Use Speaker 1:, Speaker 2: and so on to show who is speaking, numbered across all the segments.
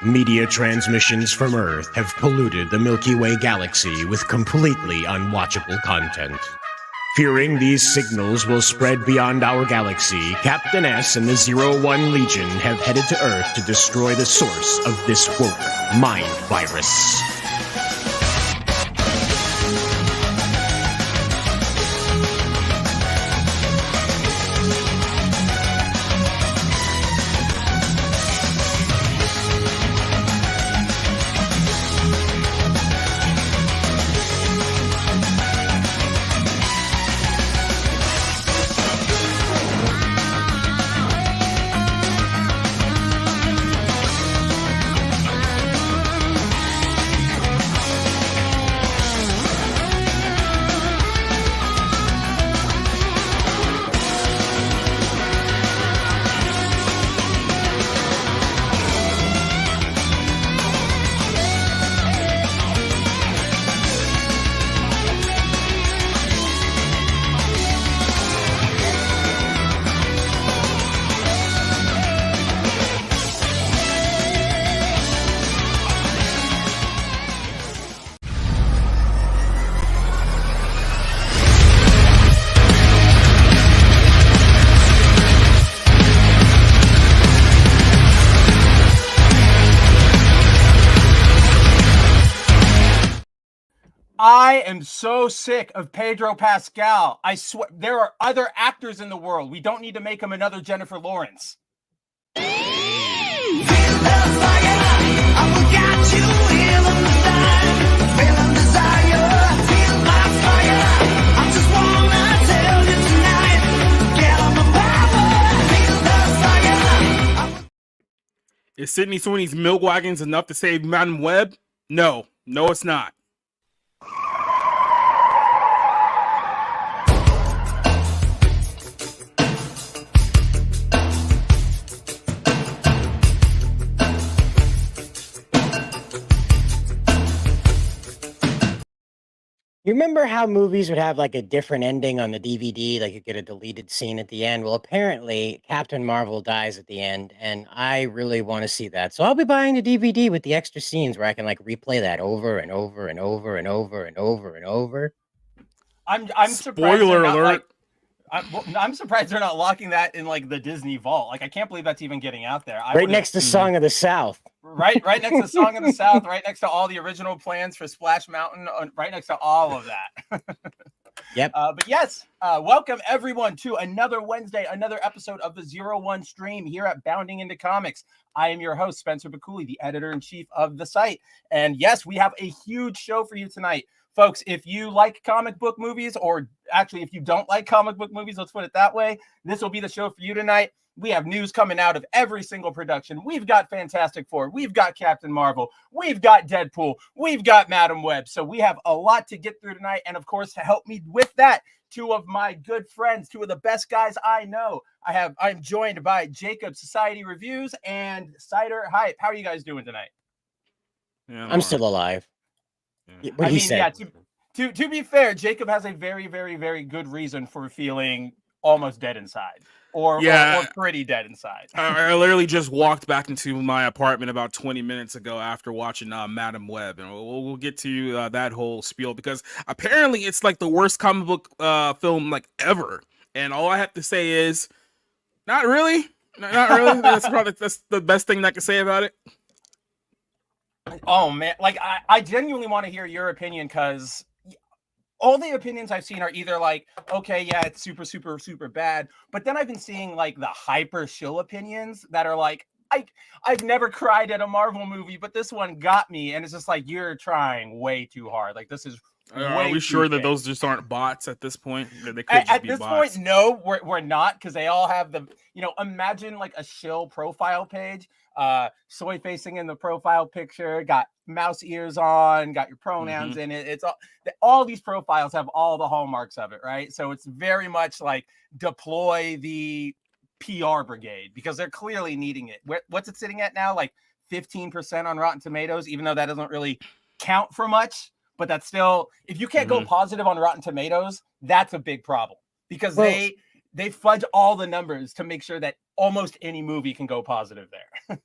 Speaker 1: Media transmissions from Earth have polluted the Milky Way galaxy with completely unwatchable content. Fearing these signals will spread beyond our galaxy, Captain S and the 01 Legion have headed to Earth to destroy the source of this woke mind virus.
Speaker 2: I am so sick of Pedro Pascal. I swear, there are other actors in the world. We don't need to make him another Jennifer Lawrence.
Speaker 3: Is Sydney Sweeney's milk wagons enough to save Madam Web? No, it's not.
Speaker 4: You remember how movies would have like a different ending on the DVD, like you get a deleted scene at the end? Well, apparently Captain Marvel dies at the end, and I really want to see that. So I'll be buying the DVD with the extra scenes where I can like replay that over and over and over and over and over and over.
Speaker 2: I'm surprised.
Speaker 3: Spoiler alert.
Speaker 2: I'm surprised they're not locking that in like the Disney vault. Like I can't believe that's even getting out there.
Speaker 4: Right next to Song of the South.
Speaker 2: Right next to Song of the South, right next to all the original plans for Splash Mountain, right next to all of that.
Speaker 4: Yep.
Speaker 2: But yes, welcome everyone to another Wednesday, another episode of the 01 stream here at Bounding Into Comics. I am your host, Spencer Bakuli, the editor-in-chief of the site. And yes, we have a huge show for you tonight. Folks, if you like comic book movies, or actually if you don't like comic book movies, let's put it that way, this will be the show for you tonight. We have news coming out of every single production. We've got Fantastic Four. We've got Captain Marvel. We've got Deadpool. We've got Madam Web. So we have a lot to get through tonight. And of course, to help me with that, two of my good friends, two of the best guys I know. I'm joined by Jacob Society Reviews and Cider Hype. How are you guys doing tonight?
Speaker 4: Yeah, I'm still alive.
Speaker 2: Yeah. To be fair, Jacob has a very, very, very good reason for feeling almost dead inside. Or pretty dead inside.
Speaker 3: I literally just walked back into my apartment about 20 minutes ago after watching Madam Web, and we'll get to that whole spiel, because apparently it's like the worst comic book film like ever. And all I have to say is, not really. That's the best thing I can say about it.
Speaker 2: Oh man, like I genuinely want to hear your opinion, because all the opinions I've seen are either like, okay, yeah, it's super, super, super bad. But then I've been seeing like the hyper shill opinions that are like, I've never cried at a Marvel movie, but this one got me. And it's just like, you're trying way too hard. Like, this is
Speaker 3: Are we sure that those just aren't bots at this point? They could
Speaker 2: at this point, no, we're not, because they all have the, imagine like a shill profile page, soy facing in the profile picture, got mouse ears on, got your pronouns in it. It's all these profiles have all the hallmarks of it, right? So it's very much like deploy the PR brigade, because they're clearly needing it. What's it sitting at now? Like 15% on Rotten Tomatoes, even though that doesn't really count for much. But that's still, if you can't go positive on Rotten Tomatoes, that's a big problem, because they fudge all the numbers to make sure that almost any movie can go positive there.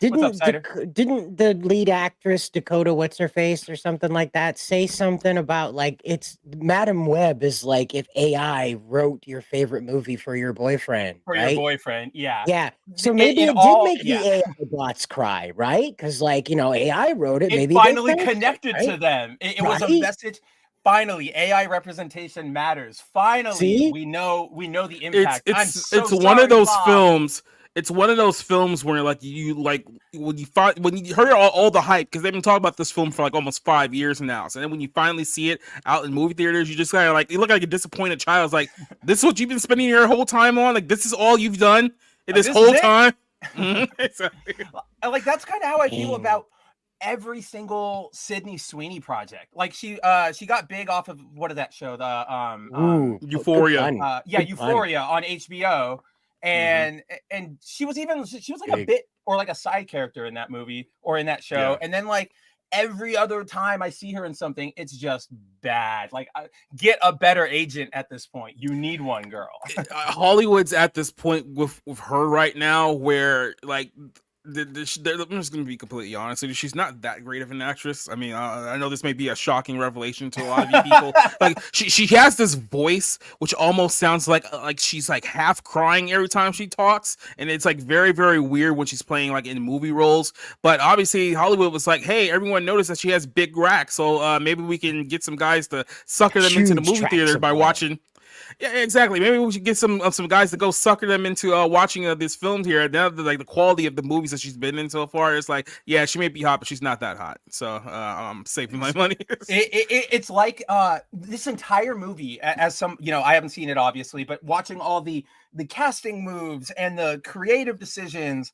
Speaker 2: What's up, Cider?
Speaker 4: Didn't the lead actress Dakota what's her face or something like that say something about like it's Madam Web is like if AI wrote your favorite movie for your boyfriend,
Speaker 2: For your
Speaker 4: right?
Speaker 2: boyfriend, yeah.
Speaker 4: Yeah. So maybe
Speaker 2: In
Speaker 4: it did
Speaker 2: all,
Speaker 4: make
Speaker 2: yeah.
Speaker 4: the AI bots cry, right? Because like, AI wrote it,
Speaker 2: It
Speaker 4: maybe they
Speaker 2: finally
Speaker 4: felt it,
Speaker 2: connected to
Speaker 4: right?
Speaker 2: them. It was a
Speaker 4: Right?
Speaker 2: message. Finally, AI representation matters. Finally,
Speaker 4: See?
Speaker 2: we know the
Speaker 3: It's
Speaker 2: impact. I'm
Speaker 3: it's
Speaker 2: so
Speaker 3: it's one of
Speaker 2: sorry,
Speaker 3: those
Speaker 2: Bob.
Speaker 3: films. It's one of those films where like when you heard all the hype because they've been talking about this film for like almost 5 years now. So then when you finally see it out in movie theaters, you just kind of like you look like a disappointed child. It's like this is what you've been spending your whole time on. Like this is all you've done
Speaker 2: Like,
Speaker 3: this
Speaker 2: this is
Speaker 3: whole
Speaker 2: it.
Speaker 3: time. Exactly.
Speaker 2: Like that's kind of how I feel
Speaker 4: Dang.
Speaker 2: about every single Sydney Sweeney project. Like she got big off of what is that show? The
Speaker 4: Ooh, good
Speaker 3: Euphoria.
Speaker 4: pun.
Speaker 2: yeah,
Speaker 4: Good pun.
Speaker 2: Euphoria on HBO. And she was like a
Speaker 4: Big.
Speaker 2: bit or like a side character in that movie or in that show.
Speaker 3: Yeah.
Speaker 2: And then like every other time I see her in something, it's just bad. Like get a better agent at this point. You need one, girl.
Speaker 3: Hollywood's at this point with her right now where like I'm just gonna be completely honest with you. She's not that great of an actress. I mean, I know this may be a shocking revelation to a lot of you people. Like she has this voice which almost sounds like she's like half crying every time she talks, and it's like very very weird when she's playing like in movie roles. But obviously Hollywood was like, hey, everyone noticed that she has big racks, so maybe we can get some guys to sucker them into the
Speaker 4: Huge
Speaker 3: movie
Speaker 4: tracts
Speaker 3: theater
Speaker 4: of
Speaker 3: by
Speaker 4: land.
Speaker 3: watching. Yeah, exactly. Maybe we should get some guys to go sucker them into watching this film here. Now, like the quality of the movies that she's been in so far, it's like, yeah, she may be hot, but she's not that hot. So I'm saving my money.
Speaker 2: It's like this entire movie, as some, I haven't seen it obviously, but watching all the casting moves and the creative decisions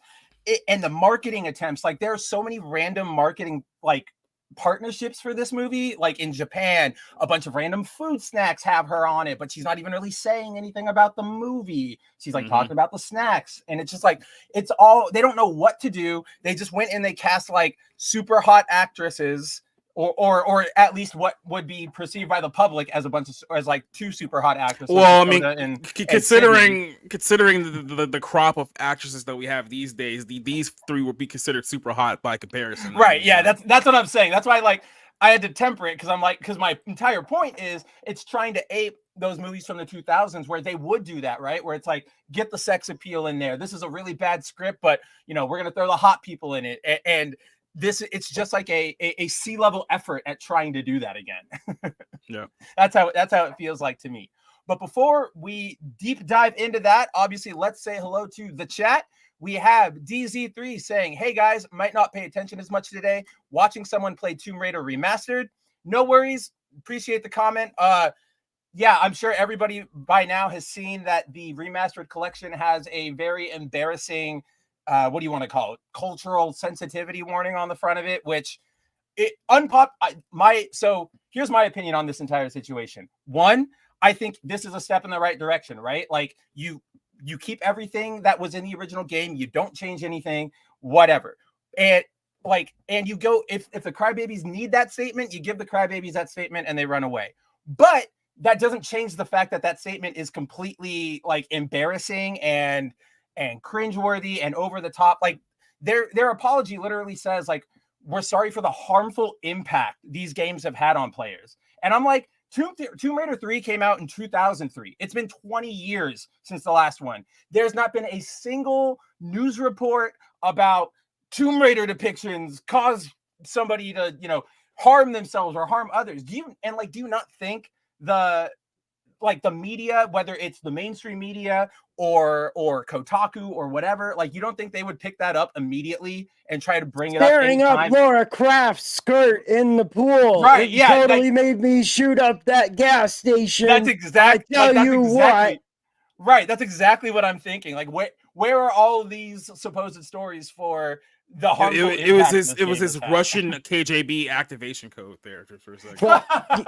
Speaker 2: and the marketing attempts, like there are so many random marketing like partnerships for this movie. Like in Japan, a bunch of random food snacks have her on it, but she's not even really saying anything about the movie. She's like talking about the snacks, and it's just like it's all, they don't know what to do. They just went and they cast like super hot actresses, or at least what would be perceived by the public as as like two super hot actresses.
Speaker 3: Well, I mean,
Speaker 2: and
Speaker 3: considering the crop of actresses that we have these days, these three would be considered super hot by comparison.
Speaker 2: Right? Yeah, that's what I'm saying. That's why I had to temper it because my entire point is it's trying to ape those movies from the 2000s where they would do that, right? Where it's like, get the sex appeal in there. This is a really bad script, but we're gonna throw the hot people in it, and it's just like a C-level effort at trying to do that again.
Speaker 3: Yeah,
Speaker 2: that's how it feels like to me. But before we deep dive into that, obviously, let's say hello to the chat. We have DZ3 saying, hey guys, might not pay attention as much today. Watching someone play Tomb Raider Remastered. No worries. Appreciate the comment. Yeah, I'm sure everybody by now has seen that the Remastered collection has a very embarrassing, what do you want to call it? Cultural sensitivity warning on the front of it, which so here's my opinion on this entire situation. One, I think this is a step in the right direction, right? Like you keep everything that was in the original game, you don't change anything, whatever. And you go, if the Crybabies need that statement, you give the Crybabies that statement and they run away. But that doesn't change the fact that that statement is completely like embarrassing and cringeworthy and over the top. Like their apology literally says like, we're sorry for the harmful impact these games have had on players. And I'm like, Tomb Raider 3 came out in 2003. It's been 20 years since the last one. There's not been a single news report about Tomb Raider depictions cause somebody to, harm themselves or harm others. Do you not think the media, whether it's the mainstream media or Kotaku or whatever, like you don't think they would pick that up immediately and try to bring it up?
Speaker 4: Staring up Laura Croft's skirt in the pool.
Speaker 2: Right?
Speaker 4: It totally made me shoot up that gas station.
Speaker 2: That's exactly.
Speaker 4: What.
Speaker 2: Right. That's exactly what I'm thinking. Like, where are all of these supposed stories for the harmful
Speaker 3: it was his Russian KGB activation code there just for a second.
Speaker 4: Well,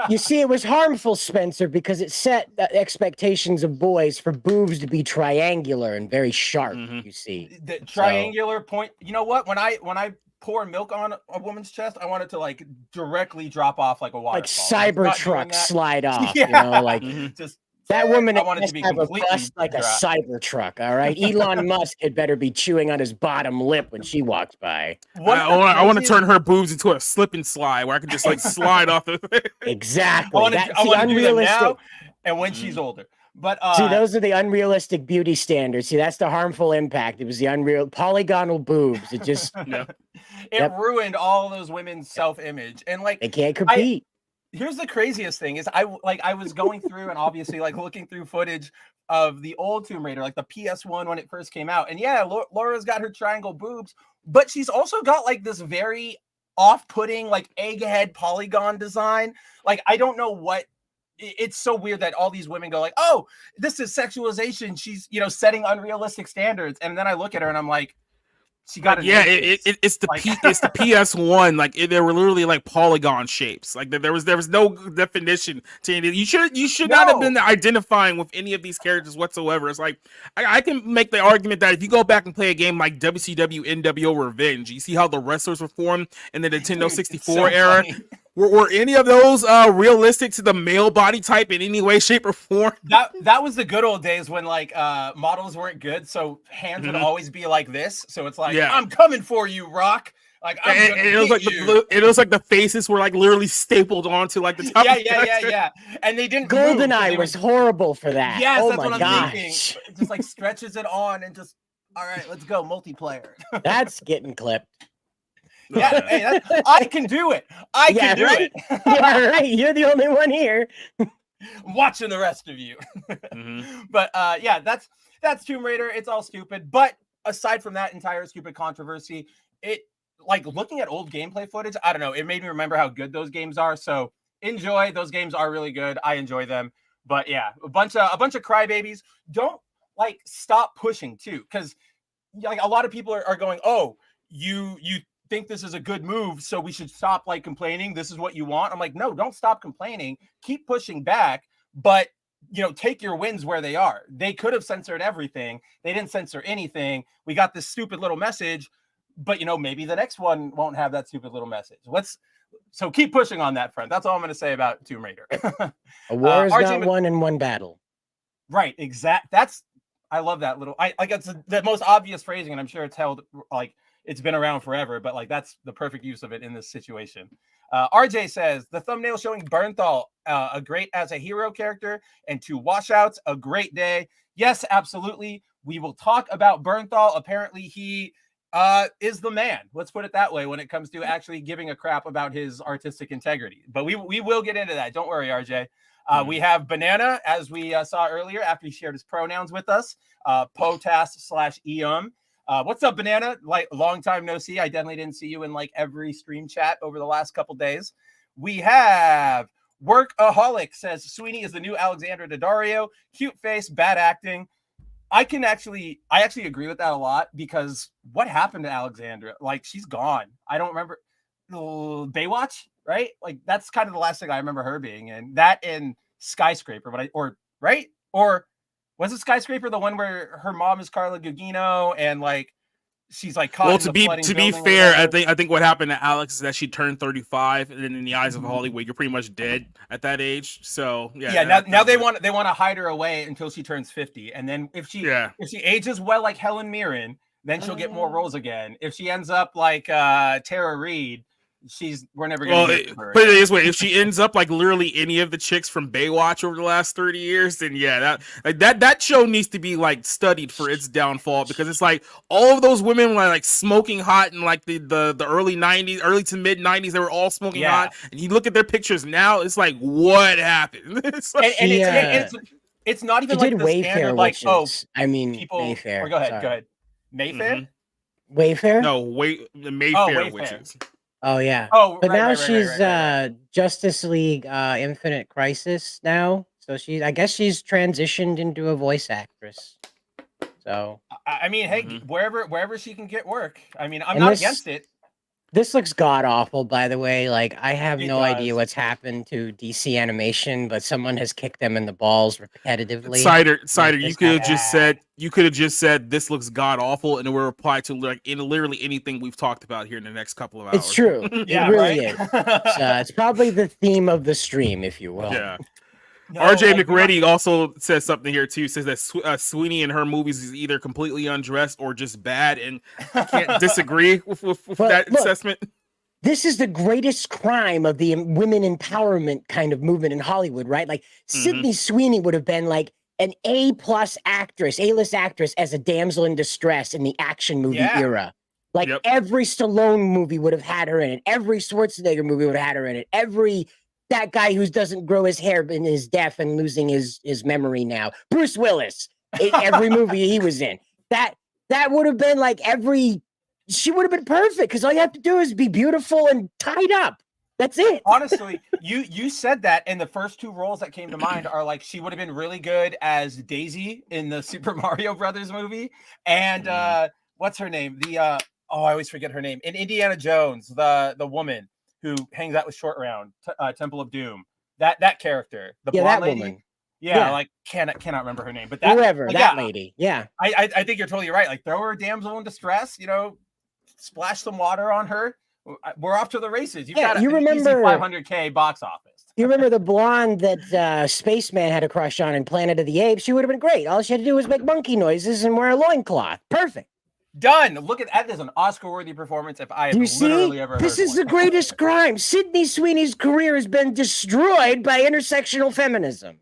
Speaker 4: you see, it was harmful, Spencer, because it set expectations of boys for boobs to be triangular and very sharp. You see,
Speaker 2: the triangular point. You know what? When I pour milk on a woman's chest, I want it to like directly drop off like a waterfall.
Speaker 4: like Cybertruck slide off.
Speaker 2: Yeah.
Speaker 4: Like
Speaker 2: just
Speaker 4: That woman
Speaker 2: I want it
Speaker 4: has
Speaker 2: to be
Speaker 4: to have a
Speaker 2: completely
Speaker 4: bust like a
Speaker 2: dry.
Speaker 4: Cybertruck, all right? Elon Musk had better be chewing on his bottom lip when she walks by.
Speaker 3: I want to turn her boobs into a slip and slide where I can just like slide off the.
Speaker 4: Exactly.
Speaker 2: I want to do them now and when she's older. But
Speaker 4: see, those are the unrealistic beauty standards. See, that's the harmful impact. It was the unreal polygonal boobs. It just
Speaker 2: it ruined all those women's self-image, and like
Speaker 4: they can't compete.
Speaker 2: Here's the craziest thing is I was going through and obviously like looking through footage of the old Tomb Raider, like the PS1 when it first came out, and yeah, Laura's got her triangle boobs, but she's also got like this very off-putting like egghead polygon design. Like I don't know what. It's so weird that all these women go like, oh, this is sexualization. She's, setting unrealistic standards. And then I look at her and I'm like, she got
Speaker 3: it's the PS1. Like they were literally like polygon shapes. Like there was no definition to any. You should not have been identifying with any of these characters whatsoever. It's like I can make the argument that if you go back and play a game like WCW NWO Revenge, you see how the wrestlers were formed in the Nintendo 64 era. Funny. Were any of those realistic to the male body type in any way, shape, or form?
Speaker 2: That was the good old days when like models weren't good, so hands would always be like this. So it's like, I'm coming for you, Rock. Like
Speaker 3: it was like the faces were like literally stapled onto like the top.
Speaker 2: Yeah. And they didn't.
Speaker 4: GoldenEye was horrible for that.
Speaker 2: Yes, that's what I'm thinking. It just like stretches it on and just all right, let's go multiplayer.
Speaker 4: That's getting clipped.
Speaker 2: Yeah, hey, I can do it. I can do it.
Speaker 4: Yeah, right. You're the only one here.
Speaker 2: I'm watching the rest of you. But yeah, that's Tomb Raider. It's all stupid. But aside from that entire stupid controversy, it like looking at old gameplay footage, I don't know, it made me remember how good those games are. So enjoy. Those games are really good. I enjoy them. But yeah, a bunch of crybabies. Don't like stop pushing too, because like a lot of people are going, oh, you think this is a good move, so we should stop like complaining. This is what you want. I'm like, no, don't stop complaining. Keep pushing back, but take your wins where they are. They could have censored everything. They didn't censor anything. We got this stupid little message, but maybe the next one won't have that stupid little message. So keep pushing on that front. That's all I'm going to say about Tomb Raider.
Speaker 4: A war is not won in one battle.
Speaker 2: Right. I love that little. It's the most obvious phrasing, and I'm sure it's held like. It's been around forever, but like that's the perfect use of it in this situation. RJ says the thumbnail showing Bernthal a great as a hero character and 2 washouts, a great day. Yes, absolutely. We will talk about Bernthal. Apparently he is the man. Let's put it that way when it comes to actually giving a crap about his artistic integrity. But we will get into that. Don't worry, RJ. We have Banana, as we saw earlier after he shared his pronouns with us, POTAS/EUM. What's up, Banana? Like, long time no see. I definitely didn't see you in like every stream chat over the last couple days. We have Workaholic says Sweeney is the new Alexandra Daddario. Cute face, bad acting. I actually agree with that a lot, because what happened to Alexandra? Like, she's gone. I don't remember Baywatch, right? Like, that's kind of the last thing I remember her being in. That and Skyscraper, or was it Skyscraper, the one where her mom is Carla Gugino and like she's like caught in the
Speaker 3: to be fair, I think what happened to Alex is that she turned 35, and then in the eyes of Hollywood, you're pretty much dead at that age. So
Speaker 2: now they want to hide her away until she turns 50, and then if she ages well like Helen Mirren, then she'll get more roles again. If she ends up like Tara Reid, we're never gonna get her.
Speaker 3: Put it this way: if she ends up like literally any of the chicks from Baywatch over the last 30 years, then that show needs to be like studied for its downfall, because it's like all of those women were like smoking hot in like the early 90s, early to mid 90s. They were all smoking hot, and you look at their pictures now, it's like, what happened? It's like,
Speaker 2: it's not even like the
Speaker 4: Wayfair
Speaker 2: standard like
Speaker 4: witches.
Speaker 2: people.
Speaker 4: Mayfair.
Speaker 2: Or go ahead. Mayfair.
Speaker 4: Wayfair.
Speaker 3: No, Mayfair witches.
Speaker 4: Oh yeah.
Speaker 2: Oh,
Speaker 4: but now she's Justice League Infinite Crisis now. So I guess she's transitioned into a voice actress. So
Speaker 2: I mean, hey, wherever she can get work. I mean, I'm not against it.
Speaker 4: This looks god awful, by the way. Like, I have no idea what's happened to DC Animation, but someone has kicked them in the balls repetitively.
Speaker 3: Cider, you could have just said this looks god awful, and it will reply to like in literally anything we've talked about here in the next couple of hours.
Speaker 4: It's true. It really is. It's probably the theme of the stream, if you will.
Speaker 3: Yeah.
Speaker 2: No,
Speaker 3: RJ
Speaker 2: like,
Speaker 3: McReady also says something here too. Says that Sweeney in her movies is either completely undressed or just bad, and I can't disagree with
Speaker 4: But
Speaker 3: that
Speaker 4: look,
Speaker 3: assessment.
Speaker 4: this is the greatest crime of the women empowerment kind of movement in Hollywood, right? Like Sydney Sweeney would have been like an A+ actress, A-list actress as a damsel in distress in the action movie
Speaker 2: Yeah.
Speaker 4: era. Like
Speaker 3: Yep.
Speaker 4: every Stallone movie would have had her in it. Every Schwarzenegger movie would have had her in it. That guy who doesn't grow his hair and is deaf and losing his memory now. Bruce Willis, in every movie he was in. That would have been like she would have been perfect because all you have to do is be beautiful and tied up. That's it.
Speaker 2: Honestly, you said that, and the first two roles that came to mind are like she would have been really good as Daisy in the Super Mario Brothers movie, and what's her name? I always forget her name. In Indiana Jones, the woman who hangs out with Short Round, Temple of Doom. That character, the blonde
Speaker 4: that
Speaker 2: lady.
Speaker 4: woman.
Speaker 2: Yeah, like cannot remember her name, but that
Speaker 4: whoever
Speaker 2: like,
Speaker 4: that lady. Yeah,
Speaker 2: I think you're totally right. Like throw her a damsel in distress, splash some water on her. We're off to the races. You've got
Speaker 4: you remember
Speaker 2: 500K box office.
Speaker 4: You remember the blonde that Spaceman had a crush on in Planet of the Apes? She would have been great. All she had to do was make monkey noises and wear a loincloth. Perfect.
Speaker 2: Done. Look at that. Is an Oscar-worthy performance if I have literally ever heard
Speaker 4: This is the greatest crime. Sydney Sweeney's career has been destroyed by intersectional feminism.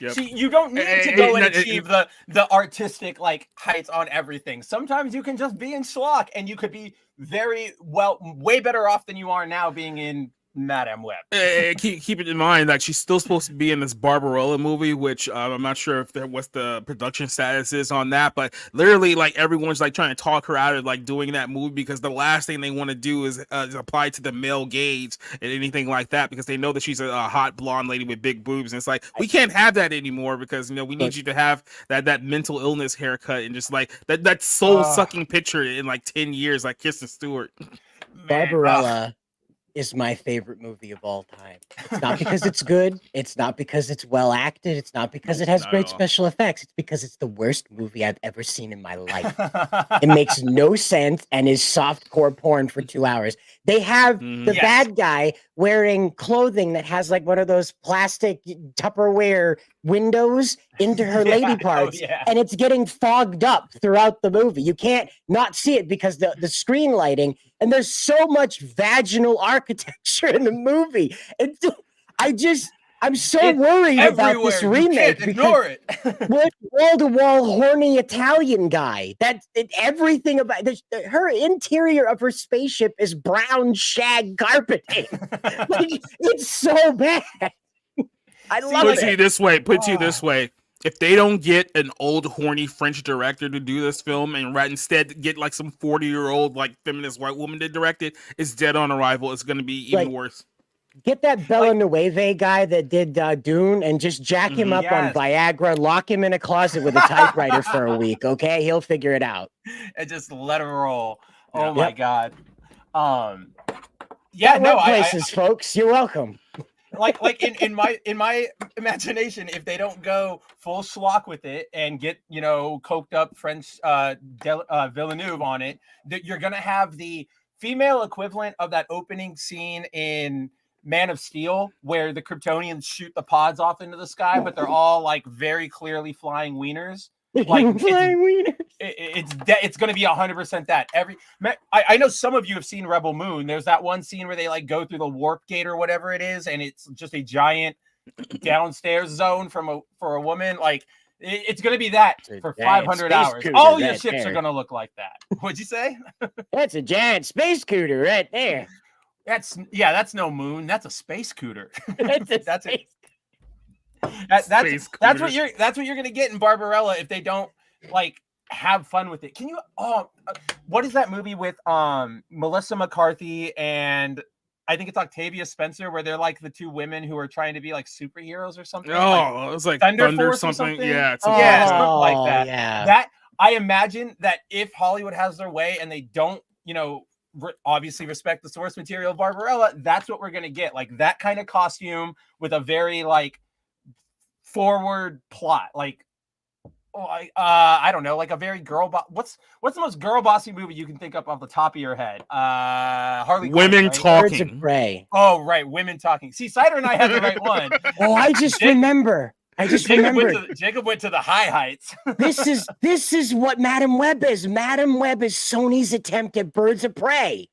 Speaker 3: Yep.
Speaker 2: See, you don't need to go and achieve the artistic like heights on everything. Sometimes you can just be in schlock, and you could be way better off than you are now being in Madame Web.
Speaker 3: Keep it in mind that she's still supposed to be in this Barbarella movie, which I'm not sure if what the production status is on that, but literally like everyone's like trying to talk her out of like doing that movie because the last thing they want to do is apply to the male gaze and anything like that because they know that she's a hot blonde lady with big boobs, and it's like we can't have that anymore because we need you to have that mental illness haircut and just like that soul sucking picture in like 10 years like Kristen Stewart.
Speaker 4: Barbarella is my favorite movie of all time. It's not because it's good. It's not because it's well acted. It's not because it has great special effects. It's because it's the worst movie I've ever seen in my life. It makes no sense and is softcore porn for 2 hours. They have the bad guy wearing clothing that has like one of those plastic Tupperware windows into her lady parts, and it's getting fogged up throughout the movie. You can't not see it because the screen lighting, and there's so much vaginal architecture in the movie. I'm so worried about this remake.
Speaker 2: Ignore it.
Speaker 4: Wall-to-wall horny Italian guy. Everything about her interior of her spaceship is brown shag carpeting. Like, it's so bad. I love it.
Speaker 3: Put you this way. If they don't get an old horny French director to do this film and instead get like some 40-year-old like feminist white woman to direct it, it's dead on arrival. It's going to be even worse.
Speaker 4: Get that Bella Nueve guy that did Dune and just jack him up on Viagra, lock him in a closet with a typewriter for a week, okay? He'll figure it out.
Speaker 2: And just let him roll. Oh my God.
Speaker 4: Places, folks. You're welcome.
Speaker 2: Like in my imagination, if they don't go full schlock with it and get coked up French Villeneuve on it, that you're gonna have the female equivalent of that opening scene in Man of Steel, where the Kryptonians shoot the pods off into the sky, but they're all like very clearly flying wieners. Like
Speaker 4: flying wieners.
Speaker 2: It's going to be 100% that. I know some of you have seen Rebel Moon. There's that one scene where they like go through the warp gate or whatever it is, and it's just a giant downstairs zone for a woman. Like it's going to to be that for 500 hours. All your ships are going to look like that. What'd you say?
Speaker 4: That's a giant space cooter right there.
Speaker 2: That's no moon. That's a space cooter. That's what you're gonna get in Barbarella if they don't like have fun with it. Can you? What is that movie with Melissa McCarthy and I think it's Octavia Spencer, where they're like the two women who are trying to be like superheroes or something?
Speaker 3: Oh, it was like Thunder something. Yeah,
Speaker 2: something like that.
Speaker 4: Yeah.
Speaker 2: That I imagine that if Hollywood has their way and they don't, obviously respect the source material of Barbarella, that's what we're gonna get. Like that kind of costume with a very like forward plot. Like, I don't know, like a very what's the most girl bossy movie you can think of off the top of your head? Harley
Speaker 3: Women
Speaker 2: Quinn, right?
Speaker 4: Birds of
Speaker 3: talking.
Speaker 4: Prey.
Speaker 2: Oh, right, women talking. See, Cider and I had the right one.
Speaker 4: Oh, I just remember.
Speaker 2: Jacob went to the high heights.
Speaker 4: This is what Madam Web is. Madam Web is Sony's attempt at Birds of Prey.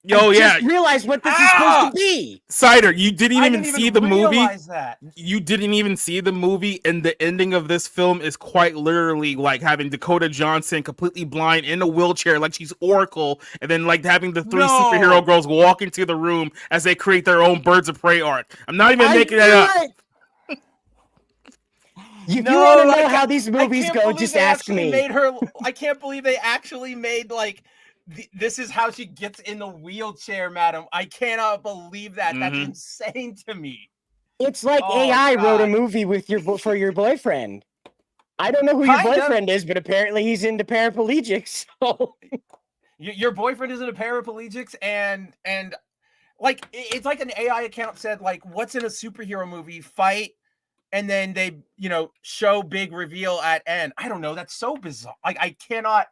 Speaker 3: Yo,
Speaker 4: I
Speaker 3: yeah.
Speaker 4: just realized what this is supposed to be.
Speaker 3: Cider, you didn't even see the movie.
Speaker 2: That.
Speaker 3: You didn't even see the movie, and the ending of this film is quite literally like having Dakota Johnson completely blind in a wheelchair, like she's Oracle, and then like having the three superhero girls walk into the room as they create their own Birds of Prey arc. I'm not even making that up.
Speaker 4: If you want to know how these movies go, just ask me.
Speaker 2: I can't believe they actually made like this is how she gets in the wheelchair, madam. I cannot believe that. That's insane to me.
Speaker 4: It's like AI wrote a movie with for your boyfriend. I don't know who your boyfriend is, but apparently he's into paraplegics. So
Speaker 2: your boyfriend is into paraplegics, and like it's like an AI account said, like, what's in a superhero movie? Fight. And then they, show big reveal at end. I don't know. That's so bizarre. Like, I cannot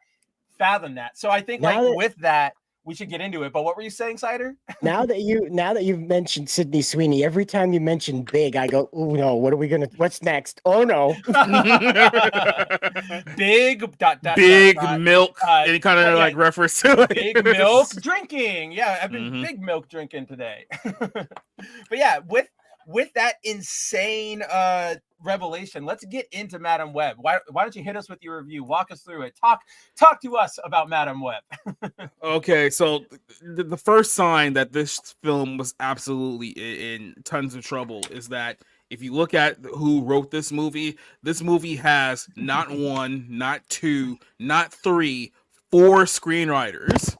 Speaker 2: fathom that. So I think with that, we should get into it. But what were you saying, Cider?
Speaker 4: Now that you've mentioned Sydney Sweeney, every time you mention big, I go, oh no, what's next? Oh no.
Speaker 2: Big
Speaker 3: milk. Any kind of like reference to
Speaker 2: big milk drinking. Yeah, I've been big milk drinking today. But yeah, with that insane revelation, let's get into Madam Web. Why don't you hit us with your review? Walk us through it. Talk to us about Madam Web.
Speaker 3: Okay, so the first sign that this film was absolutely in tons of trouble is that if you look at who wrote this movie has not one, not two, not three, 4 screenwriters.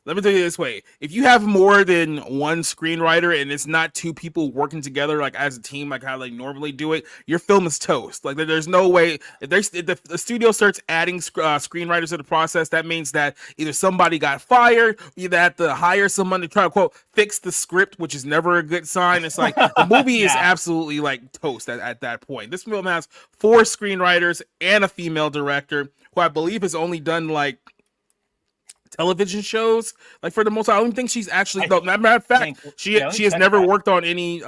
Speaker 3: Let me tell you this way. If you have more than one screenwriter and it's not 2 people working together like as a team, like how they normally do it, your film is toast. Like there's no way. If the studio starts adding screenwriters to the process, that means that either somebody got fired, either have to hire someone to try to quote fix the script, which is never a good sign. It's like the movie is absolutely like toast at that point. This film has 4 screenwriters and a female director who I believe has only done like television shows, like for the most. I don't think she's actually. Matter of fact, she has never worked on any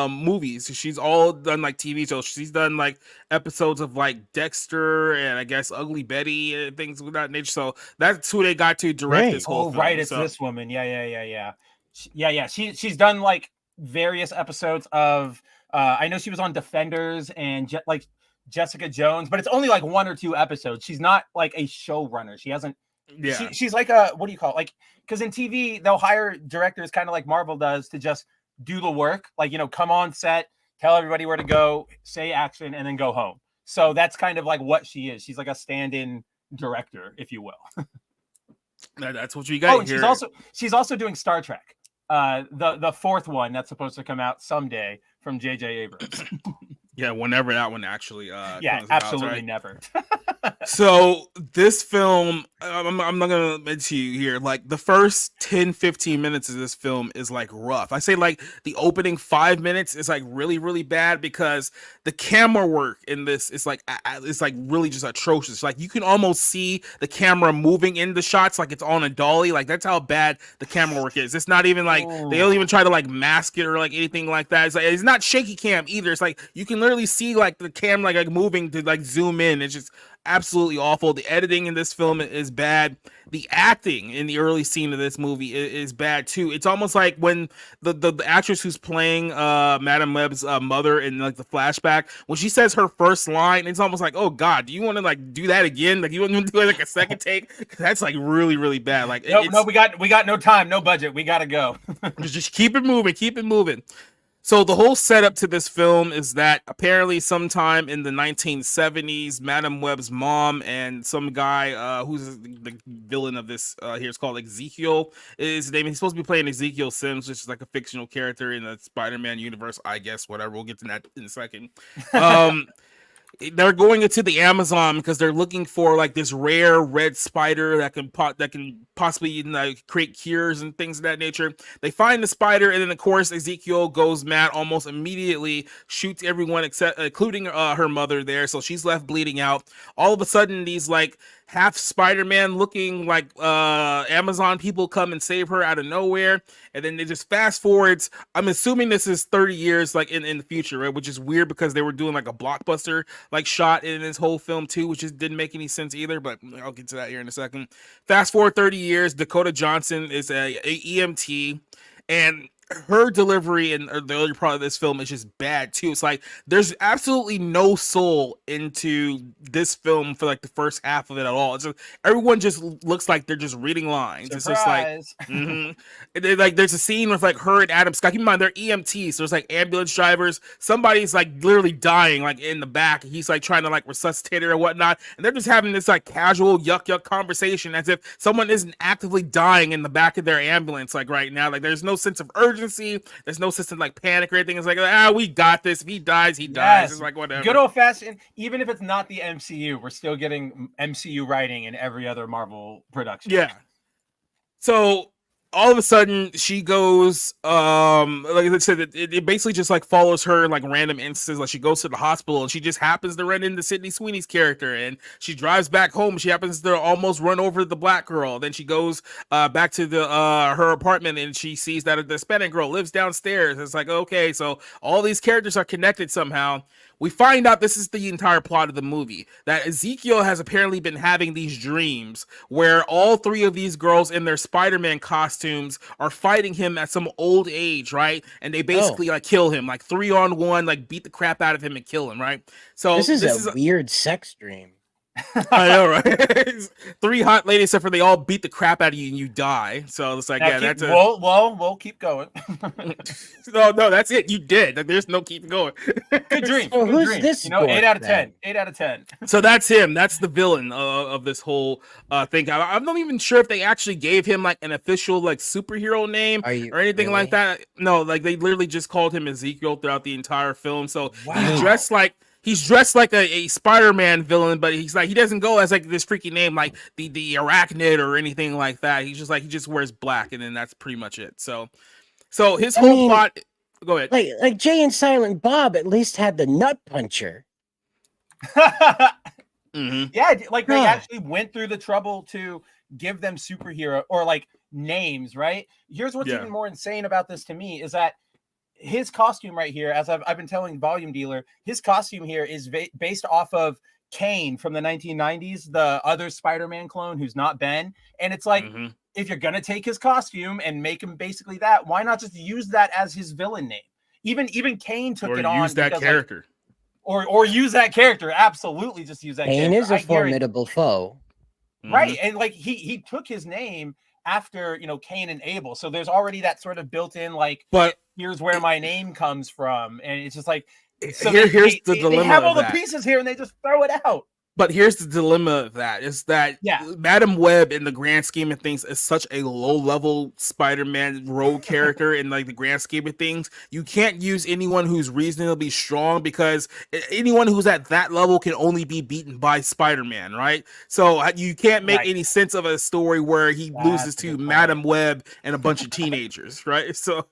Speaker 3: movies. She's all done like TV shows. She's done like episodes of like Dexter and I guess Ugly Betty and things of that nature. So that's who they got to direct this whole film.
Speaker 2: Right, it's this woman. Yeah. She's done like various episodes of. I know she was on Defenders and like Jessica Jones, but it's only like 1 or 2 episodes. She's not like a showrunner. She hasn't. Yeah, she's like a what do you call it? Like because in TV they'll hire directors kind of like Marvel does to just do the work, like come on set, tell everybody where to go, say action, and then go home. So that's kind of like what she is. She's like a stand-in director, if you will.
Speaker 3: That's what you got.
Speaker 2: And she's also doing Star Trek, the 4th one that's supposed to come out someday from J.J. Abrams.
Speaker 3: Yeah, whenever that one actually
Speaker 2: comes absolutely out, right? Never.
Speaker 3: So this film, I'm not gonna admit to you here, like the first 10-15 minutes of this film is like rough. I say like the opening 5 minutes is like really, really bad because the camera work in this is like really just atrocious. Like you can almost see the camera moving in the shots like it's on a dolly. Like that's how bad the camera work is. It's not even like they don't even try to like mask it or like anything like that. It's like it's not shaky cam either. It's like you can literally see like the camera like moving to like zoom in. It's just absolutely awful. The editing in this film is bad. The acting in the early scene of this movie is bad too. It's almost like when the actress who's playing Madam Web's mother in like the flashback, when she says her first line, it's almost like, oh god, do you want to like do that again? Like you want to do like a second take? That's like really, really bad. Like
Speaker 2: no, we got no time, no budget. We gotta go.
Speaker 3: just keep it moving. So the whole setup to this film is that apparently sometime in the 1970s, Madam Web's mom and some guy who's the villain of this here is called Ezekiel is his name. He's supposed to be playing Ezekiel Sims, which is like a fictional character in the Spider-Man universe, I guess, whatever. We'll get to that in a second. they're going into the Amazon because they're looking for like this rare red spider that can possibly create cures and things of that nature. They find the spider, and then of course Ezekiel goes mad almost immediately, shoots everyone except including her mother there, so she's left bleeding out. All of a sudden, these like half Spider-Man looking like Amazon people come and save her out of nowhere, and then they just fast forwards. I'm assuming this is 30 years like in the future, right? Which is weird because they were doing like a blockbuster like shot in this whole film too, which just didn't make any sense either, but I'll get to that here in a second. Fast forward 30 years, Dakota Johnson is a EMT, and her delivery in the early part of this film is just bad too. It's like there's absolutely no soul into this film for like the first half of it at all. It's just, everyone just looks like they're just reading lines.
Speaker 2: Surprise.
Speaker 3: It's just like, like there's a scene with like her and Adam Scott. Keep in mind they're EMTs, so there's like ambulance drivers. Somebody's like literally dying like in the back. He's like trying to like resuscitate her or whatnot, and they're just having this like casual yuck conversation as if someone isn't actively dying in the back of their ambulance like right now. Like there's no sense of urgency. There's no sense of like panic or anything. It's like, we got this. If he dies, he dies. It's like whatever.
Speaker 2: Good old fashioned. Even if it's not the MCU, we're still getting MCU writing in every other Marvel production.
Speaker 3: Yeah. So all of a sudden she goes like I said, it basically just like follows her in like random instances. Like she goes to the hospital and she just happens to run into Sydney Sweeney's character, and she drives back home. She happens to almost run over the black girl. Then she goes back to the her apartment, and she sees that the Hispanic girl lives downstairs. It's like, okay, so all these characters are connected somehow. We find out this is the entire plot of the movie, that Ezekiel has apparently been having these dreams where all three of these girls in their Spider-Man costumes are fighting him at some old age, right? And they basically like kill him, like 3-on-1, like beat the crap out of him and kill him, right? So
Speaker 4: this is a weird sex dream.
Speaker 3: I know, right? 3 hot ladies, except for they all beat the crap out of you and you die. So it's like,
Speaker 2: we'll keep going.
Speaker 3: no, that's it. You did. There's no keep going.
Speaker 2: Good dream.
Speaker 4: So
Speaker 2: good
Speaker 4: who's
Speaker 2: dream.
Speaker 4: this?
Speaker 2: 8 out of 10. 8 out of 10.
Speaker 3: So that's him. That's the villain of this whole thing. I'm not even sure if they actually gave him like an official like superhero name or anything like that. No, like they literally just called him Ezekiel throughout the entire film. So he's dressed like a Spider-Man villain, but he's like, he doesn't go as like this freaky name like the arachnid or anything like that. He's just like, he just wears black, and then that's pretty much it. So his whole plot. Go ahead.
Speaker 4: Like Jay and Silent Bob at least had the nut puncher.
Speaker 2: Yeah, like they actually went through the trouble to give them superhero or like names, right? Here's what's even more insane about this to me is that his costume right here, as I've been telling Volume Dealer, his costume here is based off of Kane from the 1990s, the other Spider-Man clone who's not Ben. And it's like, if you're going to take his costume and make him basically that, why not just use that as his villain name? Even Kane took it on.
Speaker 3: Use that character.
Speaker 2: Or use that character. Absolutely just use that
Speaker 4: Kane
Speaker 2: character.
Speaker 4: is a formidable foe.
Speaker 2: Right. And like he took his name after, Cain and Abel. So there's already that sort of built-in like, but here's where my name comes from. And it's just like, so
Speaker 3: here's the dilemma.
Speaker 2: They have all the pieces here and they just throw it out.
Speaker 3: But here's the dilemma of that is that Madam Web, in the grand scheme of things, is such a low-level Spider-Man rogue character in like the grand scheme of things. You can't use anyone who's reasonably strong because anyone who's at that level can only be beaten by Spider-Man, right? So you can't make any sense of a story where he loses to Madam Web and a bunch of teenagers, right? So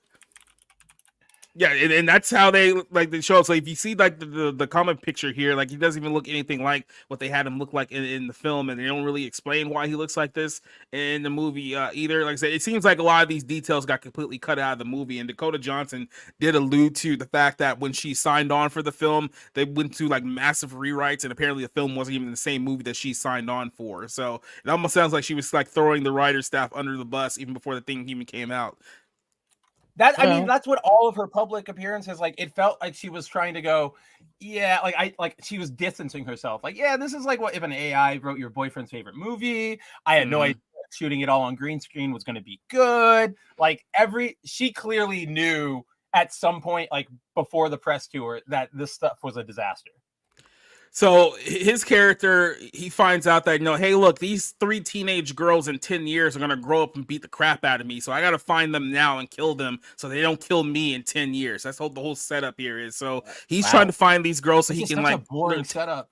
Speaker 3: yeah, and that's how they show up. So if you see like the comic picture here, like he doesn't even look anything like what they had him look like in the film, and they don't really explain why he looks like this in the movie either. Like I said, it seems like a lot of these details got completely cut out of the movie, and Dakota Johnson did allude to the fact that when she signed on for the film, they went through like massive rewrites, and apparently the film wasn't even the same movie that she signed on for. So it almost sounds like she was like throwing the writer's staff under the bus even before the thing even came out.
Speaker 2: I mean, that's what all of her public appearances, like, it felt like she was trying to go, she was distancing herself. Like, this is like what if an AI wrote your boyfriend's favorite movie. I had no idea shooting it all on green screen was going to be good. Like, she clearly knew at some point, like before the press tour, that this stuff was a disaster.
Speaker 3: So his character, he finds out that, hey, look, these 3 teenage girls in 10 years are going to grow up and beat the crap out of me. So I got to find them now and kill them so they don't kill me in 10 years. That's what the whole setup here is. So he's trying to find these girls so he can
Speaker 2: such a boring setup.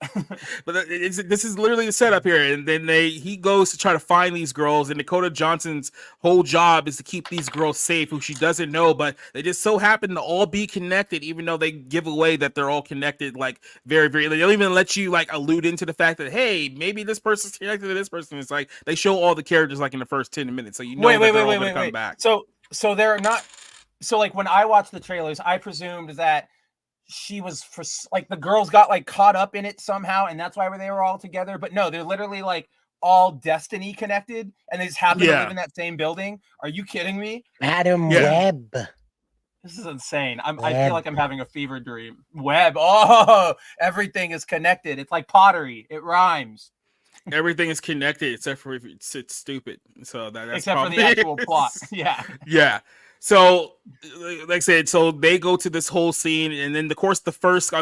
Speaker 3: But this is literally the setup here. And then he goes to try to find these girls. And Dakota Johnson's whole job is to keep these girls safe, who she doesn't know, but they just so happen to all be connected, even though they give away that they're all connected, like very, very, they don't even let you like allude into the fact that, hey, maybe this person's connected to this person. It's like they show all the characters like in the first 10 minutes, so you know they're all gonna come back.
Speaker 2: So they're not. So like when I watched the trailers, I presumed that she was for like the girls got like caught up in it somehow, and that's why they were all together. But no, they're literally like all destiny connected, and they just happen to live in that same building. Are you kidding me?
Speaker 4: Madam Web.
Speaker 2: This is insane. I feel like I'm having a fever dream. Web. Oh, everything is connected. It's like pottery. It rhymes.
Speaker 3: Everything is connected except for if it's stupid. So that's
Speaker 2: except for the actual plot. Yeah.
Speaker 3: Yeah. So, like I said, so they go to this whole scene, and then, the first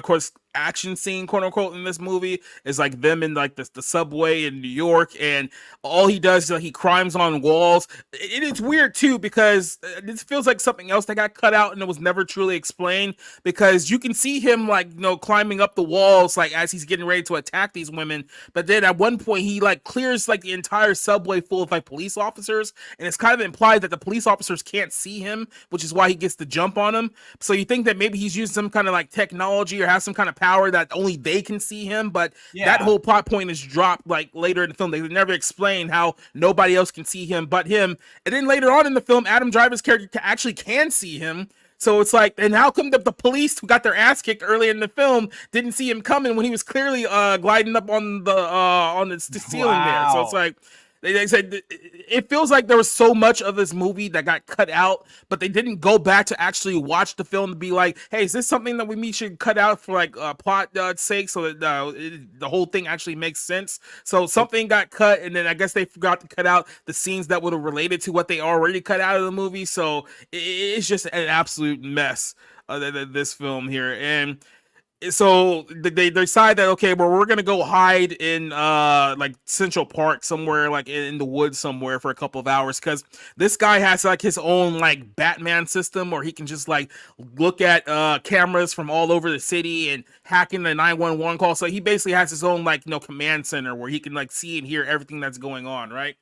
Speaker 3: action scene, quote unquote, in this movie is like them in like the subway in New York, and all he does is like he climbs on walls. It's weird too because this feels like something else that got cut out and it was never truly explained, because you can see him like climbing up the walls like as he's getting ready to attack these women, but then at one point he like clears like the entire subway full of like police officers, and it's kind of implied that the police officers can't see him, which is why he gets the jump on him. So you think that maybe he's using some kind of like technology or has some kind of power that only they can see him, but that whole plot point is dropped like later in the film. They never explain how nobody else can see him but him, and then later on in the film Adam Driver's character actually can see him. So it's like, and how come the police who got their ass kicked earlier in the film didn't see him coming when he was clearly gliding up on the ceiling there? So it's like, they said it feels like there was so much of this movie that got cut out, but they didn't go back to actually watch the film to be like, hey, is this something that we should cut out for like plot sake, so that the whole thing actually makes sense? So something got cut, and then I guess they forgot to cut out the scenes that would have related to what they already cut out of the movie. So it's just an absolute mess, this film here. And so they decide that, okay, well, we're gonna go hide in like Central Park somewhere, like in the woods somewhere for a couple of hours, because this guy has like his own like Batman system where he can just like look at cameras from all over the city and hack in the 911 call. So he basically has his own like command center where he can like see and hear everything that's going on, right?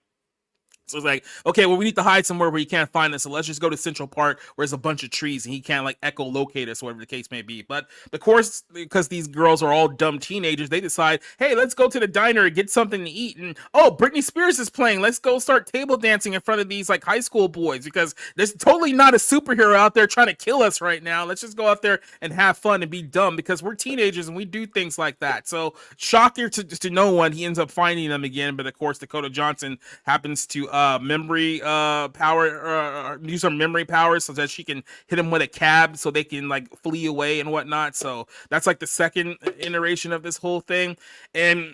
Speaker 3: So it's like, okay, well, we need to hide somewhere where he can't find us. So let's just go to Central Park where there's a bunch of trees and he can't like echolocate us, whatever the case may be. But of course, because these girls are all dumb teenagers, they decide, hey, let's go to the diner and get something to eat. And oh, Britney Spears is playing. Let's go start table dancing in front of these like high school boys, because there's totally not a superhero out there trying to kill us right now. Let's just go out there and have fun and be dumb, because we're teenagers and we do things like that. So shocker to no one, he ends up finding them again. But of course, Dakota Johnson happens to memory power, use her memory powers so that she can hit him with a cab so they can like flee away and whatnot. So that's like the second iteration of this whole thing. And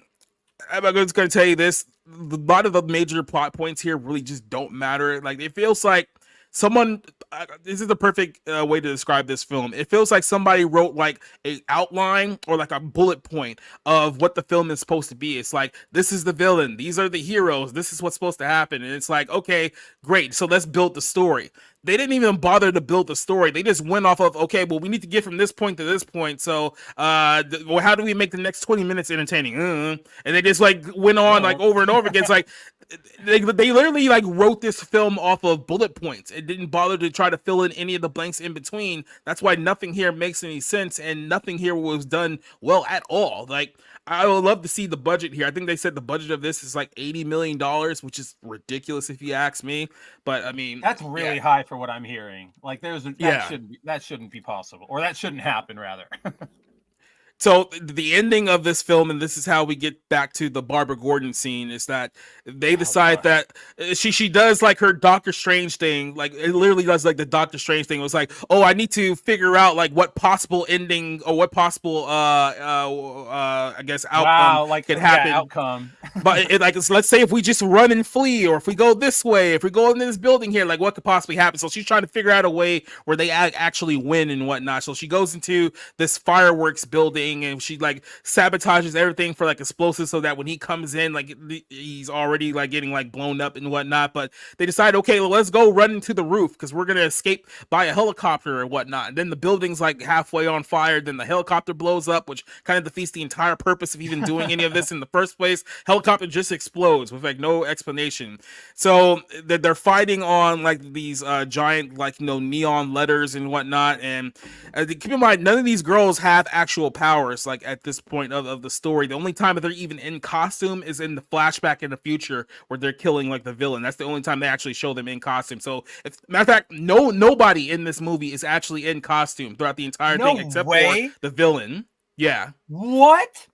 Speaker 3: I'm just going to tell you this, a lot of the major plot points here really just don't matter. Like, it feels like someone, this is the perfect way to describe this film. It feels like somebody wrote like a outline or like a bullet point of what the film is supposed to be. It's like, this is the villain, these are the heroes, this is what's supposed to happen. And it's like, okay, great, so let's build the story. They didn't even bother to build the story. They just went off of, okay, well, we need to get from this point to this point. So, well, how do we make the next 20 minutes entertaining? And they just like went on like over and over again. It's like they literally like wrote this film off of bullet points. It didn't bother to try to fill in any of the blanks in between. That's why nothing here makes any sense, and nothing here was done well at all. Like, I would love to see the budget here. I think they said the budget of this is like $80 million, which is ridiculous if you ask me. But I mean,
Speaker 2: that's really high for what I'm hearing. Like, that shouldn't be possible, or that shouldn't happen rather.
Speaker 3: So the ending of this film, and this is how we get back to the Barbara Gordon scene, is that they decide that she does like her Doctor Strange thing. Like, it literally does like the Doctor Strange thing. It was like, oh, I need to figure out like what possible ending or what possible I guess outcome could happen.
Speaker 2: Outcome.
Speaker 3: But let's say if we just run and flee, or if we go this way, if we go into this building here, like what could possibly happen? So she's trying to figure out a way where they actually win and whatnot. So she goes into this fireworks building everything, and she like sabotages everything for like explosives so that when he comes in, like he's already like getting like blown up and whatnot. But they decide, okay, well, let's go run into the roof because we're gonna escape by a helicopter or whatnot. And then the building's like halfway on fire. Then the helicopter blows up, which kind of defeats the entire purpose of even doing any of this in the first place. Helicopter just explodes with like no explanation. So they're fighting on like these giant like neon letters and whatnot. And keep in mind, none of these girls have actual powers. Like at this point of the story, the only time that they're even in costume is in the flashback in the future where they're killing like the villain. That's the only time they actually show them in costume. So, matter of fact, nobody in this movie is actually in costume throughout the entire thing except for the villain. Yeah.
Speaker 2: What?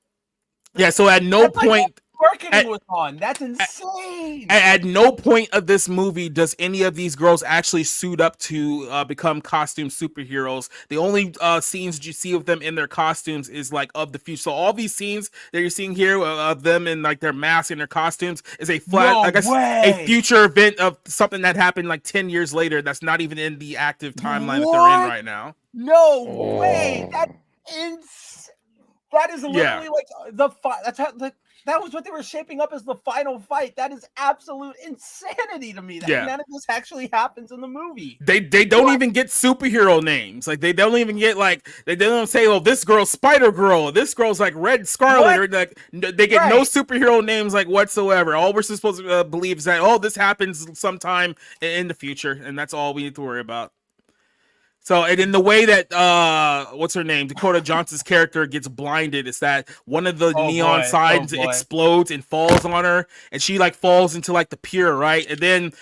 Speaker 3: Yeah. So at no point.
Speaker 2: Marketing was on. That's insane.
Speaker 3: At no point of this movie does any of these girls actually suit up to become costume superheroes. The only scenes that you see of them in their costumes is like of the future. So all these scenes that you're seeing here of them in like their masks and their costumes is a a future event of something that happened like 10 years later. That's not even in the active timeline that they're in right now.
Speaker 2: No way. That's insane. That is literally like the fight. That's how that was what they were shaping up as the final fight. That is absolute insanity to me. That none of this actually happens in the movie.
Speaker 3: They don't even get superhero names. Like they don't even get like they don't say, "Oh, this girl's Spider Girl. This girl's like Red Scarlet." Or like they get no superhero names like whatsoever. All we're supposed to believe is that this happens sometime in the future, and that's all we need to worry about. So, and in the way that, what's her name? Dakota Johnson's character gets blinded is that one of the neon signs explodes and falls on her, and she like falls into like the pier, right? And then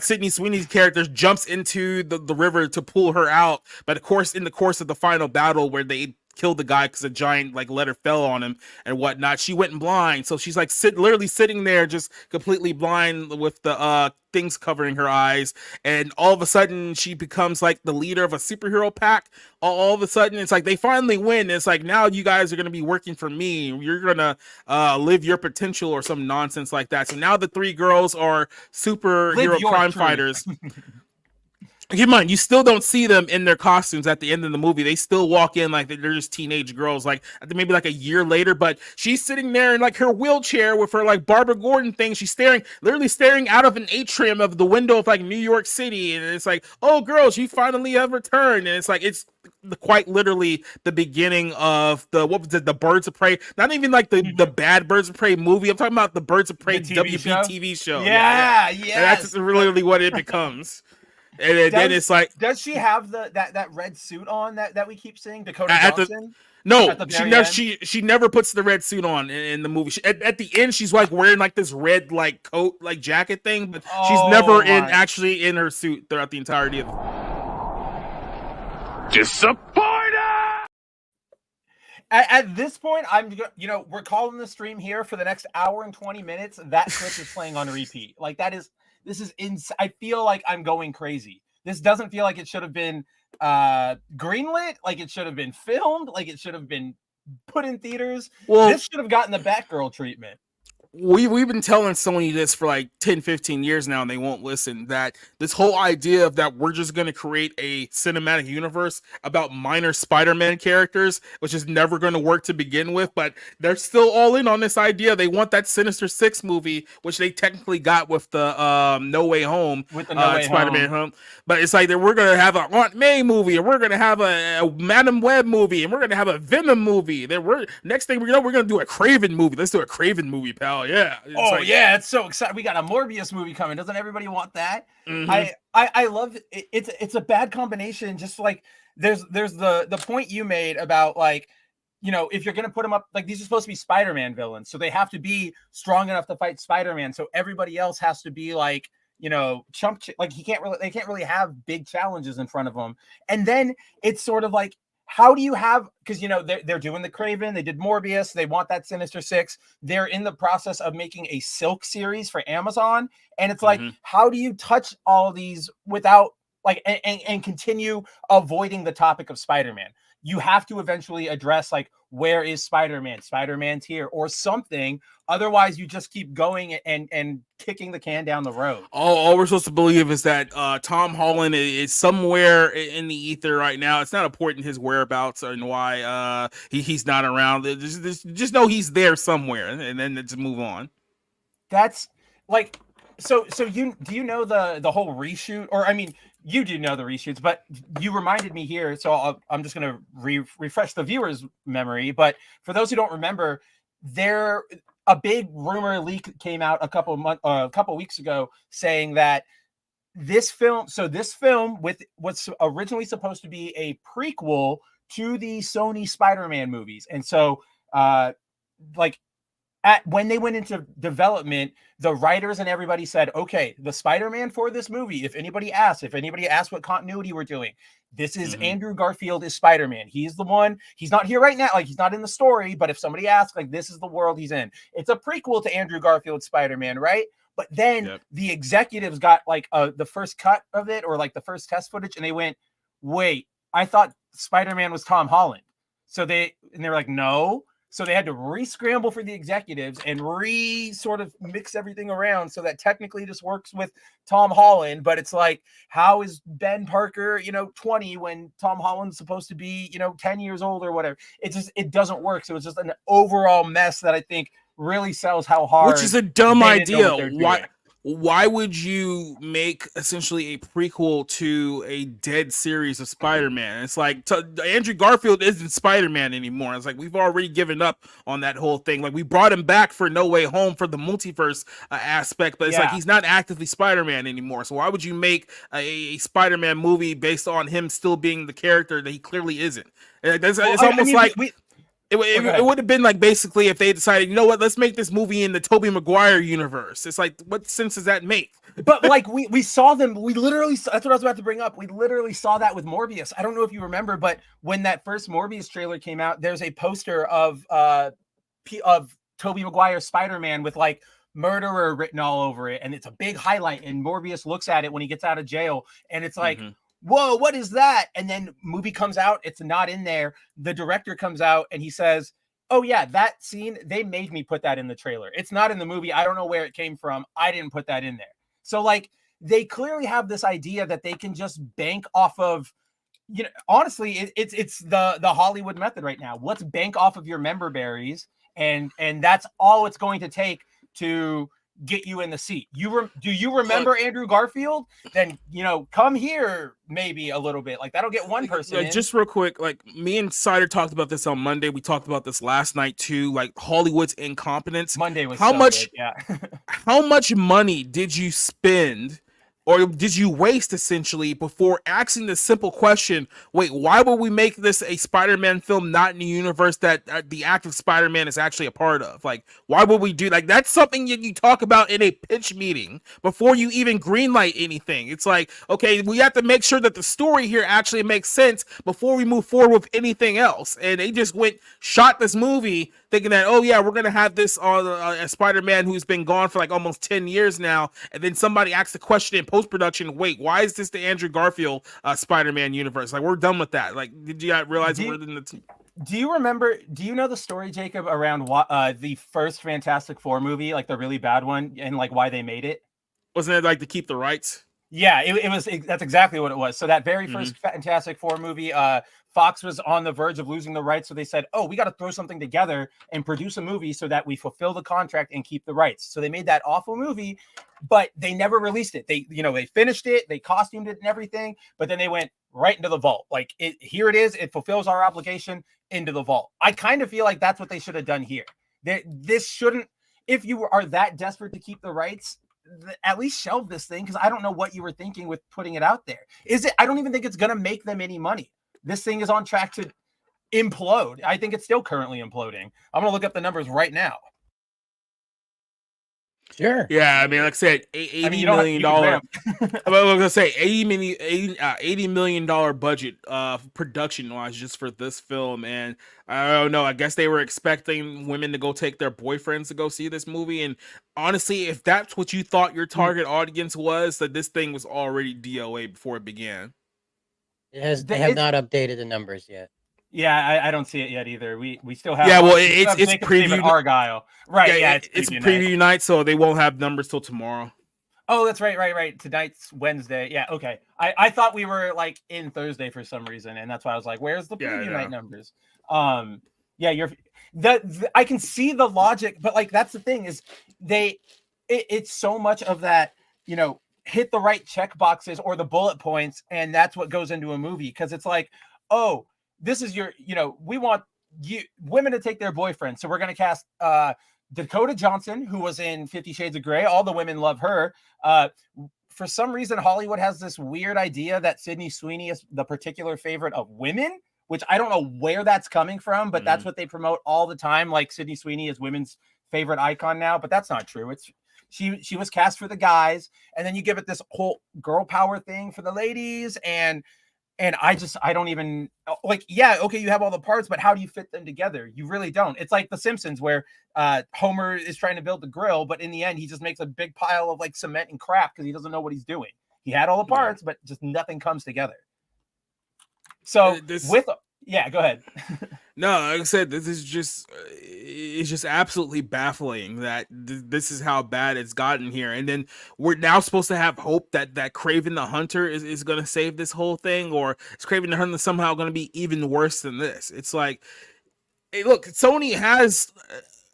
Speaker 3: Sydney Sweeney's character jumps into the river to pull her out. But of course, in the course of the final battle where they killed the guy because a giant like letter fell on him and whatnot, she went blind. So she's like literally sitting there just completely blind with the things covering her eyes, and all of a sudden she becomes like the leader of a superhero pack. All of a sudden it's like they finally win. It's like, now you guys are going to be working for me, you're gonna live your potential or some nonsense like that. So now the three girls are superhero crime fighters. Keep in mind, you still don't see them in their costumes at the end of the movie. They still walk in like they're just teenage girls, like maybe like a year later. But she's sitting there in like her wheelchair with her like Barbara Gordon thing. She's literally staring out of an atrium of the window of like New York City, and it's like, oh, girls, you finally have returned. And it's like it's quite literally the beginning of the Birds of Prey. Not even like the bad Birds of Prey movie. I'm talking about the Birds of Prey WB TV show.
Speaker 2: Yeah.
Speaker 3: And that's literally what it becomes. And then it's like,
Speaker 2: does she have that red suit on that we keep seeing, Dakota Johnson?
Speaker 3: No, she never puts the red suit on in the movie. At the end, she's like wearing like this red like coat like jacket thing, but she's never actually in her suit throughout the entirety of it.
Speaker 1: Disappointed.
Speaker 2: At this point, we're calling the stream here for the next hour and 20 minutes. That clip is playing on repeat. Like this is insane. I feel like I'm going crazy. This doesn't feel like it should have been greenlit, like it should have been filmed, like it should have been put in theaters. Well, this should have gotten the Batgirl treatment.
Speaker 3: We've been telling Sony this for like 10, 15 years now, and they won't listen. That this whole idea of that we're just going to create a cinematic universe about minor Spider-Man characters, which is never going to work to begin with, but they're still all in on this idea. They want that Sinister Six movie, which they technically got with the No Way Home,
Speaker 2: with the No Way
Speaker 3: Spider-Man Home. But it's like that we're going to have an Aunt May movie, and we're going to have a Madam Web movie, and we're going to have a Venom movie. Then next thing we're going to do a Craven movie. Let's do a Craven movie, pal. Yeah.
Speaker 2: It's so exciting. We got a Morbius movie coming. Doesn't everybody want that? Mm-hmm. I love it. It's a bad combination. Just like there's the point you made about like, if you're going to put them up, like these are supposed to be Spider-Man villains. So they have to be strong enough to fight Spider-Man. So everybody else has to be like, like they can't really have big challenges in front of them. And then it's sort of like, how do you have, because they're doing the Craven, they did Morbius, they want that Sinister Six, they're in the process of making a Silk series for Amazon, and it's like, how do you touch all of these without like and continue avoiding the topic of Spider-Man? you have to eventually address, like, where is Spider-Man? Spider-Man's here or something. Otherwise, you just keep going and kicking the can down the road.
Speaker 3: All we're supposed to believe is that Tom Holland is somewhere in the ether right now. It's not important his whereabouts and why he's not around. Just know he's there somewhere, and then just move on.
Speaker 2: That's like, so you do you know the whole reshoot? Or I mean, you do know the reshoots, but you reminded me here, so I'm just gonna refresh the viewer's memory. But for those who don't remember, a big rumor leak came out a couple weeks ago saying that this film with what's originally supposed to be a prequel to the Sony Spider-Man movies. And so like when they went into development, the writers and everybody said, okay, the Spider-Man for this movie, if anybody asks what continuity we're doing, this is Andrew Garfield is Spider-Man. He's the one. He's not here right now. Like, he's not in the story, but if somebody asks, like, this is the world he's in. It's a prequel to Andrew Garfield's Spider-Man, right? But then the executives got like the first cut of it, or like the first test footage, and they went, wait, I thought Spider-Man was Tom Holland. So they were like, no. So they had to re-scramble for the executives and sort of mix everything around so that technically this works with Tom Holland. But it's like, how is Ben Parker, 20 when Tom Holland's supposed to be, 10 years old or whatever? It doesn't work. So it's just an overall mess that I think really sells how hard.
Speaker 3: Which is a dumb idea. Why would you make essentially a prequel to a dead series of Spider-Man? It's like Andrew Garfield isn't Spider-Man anymore. It's like we've already given up on that whole thing. Like, we brought him back for No Way Home for the multiverse aspect, but it's like he's not actively Spider-Man anymore. So why would you make a Spider-Man movie based on him still being the character that he clearly isn't? It's almost like... It would have been like, basically, if they decided, you know what, let's make this movie in the Tobey Maguire universe. It's like, what sense does that make?
Speaker 2: But like, we saw them, that's what I was about to bring up. We literally saw that with Morbius. I don't know if you remember, but when that first Morbius trailer came out, there's a poster of Tobey Maguire's Spider-Man with like murderer written all over it, and it's a big highlight, and Morbius looks at it when he gets out of jail, and it's like, whoa, what is that? And then movie comes out, it's not in there. The director comes out and he says, oh yeah, that scene, they made me put that in the trailer. It's not in the movie. I don't know where it came from. I didn't put that in there. So like, they clearly have this idea that they can just bank off of, honestly, it's the Hollywood method right now. Let's bank off of your member berries, and that's all it's going to take to get you in the seat. Do you remember Andrew Garfield? Then come here maybe a little bit. Like, that'll get one person in.
Speaker 3: Just real quick, like, me and Cider talked about this on Monday. We talked about this last night too. Like, Hollywood's incompetence.
Speaker 2: Monday was
Speaker 3: how much?
Speaker 2: Good, yeah.
Speaker 3: How much money did you spend, or did you waste, essentially, before asking the simple question, wait, why would we make this a Spider-Man film not in the universe that the active Spider-Man is actually a part of? Like, why would we do, like, that's something you talk about in a pitch meeting before you even greenlight anything. It's like, okay, we have to make sure that the story here actually makes sense before we move forward with anything else. And they just shot this movie thinking that, oh yeah, we're going to have this on a Spider-Man who's been gone for like almost 10 years now. And then somebody asks the question in post-production, wait, why is this the Andrew Garfield Spider-Man universe? Like, we're done with that. Like, did you realize we're in the...
Speaker 2: Do you know the story, Jacob, around the first Fantastic Four movie, like the really bad one, and like why they made it?
Speaker 3: Wasn't it like to keep the rights?
Speaker 2: Yeah, it was. That's exactly what it was. So that very first Fantastic Four movie, Fox was on the verge of losing the rights, so they said, oh, we got to throw something together and produce a movie so that we fulfill the contract and keep the rights. So they made that awful movie, but they never released it. They finished it, they costumed it and everything, but then they went right into the vault. Like, here it is, it fulfills our obligation, into the vault. I kind of feel like that's what they should have done here. This shouldn't, if you are that desperate to keep the rights, at least shelve this thing, because I don't know what you were thinking with putting it out there. I don't even think it's going to make them any money. This thing is on track to implode. I think it's still currently imploding. I'm going to look up the numbers right now.
Speaker 3: Sure. Yeah, I mean, like I said, $80 million. I was gonna say $80 million budget, production wise, just for this film, and I don't know. I guess they were expecting women to go take their boyfriends to go see this movie, and honestly, if that's what you thought your target audience was, that this thing was already DOA before it began.
Speaker 4: They have not updated the numbers yet.
Speaker 2: Yeah, I don't see it yet either. We still have
Speaker 3: Well,
Speaker 2: we still have
Speaker 3: it's
Speaker 2: Jacob's Favorite
Speaker 3: preview.
Speaker 2: Argyle. Right,
Speaker 3: Yeah,
Speaker 2: yeah,
Speaker 3: it's
Speaker 2: preview night.
Speaker 3: preview night, so they won't have numbers till tomorrow.
Speaker 2: Oh, that's right. Tonight's Wednesday. Yeah, okay. I thought we were like in Thursday for some reason, and that's why I was like, "Where's the preview night numbers?" Yeah, I can see the logic, but like that's the thing is it's so much of that, hit the right check boxes or the bullet points, and that's what goes into a movie because it's like, oh, this is we want women to take their boyfriend, so we're gonna cast Dakota Johnson, who was in 50 Shades of Grey. All the women love her. For some reason, Hollywood has this weird idea that Sydney Sweeney is the particular favorite of women, which I don't know where that's coming from, but that's what they promote all the time. Like Sydney Sweeney is women's favorite icon now, but that's not true. She was cast for the guys, and then you give it this whole girl power thing for the ladies, and I don't even like, yeah, okay, you have all the parts, but how do you fit them together? You really don't. It's like The Simpsons where Homer is trying to build the grill, but in the end, he just makes a big pile of like cement and crap because he doesn't know what he's doing. He had all the parts, but just nothing comes together. So go ahead.
Speaker 3: No, like I said, this is just it's just absolutely baffling that this is how bad it's gotten here. And then we're now supposed to have hope that Craven the Hunter is going to save this whole thing, or is Craven the Hunter somehow going to be even worse than this? It's like, hey, look, Sony has,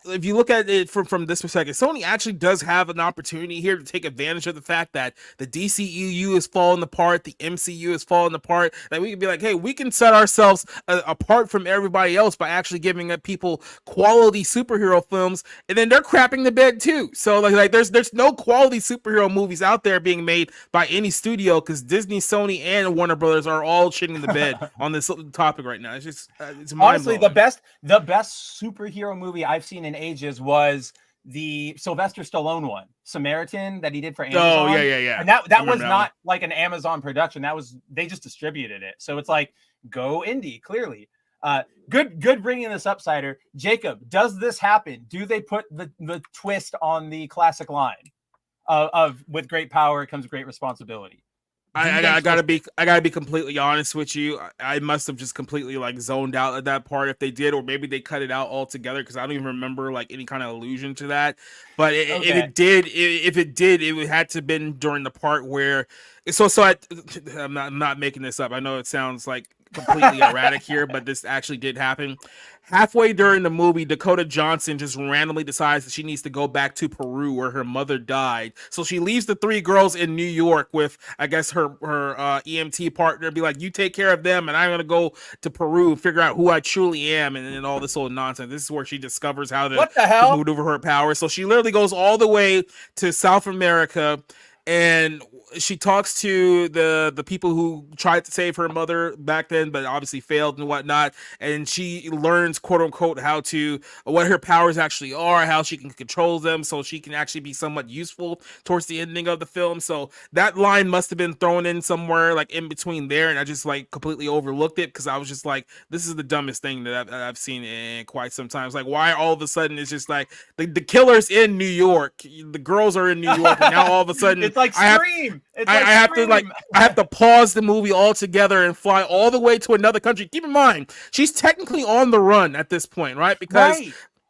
Speaker 3: if you look at it from this perspective, Sony actually does have an opportunity here to take advantage of the fact that the DCEU is falling apart, the MCU is falling apart. That we can be like, hey, we can set ourselves apart from everybody else by actually giving people quality superhero films, and then they're crapping the bed too. So like there's no quality superhero movies out there being made by any studio because Disney, Sony, and Warner Brothers are all shitting the bed on this topic right now. It's just it's
Speaker 2: honestly the best superhero movie I've seen in ages was the Sylvester Stallone one, Samaritan, that he did for Amazon.
Speaker 3: Oh yeah.
Speaker 2: And that was not like an Amazon production. They just distributed it. So it's like, go indie, clearly. Good bringing this up, Cider. Jacob, does this happen? Do they put the twist on the classic line of with great power comes great responsibility?
Speaker 3: I gotta be completely honest with you. I must have just completely like zoned out at that part if they did, or maybe they cut it out altogether because I don't even remember like any kind of allusion to that. But if it did, it had to have been during the part where. I'm not making this up. I know it sounds like completely erratic here, but this actually did happen. Halfway during the movie, Dakota Johnson just randomly decides that she needs to go back to Peru where her mother died. So she leaves the three girls in New York with, I guess, her EMT partner, be like, you take care of them, and I'm going to go to Peru, figure out who I truly am, and then all this old nonsense. This is where she discovers how to maneuver her power. So she literally goes all the way to South America, and she talks to the people who tried to save her mother back then, but obviously failed and whatnot. And she learns, quote unquote, what her powers actually are, how she can control them, so she can actually be somewhat useful towards the ending of the film. So that line must have been thrown in somewhere like in between there, and I just like completely overlooked it because I was just like, this is the dumbest thing that I've seen in quite some time. It's like, why all of a sudden it's just like the killer's in New York, the girls are in New York, and now all of a sudden
Speaker 2: it's like Scream.
Speaker 3: I have to pause the movie altogether and fly all the way to another country. Keep in mind, she's technically on the run at this point, right? Because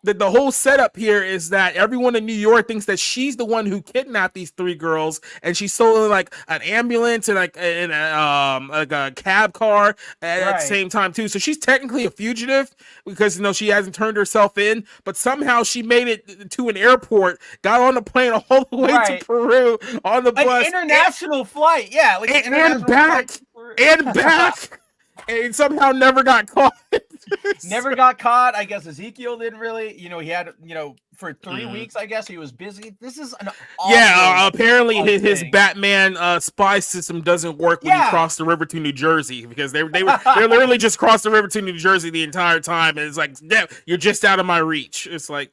Speaker 3: the whole setup here is that everyone in New York thinks that she's the one who kidnapped these three girls, and she's stolen like an ambulance and like a cab car at the same time too. So she's technically a fugitive because she hasn't turned herself in, but somehow she made it to an airport, got on the plane all the way to Peru on the bus,
Speaker 2: international flight,
Speaker 3: and back, and somehow never got caught.
Speaker 2: Never got caught. I guess Ezekiel didn't really, he had, for 3 weeks, I guess he was busy. This is an
Speaker 3: apparently his Batman spy system doesn't work when you cross the river to New Jersey, because they literally just crossed the river to New Jersey the entire time, and it's like, yeah, you're just out of my reach. It's like,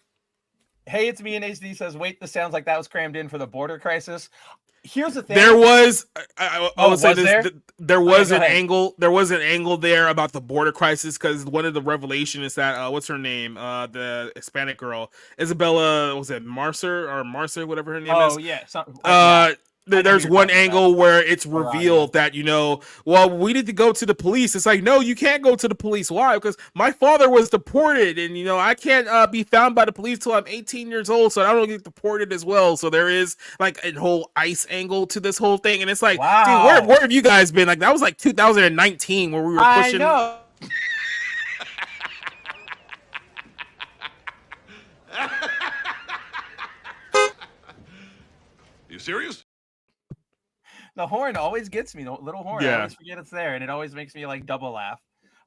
Speaker 2: hey, it's me in HD says, wait, this sounds like that was crammed in for the border crisis. Here's the thing.
Speaker 3: There was, I would say this, there was an angle. There was an angle there about the border crisis, because one of the revelation is that what's her name? The Hispanic girl, Isabella, was it Marcer, whatever her name is?
Speaker 2: Oh yeah.
Speaker 3: there's
Speaker 2: you're
Speaker 3: one
Speaker 2: talking
Speaker 3: angle where it's
Speaker 2: Around,
Speaker 3: revealed that, well, we need to go to the police. It's like, no, you can't go to the police. Why? Because my father was deported, and I can't be found by the police till I'm 18 years old, so I don't get deported as well. So there is like a whole ICE angle to this whole thing, and it's like, dude, where have you guys been? Like that was like 2019 where we were pushing.
Speaker 2: I know.
Speaker 5: You serious?
Speaker 2: The horn always gets me. The little horn, I always forget it's there, and it always makes me like double laugh.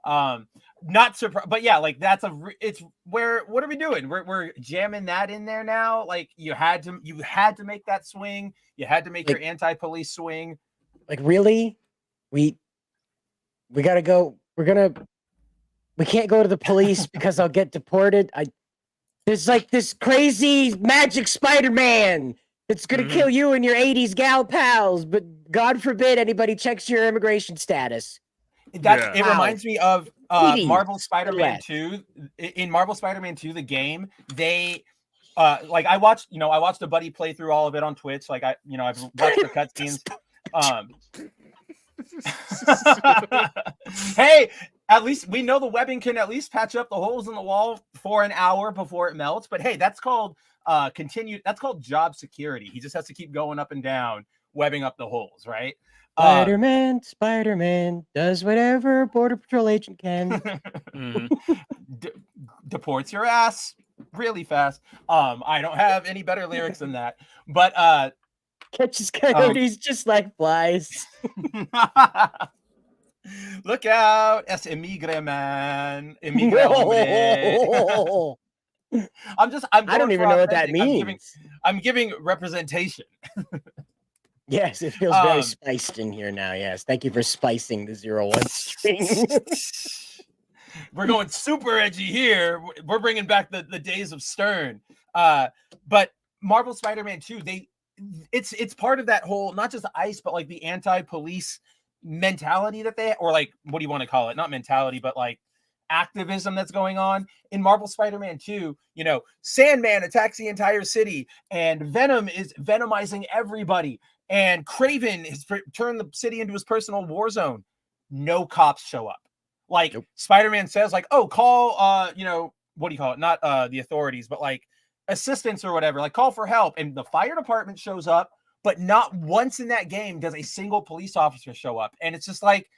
Speaker 2: Not surprised, but yeah, like that's it's where. What are we doing? We're jamming that in there now. Like you had to make that swing. You had to make your anti-police swing.
Speaker 4: Like really, we gotta go. We can't go to the police because I'll get deported. There's like this crazy magic Spider-Man. It's going to kill you and your 80s gal pals, but God forbid anybody checks your immigration status.
Speaker 2: It reminds me of Marvel Spider-Man 2. In Marvel Spider-Man 2, the game, they I watched a buddy play through all of it on Twitch. Like I've watched the cutscenes. Hey, at least we know the webbing can at least patch up the holes in the wall for an hour before it melts. But hey, that's called that's called job security. He just has to keep going up and down, webbing up the holes, right?
Speaker 4: Spider-Man does whatever a Border Patrol agent can.
Speaker 2: Deports your ass really fast. I don't have any better lyrics than that, but
Speaker 4: catches coyotes just like flies.
Speaker 2: Look out, es emigre man, emigre hombre. I
Speaker 4: don't even know what that means.
Speaker 2: I'm giving representation.
Speaker 4: Yes, it feels very spiced in here now. Yes, thank you for spicing the 01 string.
Speaker 2: We're going super edgy here. We're bringing back the days of Stern. But Marvel Spider-Man 2, it's part of that whole, not just ICE, but like the anti-police mentality that they, or like, what do you want to call it? Not mentality, but like activism that's going on in Marvel Spider-Man 2. Sandman attacks the entire city, and Venom is venomizing everybody, and Kraven has turned the city into his personal war zone. No cops show up. Like Spider-Man says, like, oh, call what do you call it? Not the authorities, but like assistance or whatever, like call for help. And the fire department shows up, but not once in that game does a single police officer show up. And it's just like,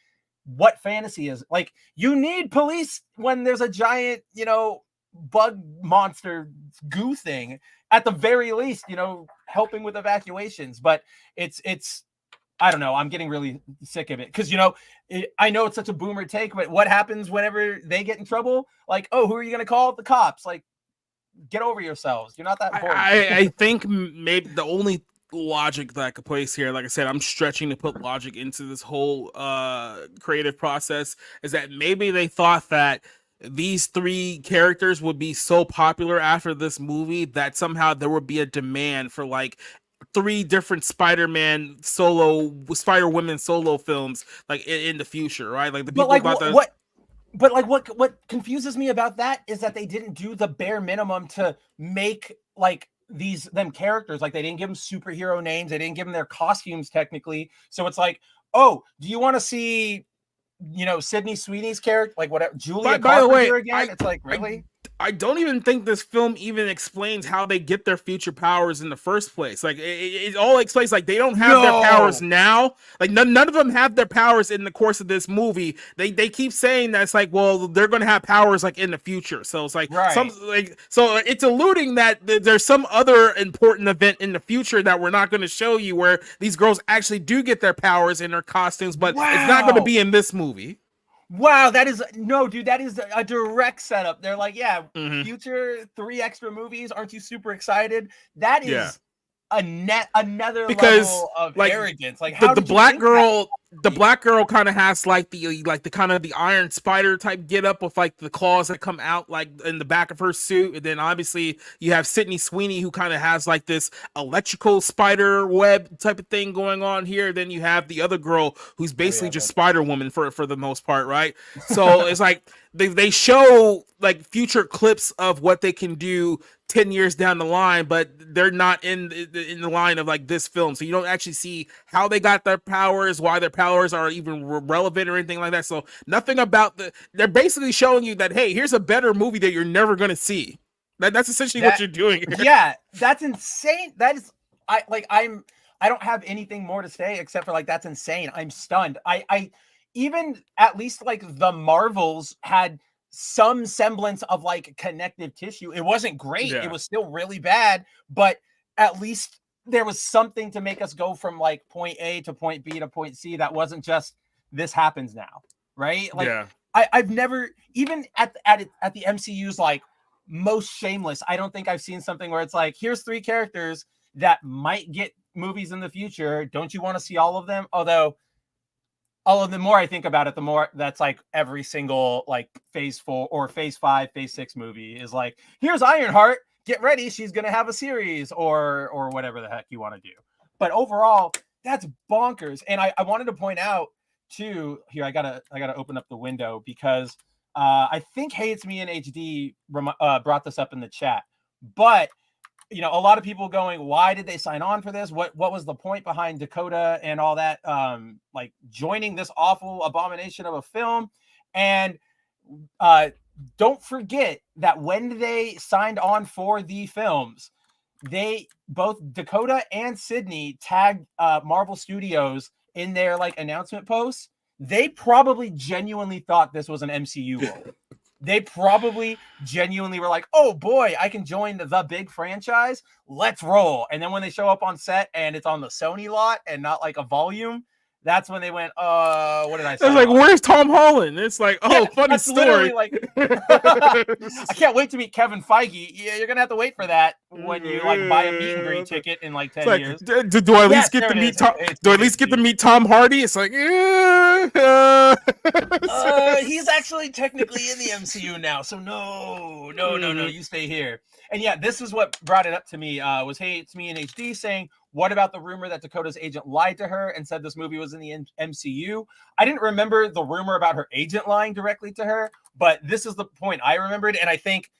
Speaker 2: what fantasy is like? You need police when there's a giant, bug monster goo thing at the very least, helping with evacuations. But it's I don't know. I'm getting really sick of it because, I know it's such a boomer take, but what happens whenever they get in trouble? Like, oh, who are you going to call? The cops. Like, get over yourselves. You're not that important.
Speaker 3: I think maybe the only logic that I could place here, like I said, I'm stretching to put logic into this whole creative process, is that maybe they thought that these three characters would be so popular after this movie that somehow there would be a demand for like 3 different Spider-women solo films like in the future, right? Like the people
Speaker 2: what confuses me about that is that they didn't do the bare minimum to make like them characters. Like they didn't give them superhero names, they didn't give them their costumes technically. So it's like, oh, do you want to see Sydney Sweeney's character, like whatever, Julia Carpenter, by the way, again? It's like, really?
Speaker 3: I don't even think this film even explains how they get their future powers in the first place. Like it all explains like they don't have their powers now. Like none of them have their powers in the course of this movie. They keep saying that it's like, well, they're going to have powers like in the future. So it's like so it's alluding that there's some other important event in the future that we're not going to show you where these girls actually do get their powers in their costumes, but it's not going to be in this movie.
Speaker 2: Wow, that is a direct setup. They're like, future 3 extra movies. Aren't you super excited? That is another level of arrogance. Like how
Speaker 3: the black girl kind of has like the kind of the Iron Spider type get up with like the claws that come out like in the back of her suit, and then obviously you have Sydney Sweeney who kind of has like this electrical spider web type of thing going on here. Then you have the other girl who's basically just Spider-Woman for the most part, right? So it's like they show like future clips of what they can do 10 years down the line, but they're not in the line of like this film. So you don't actually see how they got their powers, why their powers are even relevant or anything like that. So nothing about they're basically showing you that, hey, here's a better movie that you're never going to see. That's essentially what you're doing here.
Speaker 2: Yeah, that's insane. That is, I don't have anything more to say except for like, that's insane. I'm stunned. I even at least like the Marvels had some semblance of like connective tissue. It wasn't great.
Speaker 3: Yeah.
Speaker 2: It was still really bad, but at least there was something to make us go from like point A to point B to point C. That wasn't just this happens now, right? Like,
Speaker 3: yeah.
Speaker 2: I've never, even at the MCU's like most shameless, I don't think I've seen something where it's like, here's 3 characters that might get movies in the future. Don't you want to see all of them? Although the more I think about it, the more that's like every single like phase 4 or phase 5, phase 6 movie is like, here's Ironheart, get ready, she's gonna have a series or whatever the heck you want to do. But overall, that's bonkers. And I wanted to point out too, here I gotta open up the window because I think Hates Me in HD brought this up in the chat. But you know, a lot of people going, why did they sign on for this? What was the point behind Dakota and all that? Like joining this awful abomination of a film. And don't forget that when they signed on for the films, they both Dakota and Sydney tagged Marvel Studios in their like announcement posts. They probably genuinely thought this was an MCU role. They probably genuinely were like, oh boy, I can join the big franchise. Let's roll. And then when they show up on set and it's on the Sony lot and not like a volume, that's when they went, what did I say?
Speaker 3: It's like, where's Tom Holland? It's like, oh, yeah, funny story.
Speaker 2: Like, I can't wait to meet Kevin Feige. Yeah, you're going to have to wait for that when you like buy a meet and greet ticket in like 10 years.
Speaker 3: Do I at least get to meet Tom? Do I at least get to meet Tom Hardy? It's like,
Speaker 2: he's actually technically in the MCU now, so no, you stay here. And yeah, this is what brought it up to me. Was Hates Me in HD saying, what about the rumor that Dakota's agent lied to her and said this movie was in the MCU? I didn't remember the rumor about her agent lying directly to her, but this is the point I remembered. And I think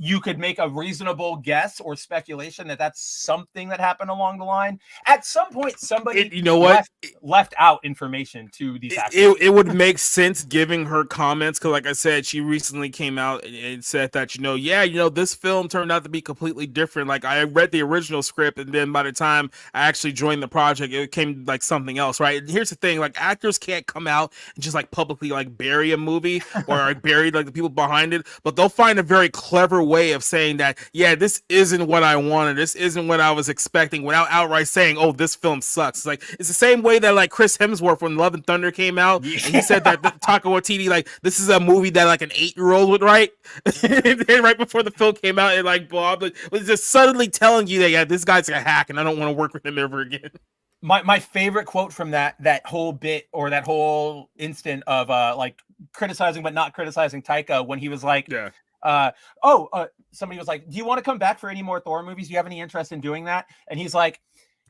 Speaker 2: you could make a reasonable guess or speculation that that's something that happened along the line. At some point, somebody left out information to these actors.
Speaker 3: It would make sense giving her comments because, like I said, she recently came out and said that, this film turned out to be completely different. Like, I read the original script, and then by the time I actually joined the project, it came like something else, right? And here's the thing, like, actors can't come out and just like publicly like bury a movie or like bury like the people behind it, but they'll find a very clever way of saying that, this isn't what I wanted, this isn't what I was expecting, without outright saying, oh, this film sucks. Like, it's the same way that like Chris Hemsworth, when Love and Thunder came out, and he said that Taika Waititi, like, this is a movie that like an 8-year-old would write. And then right before the film came out, and like Bob was just suddenly telling you that this guy's a hack and I don't want to work with him ever again.
Speaker 2: My favorite quote from that whole bit, or that whole instant of like criticizing but not criticizing Taika, when he was like, somebody was like, do you want to come back for any more Thor movies? Do you have any interest in doing that? And he's like,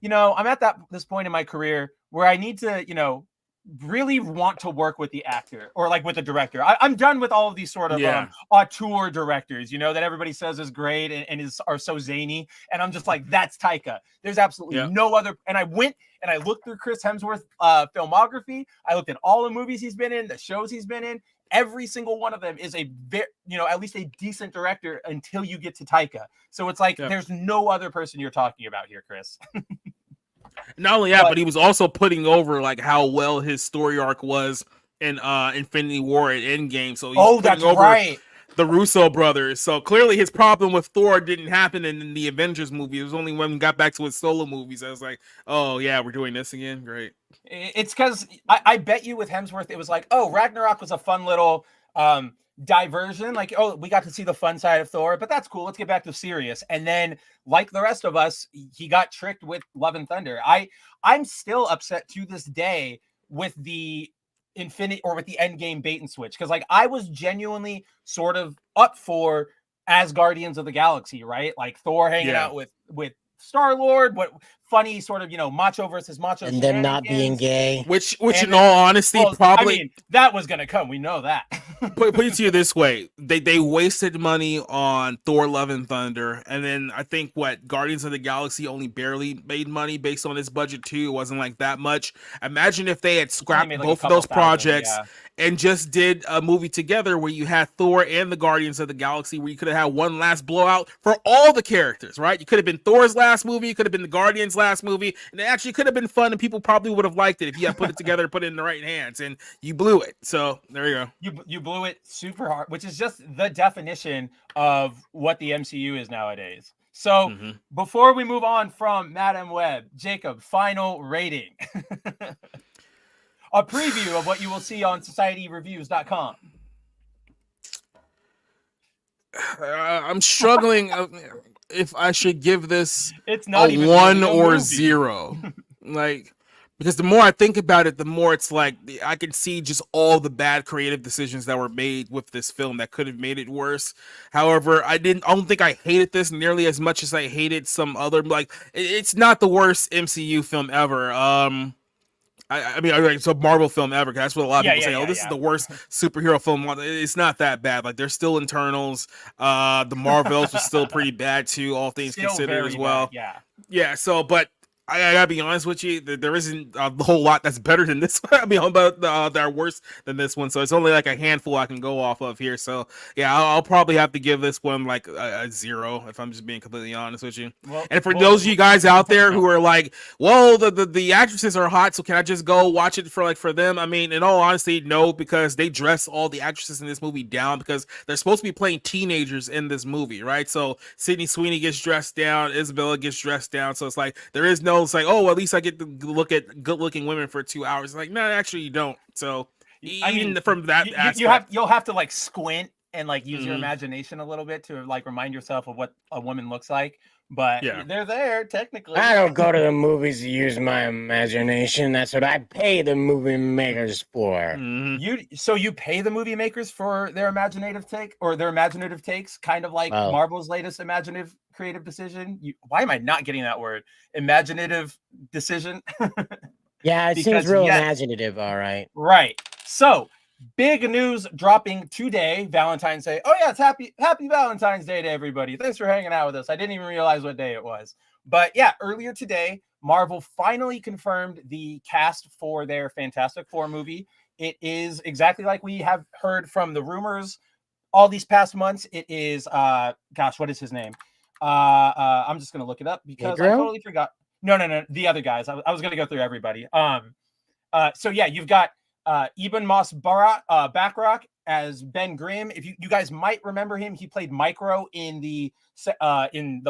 Speaker 2: I'm at this point in my career where I need to, really want to work with the actor or like with the director. I'm done with all of these sort of auteur directors, that everybody says is great and are so zany. And I'm just like, that's Taika. There's absolutely no other. And I went and I looked through Chris Hemsworth's filmography. I looked at all the movies he's been in, the shows he's been in. Every single one of them is a very, at least a decent director until you get to Taika. So it's like, there's no other person you're talking about here, Chris.
Speaker 3: Not only that, but he was also putting over like how well his story arc was in Infinity War and Endgame. So he's
Speaker 2: that's right.
Speaker 3: The Russo brothers. So clearly his problem with Thor didn't happen in the Avengers movie. It was only when we got back to his solo movies. I was like, oh yeah, we're doing this again. Great.
Speaker 2: It's because I bet you with Hemsworth, it was like, oh, Ragnarok was a fun little diversion. Like, oh, we got to see the fun side of Thor, but that's cool. Let's get back to serious. And then, like the rest of us, he got tricked with Love and Thunder. I'm still upset to this day with the with the Endgame bait and switch, because like I was genuinely sort of up for as Guardians of the Galaxy, right? Like Thor hanging out with Star-Lord, what funny sort of, macho versus macho
Speaker 4: And them not being gay.
Speaker 3: Which in all honesty, probably.
Speaker 2: I mean, that was gonna come. We know that.
Speaker 3: put it to you this way: they wasted money on Thor: Love and Thunder, and then I think Guardians of the Galaxy only barely made money based on its budget too. It wasn't like that much. Imagine if they had scrapped both of those projects and just did a movie together where you had Thor and the Guardians of the Galaxy, where you could have had one last blowout for all the characters, right? You could have been Thor's last movie, it could have been the Guardians' last movie, and it actually could have been fun, and people probably would have liked it if you had put it together and put it in the right hands, and you blew it. So there you go.
Speaker 2: You blew it super hard, which is just the definition of what the MCU is nowadays. So before we move on from Madam Web, Jacob, final rating. A preview of what you will see on societyreviews.com.
Speaker 3: I'm struggling if I should give this
Speaker 2: it's not
Speaker 3: a 1 or 0. Because the more I think about it, the more it's like I can see just all the bad creative decisions that were made with this film that could have made it worse. However, I don't think I hated this nearly as much as I hated some other, it's not the worst MCU film ever. I mean, it's a Marvel film ever. That's what a lot of people say. This is the worst superhero film. It's not that bad. There's still internals. The Marvels was still pretty bad too, all things considered as well.
Speaker 2: Bad,
Speaker 3: yeah. So, but I gotta be honest with you, there isn't a whole lot that's better than this one. I mean, about that are worse than this one. So it's only like a handful I can go off of here. So yeah, I'll probably have to give this one like a 0 if I'm just being completely honest with you. And for those of you guys out there who are like, well, the actresses are hot, so can I just go watch it for them? I mean, in all honesty, no, because they dress all the actresses in this movie down because they're supposed to be playing teenagers in this movie, right? So Sydney Sweeney gets dressed down, Isabella gets dressed down. So it's like there is no. It's like, oh, at least I get to look at good-looking women for 2 hours. Like, no, actually, you don't. So, from that aspect,
Speaker 2: you'll have to like squint and like use your imagination a little bit to like remind yourself of what a woman looks like. But they're there technically.
Speaker 4: I don't go to the movies to use my imagination. That's what I pay the movie makers for.
Speaker 2: You pay the movie makers for their imaginative take or their imaginative takes, kind of like Marvel's latest imaginative creative decision. Why am I not getting that word? Imaginative decision.
Speaker 4: Yeah, it seems real imaginative. All right.
Speaker 2: Right. So big news dropping today, Valentine's Day. Oh yeah, it's happy Valentine's Day to everybody. Thanks for hanging out with us. I didn't even realize what day it was. But yeah, earlier today, Marvel finally confirmed the cast for their Fantastic Four movie. It is exactly like we have heard from the rumors all these past months. It is what is his name? I'm just gonna look it up because I totally forgot. No, the other guys. I was gonna go through everybody. So yeah, you've got Eben Moss Backrack as Ben Grimm. If you guys might remember him, he played Micro in the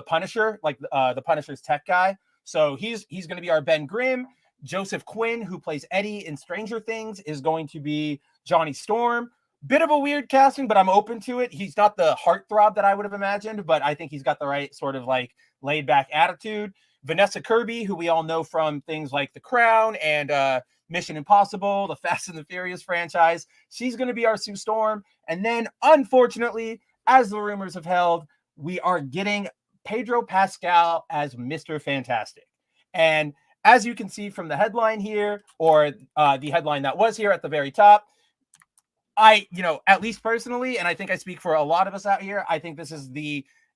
Speaker 2: Punisher, like the Punisher's tech guy. So he's going to be our Ben Grimm. Joseph Quinn, who plays Eddie in Stranger Things, is going to be Johnny Storm. Bit of a weird casting, but I'm open to it. He's not the heartthrob that I would have imagined, but I think he's got the right sort of like laid back attitude. Vanessa Kirby, who we all know from things like The Crown and Mission Impossible, the Fast and the Furious franchise. She's going to be our Sue Storm. And then, unfortunately, as the rumors have held, we are getting Pedro Pascal as Mr. Fantastic. And as you can see from the headline here, or the headline that was here at the very top, at least personally, and I think I speak for a lot of us out here, I think this is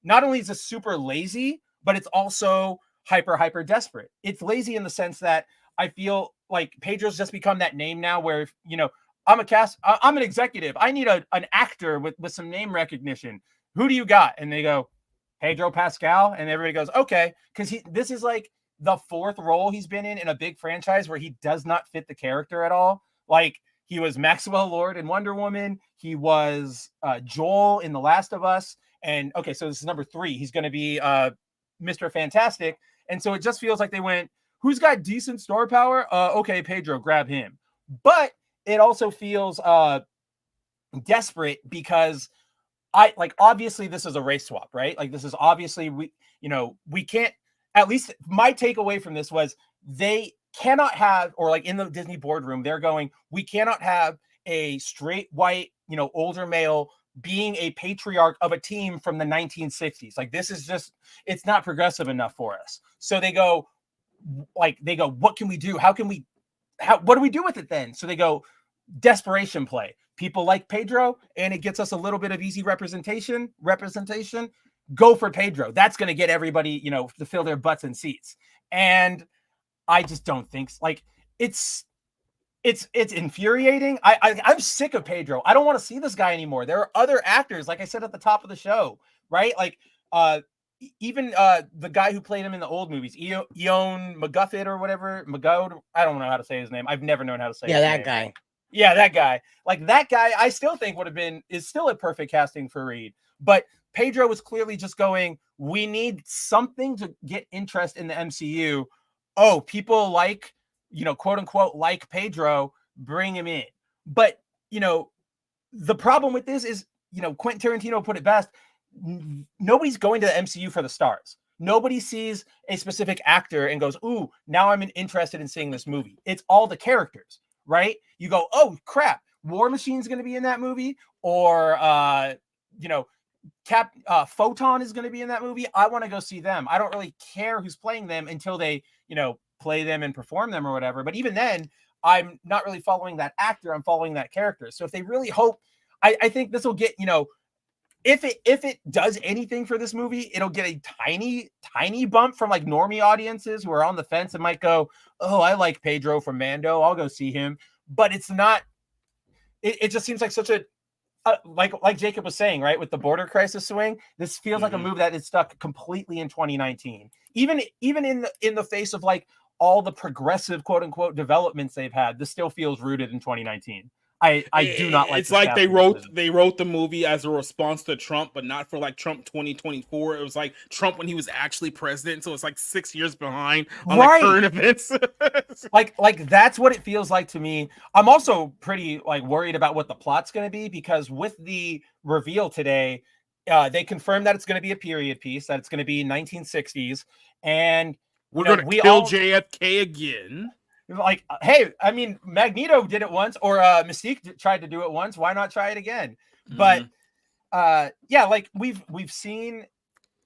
Speaker 2: not only is this super lazy, but it's also hyper desperate. It's lazy in the sense that I feel like Pedro's just become that name now where, I'm an executive. I need an actor with some name recognition. Who do you got? And they go, Pedro Pascal. And everybody goes, okay. Because this is like the fourth role he's been in a big franchise where he does not fit the character at all. Like he was Maxwell Lord in Wonder Woman. He was Joel in The Last of Us. And okay, so this is number 3. He's going to be Mr. Fantastic. And so it just feels like they went, who's got decent star power? Okay, Pedro, grab him. But it also feels desperate because obviously this is a race swap, right? Like this is obviously, we can't, at least my takeaway from this was they cannot have, or like in the Disney boardroom, they're going, we cannot have a straight white, older male being a patriarch of a team from the 1960s. Like, this is just, it's not progressive enough for us. So they go, what can we do? What do we do with it then? So they go, desperation play. People like Pedro, and it gets us a little bit of easy representation. Go for Pedro. That's going to get everybody, to fill their butts in seats. And I just don't think, like, it's infuriating. I'm sick of Pedro. I don't want to see this guy anymore. There are other actors, like I said at the top of the show, right? Like, even the guy who played him in the old movies, Eon McGuffin or whatever, McGode. I don't know how to say his name. I've never known how to say his name.
Speaker 4: Guy.
Speaker 2: Yeah, that guy. Like, that guy, I still think is still a perfect casting for Reed. But Pedro was clearly just going, we need something to get interest in the MCU. Oh, people like, quote unquote, like Pedro, bring him in. But, the problem with this is, Quentin Tarantino put it best. Nobody's going to the MCU for the stars. Nobody sees a specific actor and goes, ooh, now I'm interested in seeing this movie. It's all the characters, right? You go, oh crap, War Machine's going to be in that movie, or Photon is going to be in that movie. I want to go see them. I don't really care who's playing them until they, play them and perform them or whatever. But even then, I'm not really following that actor. I'm following that character. So if they really hope, I think this will get, if it does anything for this movie, it'll get a tiny bump from like normie audiences who are on the fence and might go, oh, I like Pedro from Mando, I'll go see him. But it's not, it just seems like such a, like Jacob was saying, right, with the border crisis swing, this feels like a move that is stuck completely in 2019. Even in the face of like all the progressive quote unquote developments they've had, this still feels rooted in 2019. I do not like.
Speaker 3: It's like they wrote the movie as a response to Trump, but not for like Trump 2024. It was like Trump when he was actually president, so it's like 6 years behind on like current events.
Speaker 2: like that's what it feels like to me. I'm also pretty like worried about what the plot's going to be, because with the reveal today, they confirmed that it's going to be a period piece, that it's going to be 1960s, and
Speaker 3: we're going to kill JFK again.
Speaker 2: Like, hey, I mean, Magneto did it once, or Mystique tried to do it once. Why not try it again? But yeah, like we've seen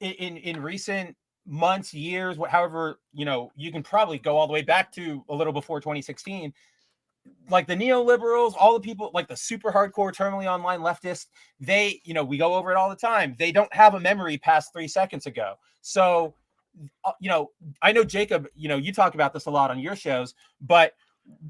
Speaker 2: in recent months, years, however, you can probably go all the way back to a little before 2016. Like the neoliberals, all the people, like the super hardcore, terminally online leftists, they, we go over it all the time. They don't have a memory past 3 seconds ago. So, I know Jacob, you talk about this a lot on your shows, but,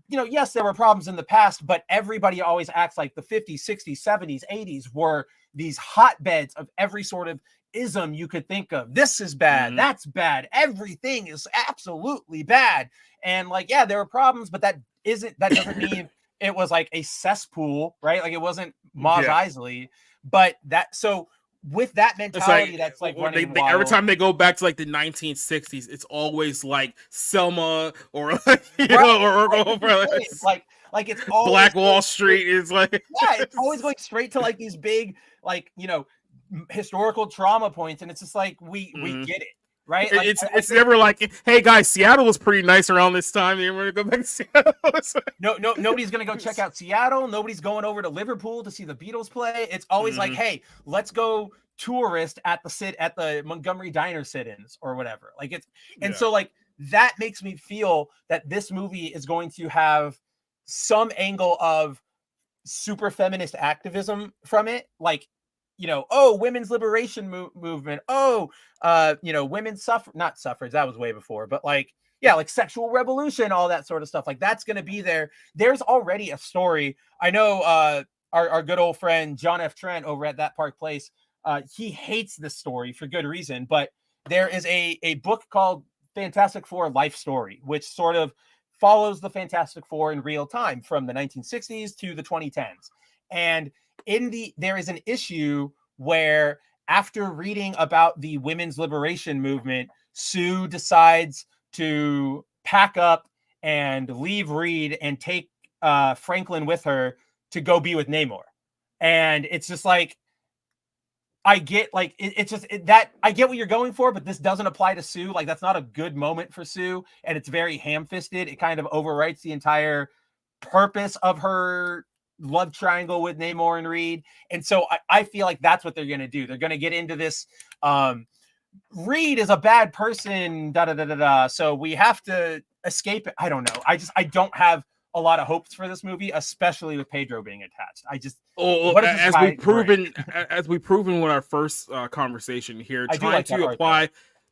Speaker 2: yes, there were problems in the past, but everybody always acts like the 50s, 60s, 70s, 80s were these hotbeds of every sort of ism you could think of. This is bad. That's bad. Everything is absolutely bad. And like, yeah, there were problems, but that doesn't mean it was like a cesspool, right? Like it wasn't Mos Eisley, but so with that mentality, that's like running wild.
Speaker 3: Every time they go back to like the 1960s, it's always like Selma or like,
Speaker 2: like it's always
Speaker 3: Black Wall Street is like
Speaker 2: it's always going straight to like these big like historical trauma points, and it's just like we get it. Right? Like,
Speaker 3: it's never like, hey guys, Seattle was pretty nice around this time. You're gonna go back to Seattle.
Speaker 2: No, nobody's gonna go check out Seattle. Nobody's going over to Liverpool to see the Beatles play. It's always like, hey, let's go tourist at the Montgomery Diner sit-ins or whatever. Like it's so like that makes me feel that this movie is going to have some angle of super feminist activism from it, like women's liberation movement. Women's not suffrage. That was way before, but like sexual revolution, all that sort of stuff. Like that's going to be there. There's already a story. I know our good old friend John F. Trent over at That Park Place. He hates this story for good reason, but there is a book called Fantastic Four Life Story, which sort of follows the Fantastic Four in real time from the 1960s to the 2010s. And there is an issue where after reading about the women's liberation movement, Sue decides to pack up and leave Reed and take Franklin with her to go be with Namor. And it's just like, I get like, I get what you're going for, but this doesn't apply to Sue. Like that's not a good moment for Sue. And it's very ham-fisted. It kind of overwrites the entire purpose of her love triangle with Namor and Reed. And so I feel like that's what they're going to do. They're going to get into this. Reed is a bad person. Da da da da da. So we have to escape it. I don't know. I don't have a lot of hopes for this movie, especially with Pedro being attached. What is
Speaker 3: as we've proven, as we've proven with our first conversation here,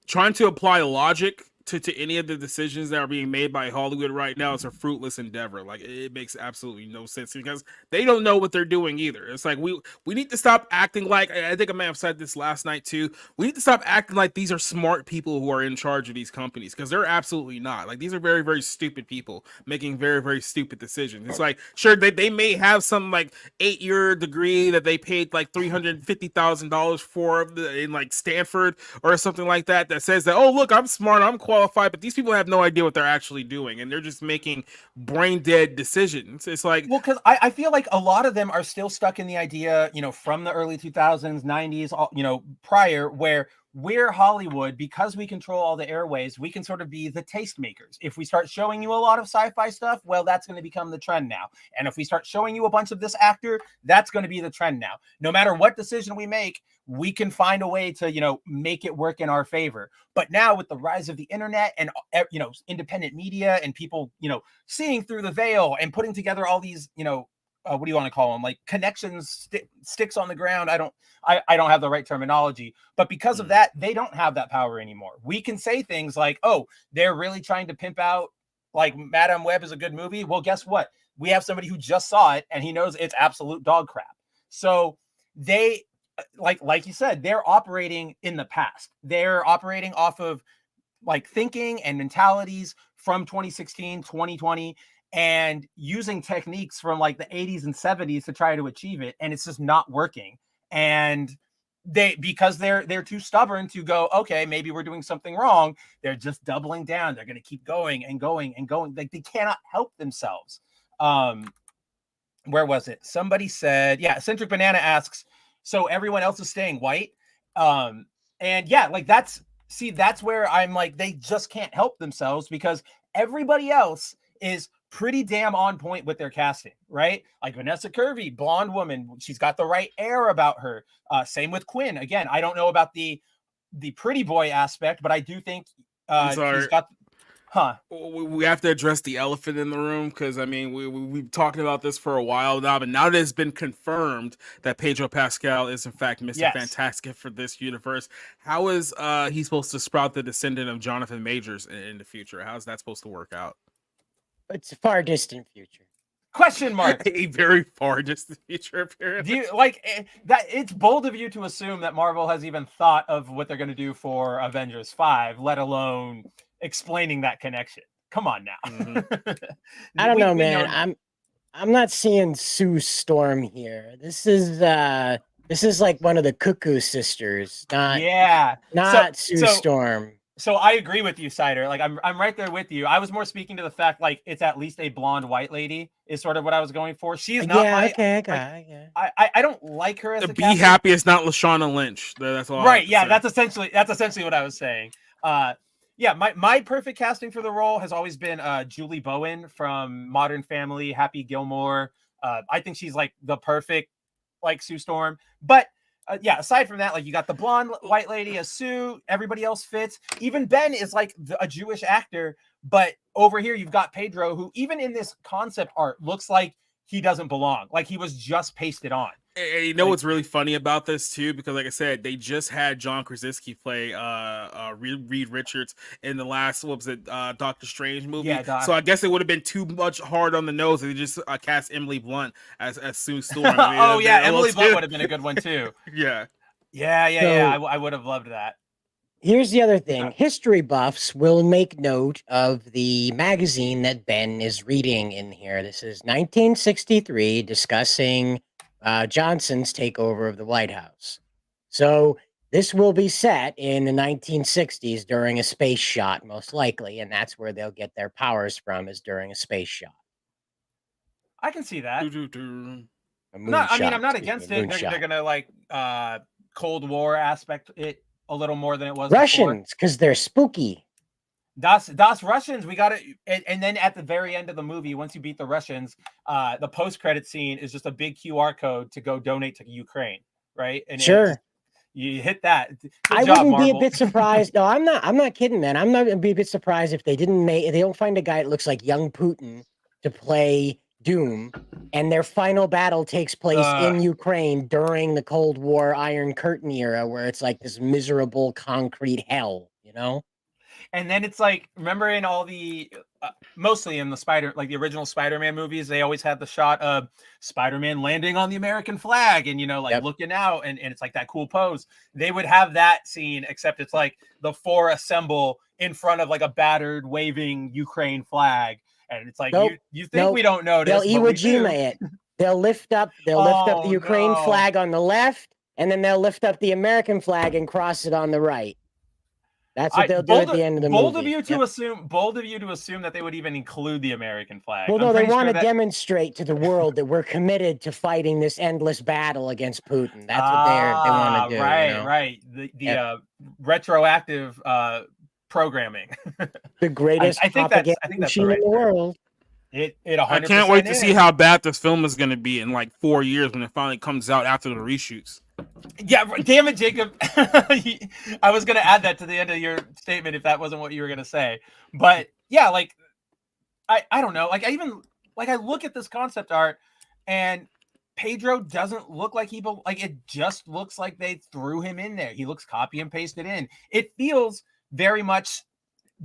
Speaker 3: trying to apply logic to any of the decisions that are being made by Hollywood right now is a fruitless endeavor. Like, it makes absolutely no sense because they don't know what they're doing either. It's like we need to stop acting like, I think I may have said this last night too, we need to stop acting like these are smart people who are in charge of these companies, because they're absolutely not. Like, these are very, very stupid people making very, very stupid decisions. It's like, sure, they may have some like 8-year degree that they paid like $350,000 for in like Stanford or something like that says that, oh look, I'm smart, I'm qualified, but these people have no idea what they're actually doing, and they're just making brain dead decisions. It's like,
Speaker 2: well, because I feel like a lot of them are still stuck in the idea, from the early 2000s, 90s, prior, where we're Hollywood, because we control all the airways, we can sort of be the tastemakers. If we start showing you a lot of sci-fi stuff, well, that's going to become the trend now. And if we start showing you a bunch of this actor, that's going to be the trend now. No matter what decision we make, we can find a way to, make it work in our favor. But now with the rise of the internet and, independent media and people, seeing through the veil and putting together all these, what do you want to call them? Like connections, sticks on the ground. I don't have the right terminology, but because of that, they don't have that power anymore. We can say things like, oh, they're really trying to pimp out, like, Madame Web is a good movie. Well, guess what? We have somebody who just saw it and he knows it's absolute dog crap. So they, like you said, they're operating in the past. They're operating off of like thinking and mentalities from 2016, 2020, and using techniques from like the 80s and 70s to try to achieve it. And it's just not working. And because they're too stubborn to go, okay, maybe we're doing something wrong, they're just doubling down. They're going to keep going and going and going. Like, they cannot help themselves. Where was it? Somebody said, Centric Banana asks, so everyone else is staying white. And yeah, like that's where I'm like, they just can't help themselves because everybody else is pretty damn on point with their casting, right? Like Vanessa Kirby, blonde woman, she's got the right air about her. Same with Quinn. Again, I don't know about the pretty boy aspect, but I do think he's got.
Speaker 3: We have to address the elephant in the room, because I mean we've talked about this for a while now, but now that it's been confirmed that Pedro Pascal is in fact Mr. Fantastic for this universe, how is he supposed to sprout the descendant of Jonathan Majors in the future? How is that supposed to work out?
Speaker 4: It's a far distant future.
Speaker 2: Question mark.
Speaker 3: A very far distant future, apparently.
Speaker 2: Do you like that? It's bold of you to assume that Marvel has even thought of what they're going to do for Avengers 5, let alone explaining that connection. Come on now.
Speaker 4: Mm-hmm. I don't know, man. I'm not seeing Sue Storm here. This is like one of the Cuckoo sisters, not Sue Storm.
Speaker 2: So I agree with you, Cider. Like I'm right there with you. I was more speaking to the fact like it's at least a blonde white lady is sort of what I was going for. She's not I don't like her as
Speaker 3: Be happy it's not Lashana Lynch. That's all.
Speaker 2: Right. Yeah, that's essentially what I was saying. My perfect casting for the role has always been Julie Bowen from Modern Family, Happy Gilmore. I think she's like the perfect like Sue Storm. But aside from that, like you got the blonde white lady as Sue, everybody else fits. Even Ben is like a Jewish actor, but over here you've got Pedro, who even in this concept art looks like he doesn't belong. Like he was just pasted on.
Speaker 3: And you know what's really funny about this too? Because like I said, they just had John Krasinski play Reed Richards in the last Doctor Strange movie. Yeah, so I guess it would have been too much hard on the nose if they just cast Emily Blunt as Sue Storm.
Speaker 2: Emily Blunt would have been a good one too.
Speaker 3: Yeah.
Speaker 2: I would have loved that.
Speaker 4: Here's the other thing. History buffs will make note of the magazine that Ben is reading in here. This is 1963, discussing Johnson's takeover of the White House. So this will be set in the 1960s during a space shot, most likely, and that's where they'll get their powers from, is during a space shot.
Speaker 2: I can see that. I'm not against it. They're gonna like Cold War aspect it a little more than it was
Speaker 4: Russians, because they're spooky.
Speaker 2: Das Russians, we got it. And then at the very end of the movie, once you beat the Russians, the post-credit scene is just a big QR code to go donate to Ukraine, right? And
Speaker 4: Sure.
Speaker 2: you hit that. Good
Speaker 4: I
Speaker 2: job,
Speaker 4: wouldn't be a
Speaker 2: Marvel.
Speaker 4: bit surprised. No, I'm not. I'm not kidding, man. I'm not gonna be a bit surprised if they don't find a guy that looks like young Putin to play Doom, and their final battle takes place in Ukraine during the Cold War Iron Curtain era, where it's like this miserable concrete hell, you know?
Speaker 2: And then it's like, remember in all the mostly in the the original Spider-Man movies, they always had the shot of Spider-Man landing on the American flag and, looking out, and it's like that cool pose. They would have that scene, except it's like the four assemble in front of like a battered waving Ukraine flag, and it's like, you think we don't notice?
Speaker 4: They'll Iwo Jima it. They'll lift up the Ukraine flag on the left, and then they'll lift up the American flag and cross it on the right. That's what they'll do at the end of the movie.
Speaker 2: Bold of you to assume that they would even include the American flag.
Speaker 4: Well, no, they want to demonstrate to the world that we're committed to fighting this endless battle against Putin. That's what they want to do.
Speaker 2: Right. The retroactive programming.
Speaker 4: The greatest propaganda machine in the world.
Speaker 2: It 100%.
Speaker 3: I can't wait to see how bad this film is going to be in like 4 years when it finally comes out after the reshoots.
Speaker 2: Yeah, damn it, Jacob. I was going to add that to the end of your statement if that wasn't what you were going to say. But yeah, like, I don't know. Like, I look at this concept art and Pedro doesn't look like it just looks like they threw him in there. He looks copy and pasted in. It feels very much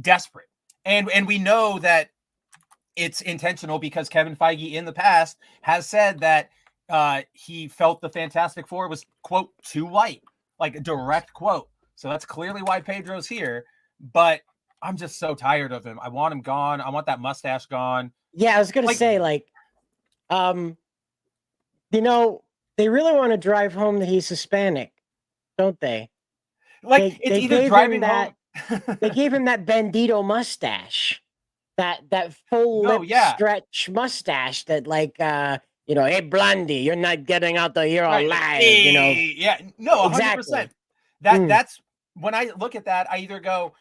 Speaker 2: desperate. And we know that it's intentional because Kevin Feige in the past has said that he felt the Fantastic Four was, quote, too light, like a direct quote. So that's clearly why Pedro's here. But I'm just so tired of him. I want him gone. I want that mustache gone.
Speaker 4: Yeah, I was going to say, they really want to drive home that he's Hispanic, don't they?
Speaker 2: Like, it's either driving home.
Speaker 4: They gave him that bandito mustache, that full lip stretch mustache that, hey, Blondie, you're not getting out the year alive,
Speaker 2: Yeah, no, 100%.
Speaker 4: Exactly.
Speaker 2: That's when I look at that, I either go,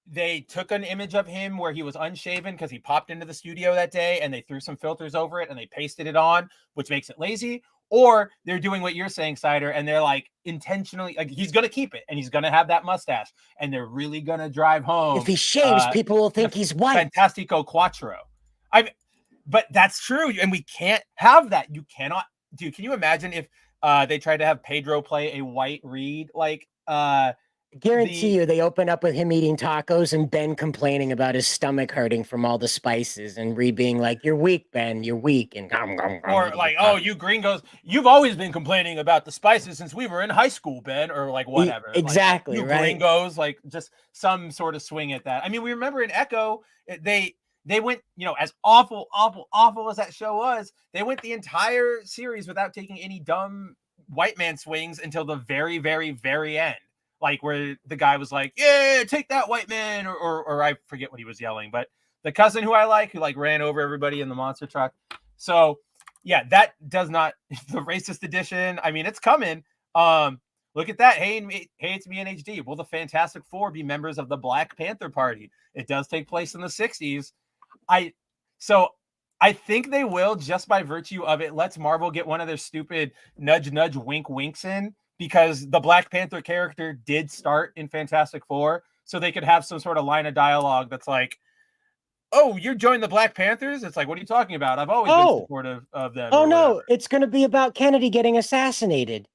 Speaker 2: they took an image of him where he was unshaven because he popped into the studio that day and they threw some filters over it and they pasted it on, which makes it lazy. Or they're doing what you're saying, Cider, and they're like intentionally, like, he's going to keep it and he's going to have that mustache and they're really going to drive home.
Speaker 4: If he shaves, people will think he's white.
Speaker 2: Fantastico Quattro. But that's true. And we can't have that. You cannot, dude. Can you imagine if they tried to have Pedro play a white Reed?
Speaker 4: Guarantee you they open up with him eating tacos and Ben complaining about his stomach hurting from all the spices and Reed being like, "You're weak, Ben, you're weak." And
Speaker 2: or like, "Oh, you gringos, you've always been complaining about the spices since we were in high school, Ben," or like whatever.
Speaker 4: Exactly.
Speaker 2: Like, you gringos, like just some sort of swing at that. I mean, we remember in Echo, they went, as awful as that show was, they went the entire series without taking any dumb white man swings until the very, very, very end. Like where the guy was like, "Yeah, take that, white man," or I forget what he was yelling, but the cousin who ran over everybody in the monster truck. So yeah, that does not the racist edition. I mean, it's coming. Look at that. Hey, it's me in HD. Will the Fantastic Four be members of the Black Panther Party? It does take place in the 60s. I think they will, just by virtue of it. Let's Marvel get one of their stupid nudge, nudge, wink, winks in, because the Black Panther character did start in Fantastic Four, so they could have some sort of line of dialogue that's like, "Oh, you're joining the Black Panthers?" It's like, "What are you talking about? I've always been supportive of them."
Speaker 4: Oh no, it's going to be about Kennedy getting assassinated.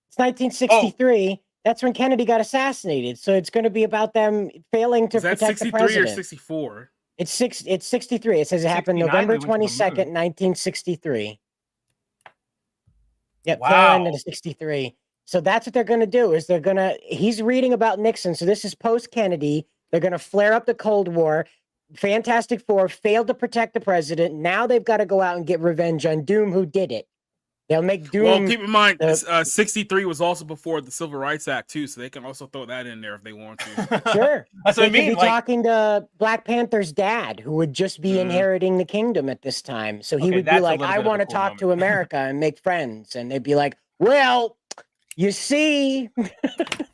Speaker 4: It's 1963. Oh. That's when Kennedy got assassinated. So it's going to be about them failing to protect the president. 63
Speaker 3: or 64?
Speaker 4: It's 63. It says it happened November 22nd, 1963. Yep,
Speaker 2: wow.
Speaker 4: End of 63. So that's what they're going to do. He's reading about Nixon. So this is post-Kennedy. They're going to flare up the Cold War. Fantastic Four failed to protect the president. Now they've got to go out and get revenge on Doom, who did it. They'll make Doom.
Speaker 3: Well, keep in mind, 63 was also before the Civil Rights Act too, so they can also throw that in there if they want to.
Speaker 4: Sure,
Speaker 2: that's what I mean.
Speaker 4: Could be talking to Black Panther's dad, who would just be inheriting the kingdom at this time. So he would be like, "I want to talk to America and make friends," and they'd be like, "Well, you see,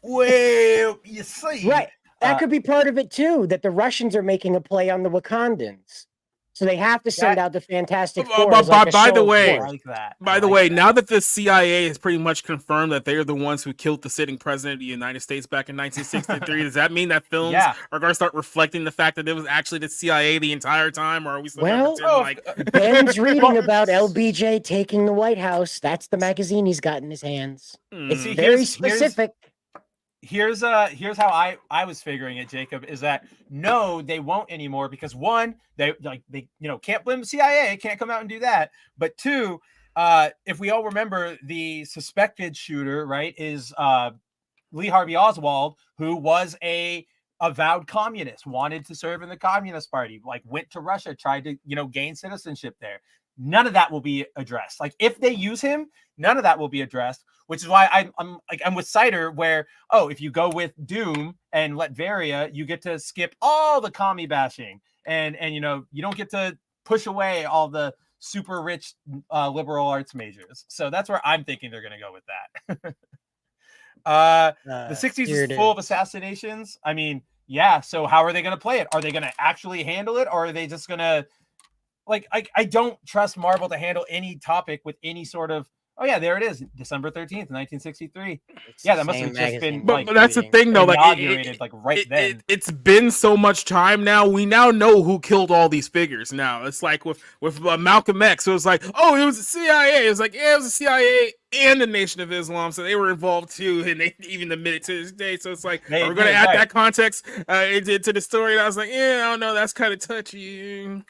Speaker 2: right."
Speaker 4: That could be part of it too, that the Russians are making a play on the Wakandans. So they have to send out the Fantastic Four as like a
Speaker 3: by the
Speaker 4: show of
Speaker 3: way,
Speaker 4: force.
Speaker 3: by the way, now that the CIA has pretty much confirmed that they're the ones who killed the sitting president of the United States back in 1963, does that mean that films are going to start reflecting the fact that it was actually the CIA the entire time, or are we still going to pretend like
Speaker 4: Ben's reading about LBJ taking the White House? That's the magazine he's got in his hands. It's very specific.
Speaker 2: Here's how I was figuring it, Jacob, is that no, they won't anymore because one, they can't blame the CIA, can't come out and do that. But two, if we all remember, the suspected shooter, right, is Lee Harvey Oswald, who was a avowed communist, wanted to serve in the Communist Party, like went to Russia, tried to gain citizenship there. None of that will be addressed. Like if they use him, none of that will be addressed, which is why I'm with Cider, where if you go with Doom and Latveria, you get to skip all the commie bashing, and you don't get to push away all the super rich liberal arts majors. So that's where I'm thinking they're going to go with that. The 60s is full of assassinations. I mean, yeah. So how are they going to play it? Are they going to actually handle it, or are they just going to I don't trust Marvel to handle any topic with any sort of there it is, December 13th, 1963. That must have just been
Speaker 3: but that's the thing though, it's been so much time now. We now know who killed all these figures. Now it's like with Malcolm X, it was like, oh, it was the CIA. It was like, yeah, it was the CIA and the Nation of Islam, so they were involved too, and they even admitted to this day. So it's like, we're gonna add that context into the story. And I was like, I don't know, that's kind of touchy.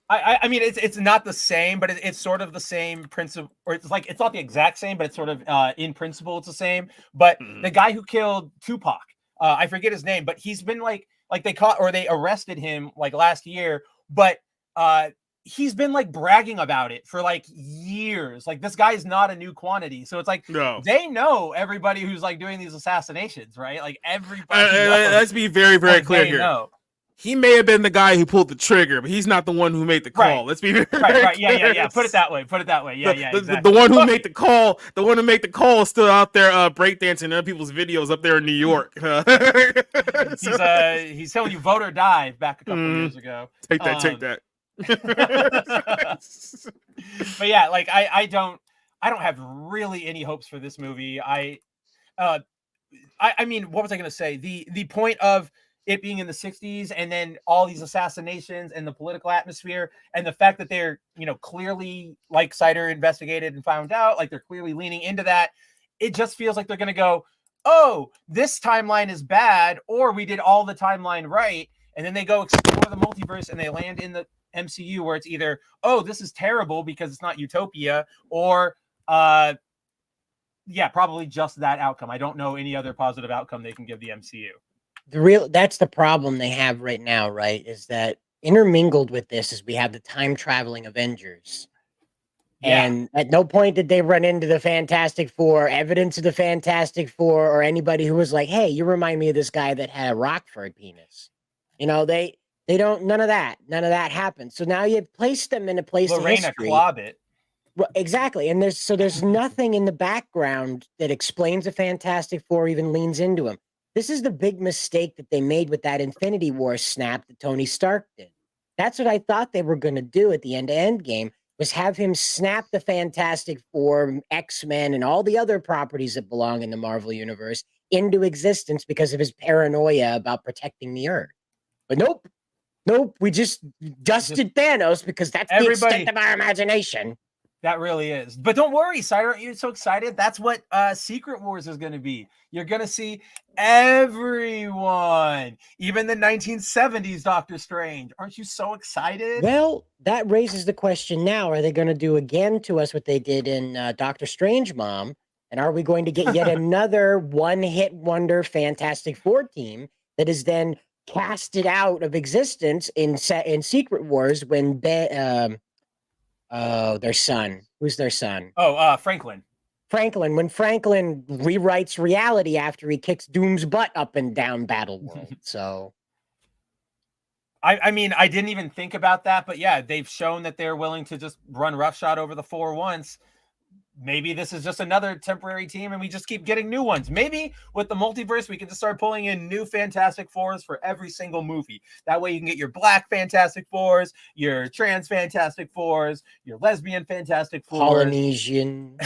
Speaker 2: I mean, it's not the same, but it's sort of the same principle, or it's not the exact same, but it's sort of in principle it's the same. But the guy who killed Tupac, I forget his name, but he's been they arrested him last year, but he's been bragging about it for years. This guy is not a new quantity, so it's they know everybody who's doing these assassinations, right? Everybody.
Speaker 3: Let's be very, very clear here.
Speaker 2: Know.
Speaker 3: He may have been the guy who pulled the trigger, but he's not the one who made the call.
Speaker 2: Right.
Speaker 3: Let's be very
Speaker 2: right. Yeah. Put it that way. Exactly.
Speaker 3: The one who made the call, is still out there breakdancing in other people's videos up there in New York.
Speaker 2: He's telling you vote or die back a couple years ago.
Speaker 3: Take that.
Speaker 2: But yeah, I don't have really any hopes for this movie. I mean, what was I going to say? The point of it being in the 60s and then all these assassinations and the political atmosphere and the fact that they're, clearly Cider investigated and found out, they're clearly leaning into that. It just feels like they're going to go, oh, this timeline is bad, or we did all the timeline right. And then they go explore the multiverse and they land in the MCU where it's either, oh, this is terrible because it's not Utopia, or, probably just that outcome. I don't know any other positive outcome they can give the MCU.
Speaker 4: That's the problem they have right now, right? Is that intermingled with this is we have the time traveling Avengers. Yeah. And at no point did they run into the Fantastic Four, evidence of the Fantastic Four, or anybody who was like, hey, you remind me of this guy that had a Rockford penis. They don't, none of that happened. So now you've placed them in a place of history.
Speaker 2: Clobbit.
Speaker 4: Exactly. And there's nothing in the background that explains the Fantastic Four, even leans into them. This is the big mistake that they made with that Infinity War snap that Tony Stark did. That's what I thought they were going to do at the end of Endgame, was have him snap the Fantastic Four, X-Men, and all the other properties that belong in the Marvel Universe into existence because of his paranoia about protecting the Earth. But nope, we just dusted Thanos because that's the extent of our imagination.
Speaker 2: That really is. But don't worry, Cider, aren't you so excited? That's what Secret Wars is going to be. You're going to see everyone, even the 1970s Doctor Strange. Aren't you so excited?
Speaker 4: Well, that raises the question now. Are they going to do again to us what they did in Doctor Strange Mom? And are we going to get yet another one-hit wonder Fantastic Four team that is then casted out of existence in Secret Wars when their son. Who's their son?
Speaker 2: Franklin.
Speaker 4: When Franklin rewrites reality after he kicks Doom's butt up and down Battleworld. So,
Speaker 2: I mean, I didn't even think about that, but yeah, they've shown that they're willing to just run roughshod over the four once. maybe this is just another temporary team and we just keep getting new ones. Maybe with the multiverse, we can just start pulling in new Fantastic Fours for every single movie. That way you can get your Black Fantastic Fours, your trans Fantastic Fours, your lesbian Fantastic Fours.
Speaker 4: Polynesian.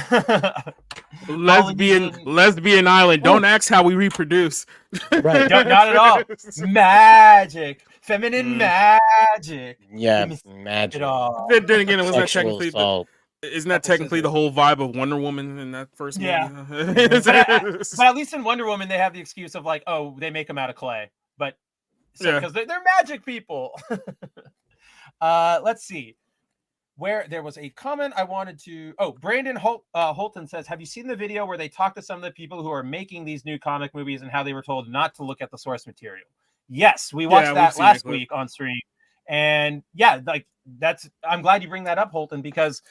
Speaker 3: lesbian island. Don't ask how we reproduce.
Speaker 4: Right.
Speaker 2: Not at all. Magic. Feminine magic.
Speaker 4: Yeah, magic.
Speaker 3: Then again, it was that
Speaker 4: Sexual
Speaker 3: technically
Speaker 4: assault.
Speaker 3: isn't that technically the whole vibe of Wonder Woman in that first movie?
Speaker 2: Yeah. but at least in Wonder Woman, they have the excuse of like, oh, they make them out of clay. But because they're magic people. Let's see. Where there was a comment I wanted to. Oh, Brandon Holton says, have you seen the video where they talk to some of the people who are making these new comic movies and how they were told not to look at the source material? Yes, we watched that last week on stream. And yeah, like I'm glad you bring that up, Holton, because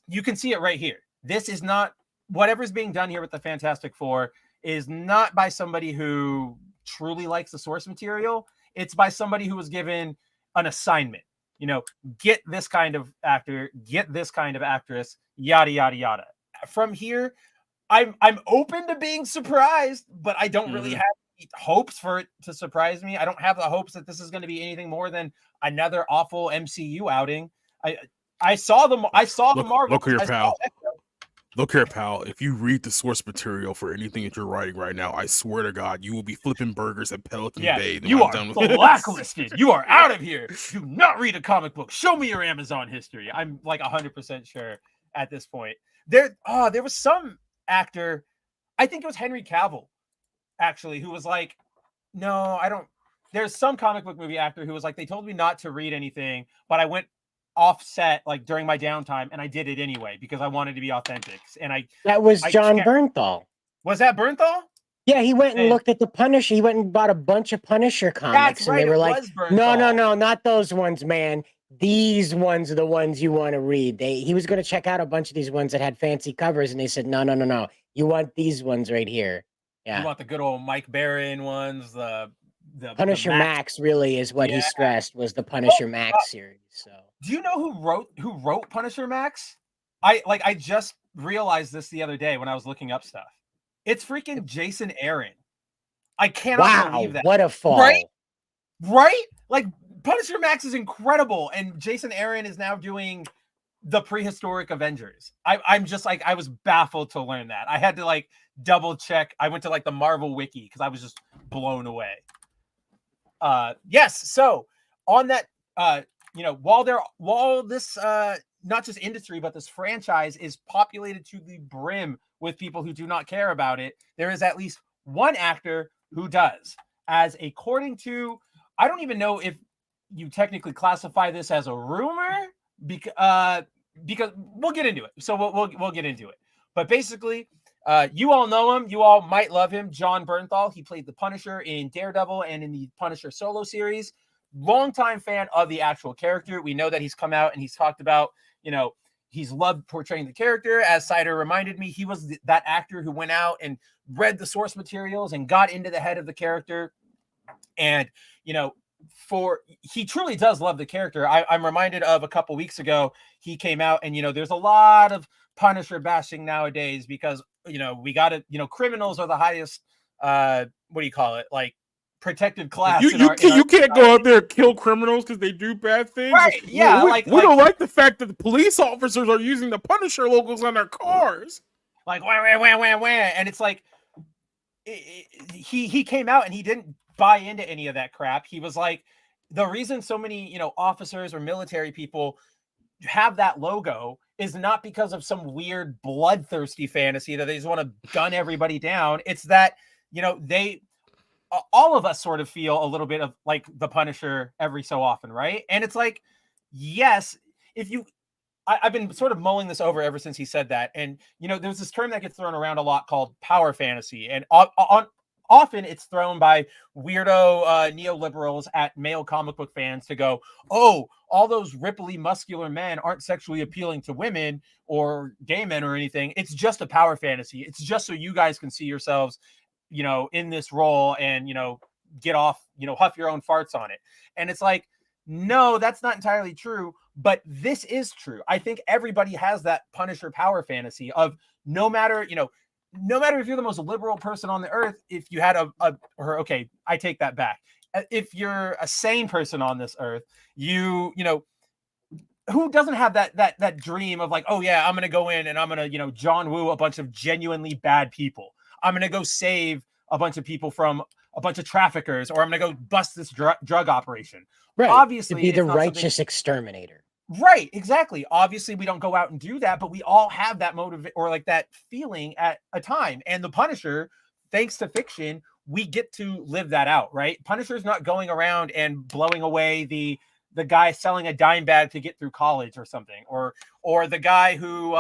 Speaker 2: you can see it right here. This is not whatever's being done here with the Fantastic Four is not by somebody who truly likes the source material. It's by somebody who was given an assignment. Get this kind of actor, get this kind of actress, yada, yada, yada. From here, I'm open to being surprised, but I don't really have hopes for it to surprise me. I don't have the hopes that this is going to be anything more than another awful MCU outing. I saw the Marvel.
Speaker 3: Look here, pal. Look here, pal. If you read the source material for anything that you're writing right now, I swear to God, you will be flipping burgers at Pelican Bay.
Speaker 2: You are blacklisted. You are out of here. Do not read a comic book. Show me your Amazon history. I'm like 100% sure at this point. There was some actor, I think it was Henry Cavill, actually, who was like, no, I don't. There's some comic book movie actor who was like, they told me not to read anything, but I went offset like during my downtime and I did it anyway because I wanted to be authentic. And
Speaker 4: that was John Bernthal.
Speaker 2: Was that Bernthal?
Speaker 4: Yeah, he went and looked at the Punisher. He went and bought a bunch of Punisher comics. And they were like, no, not those ones, man. These ones are the ones you want to read. He was going to check out a bunch of these ones that had fancy covers, and they said, no. You want these ones right here. Yeah.
Speaker 2: You want the good old Mike Barron ones, the
Speaker 4: Punisher Max really is what he stressed was the Punisher Max series. So
Speaker 2: do you know who wrote Punisher Max? I just realized this the other day when I was looking up stuff. It's freaking Jason Aaron. I cannot believe that.
Speaker 4: What a fall.
Speaker 2: Right? Like Punisher Max is incredible, and Jason Aaron is now doing the prehistoric Avengers. I'm just like, I was baffled to learn that. I had to like double check. I went to like the Marvel wiki because I was just blown away. Yes. So on that, while this not just industry, but this franchise is populated to the brim with people who do not care about it, there is at least one actor who does. As according to, I don't even know if you technically classify this as a rumor, because we'll get into it. So we'll get into it. But basically, you all know him. You all might love him. John Bernthal. He played the Punisher in Daredevil and in the Punisher solo series. Longtime fan of the actual character. We know that he's come out and he's talked about, he's loved portraying the character. As Cider reminded me, he was that actor who went out and read the source materials and got into the head of the character. And, he truly does love the character. I'm reminded of a couple weeks ago, he came out and, there's a lot of Punisher bashing nowadays because, we got to, criminals are the highest, like protected class.
Speaker 3: You can't go out there and kill criminals because they do bad things.
Speaker 2: Right. Yeah.
Speaker 3: We don't like the fact that the police officers are using the Punisher logos on their cars.
Speaker 2: Like, wah. And it's like, he came out and he didn't buy into any of that crap. He was like, the reason so many, officers or military people have that logo is not because of some weird bloodthirsty fantasy that they just want to gun everybody down. It's that, all of us sort of feel a little bit of like the Punisher every so often, right? And it's like, yes, I've been sort of mulling this over ever since he said that. And, there's this term that gets thrown around a lot called power fantasy. And often it's thrown by weirdo neoliberals at male comic book fans to go, oh, all those ripply muscular men aren't sexually appealing to women or gay men or anything. It's just a power fantasy. It's just so you guys can see yourselves, in this role and, get off, huff your own farts on it. And it's like, no, that's not entirely true. But this is true. I think everybody has that Punisher power fantasy of no matter if you're the most liberal person on the earth, if you had I take that back. If you're a sane person on this earth, who doesn't have that dream of like, oh yeah, I'm gonna go in and I'm gonna John Woo a bunch of genuinely bad people. I'm gonna go save a bunch of people from a bunch of traffickers, or I'm gonna go bust this drug operation.
Speaker 4: Right.
Speaker 2: Obviously,
Speaker 4: to be the righteous exterminator.
Speaker 2: Right, exactly. Obviously, we don't go out and do that, but we all have that motive or like that feeling at a time. And the Punisher, thanks to fiction, we get to live that out, right? Punisher's not going around and blowing away the guy selling a dime bag to get through college or something, or the guy who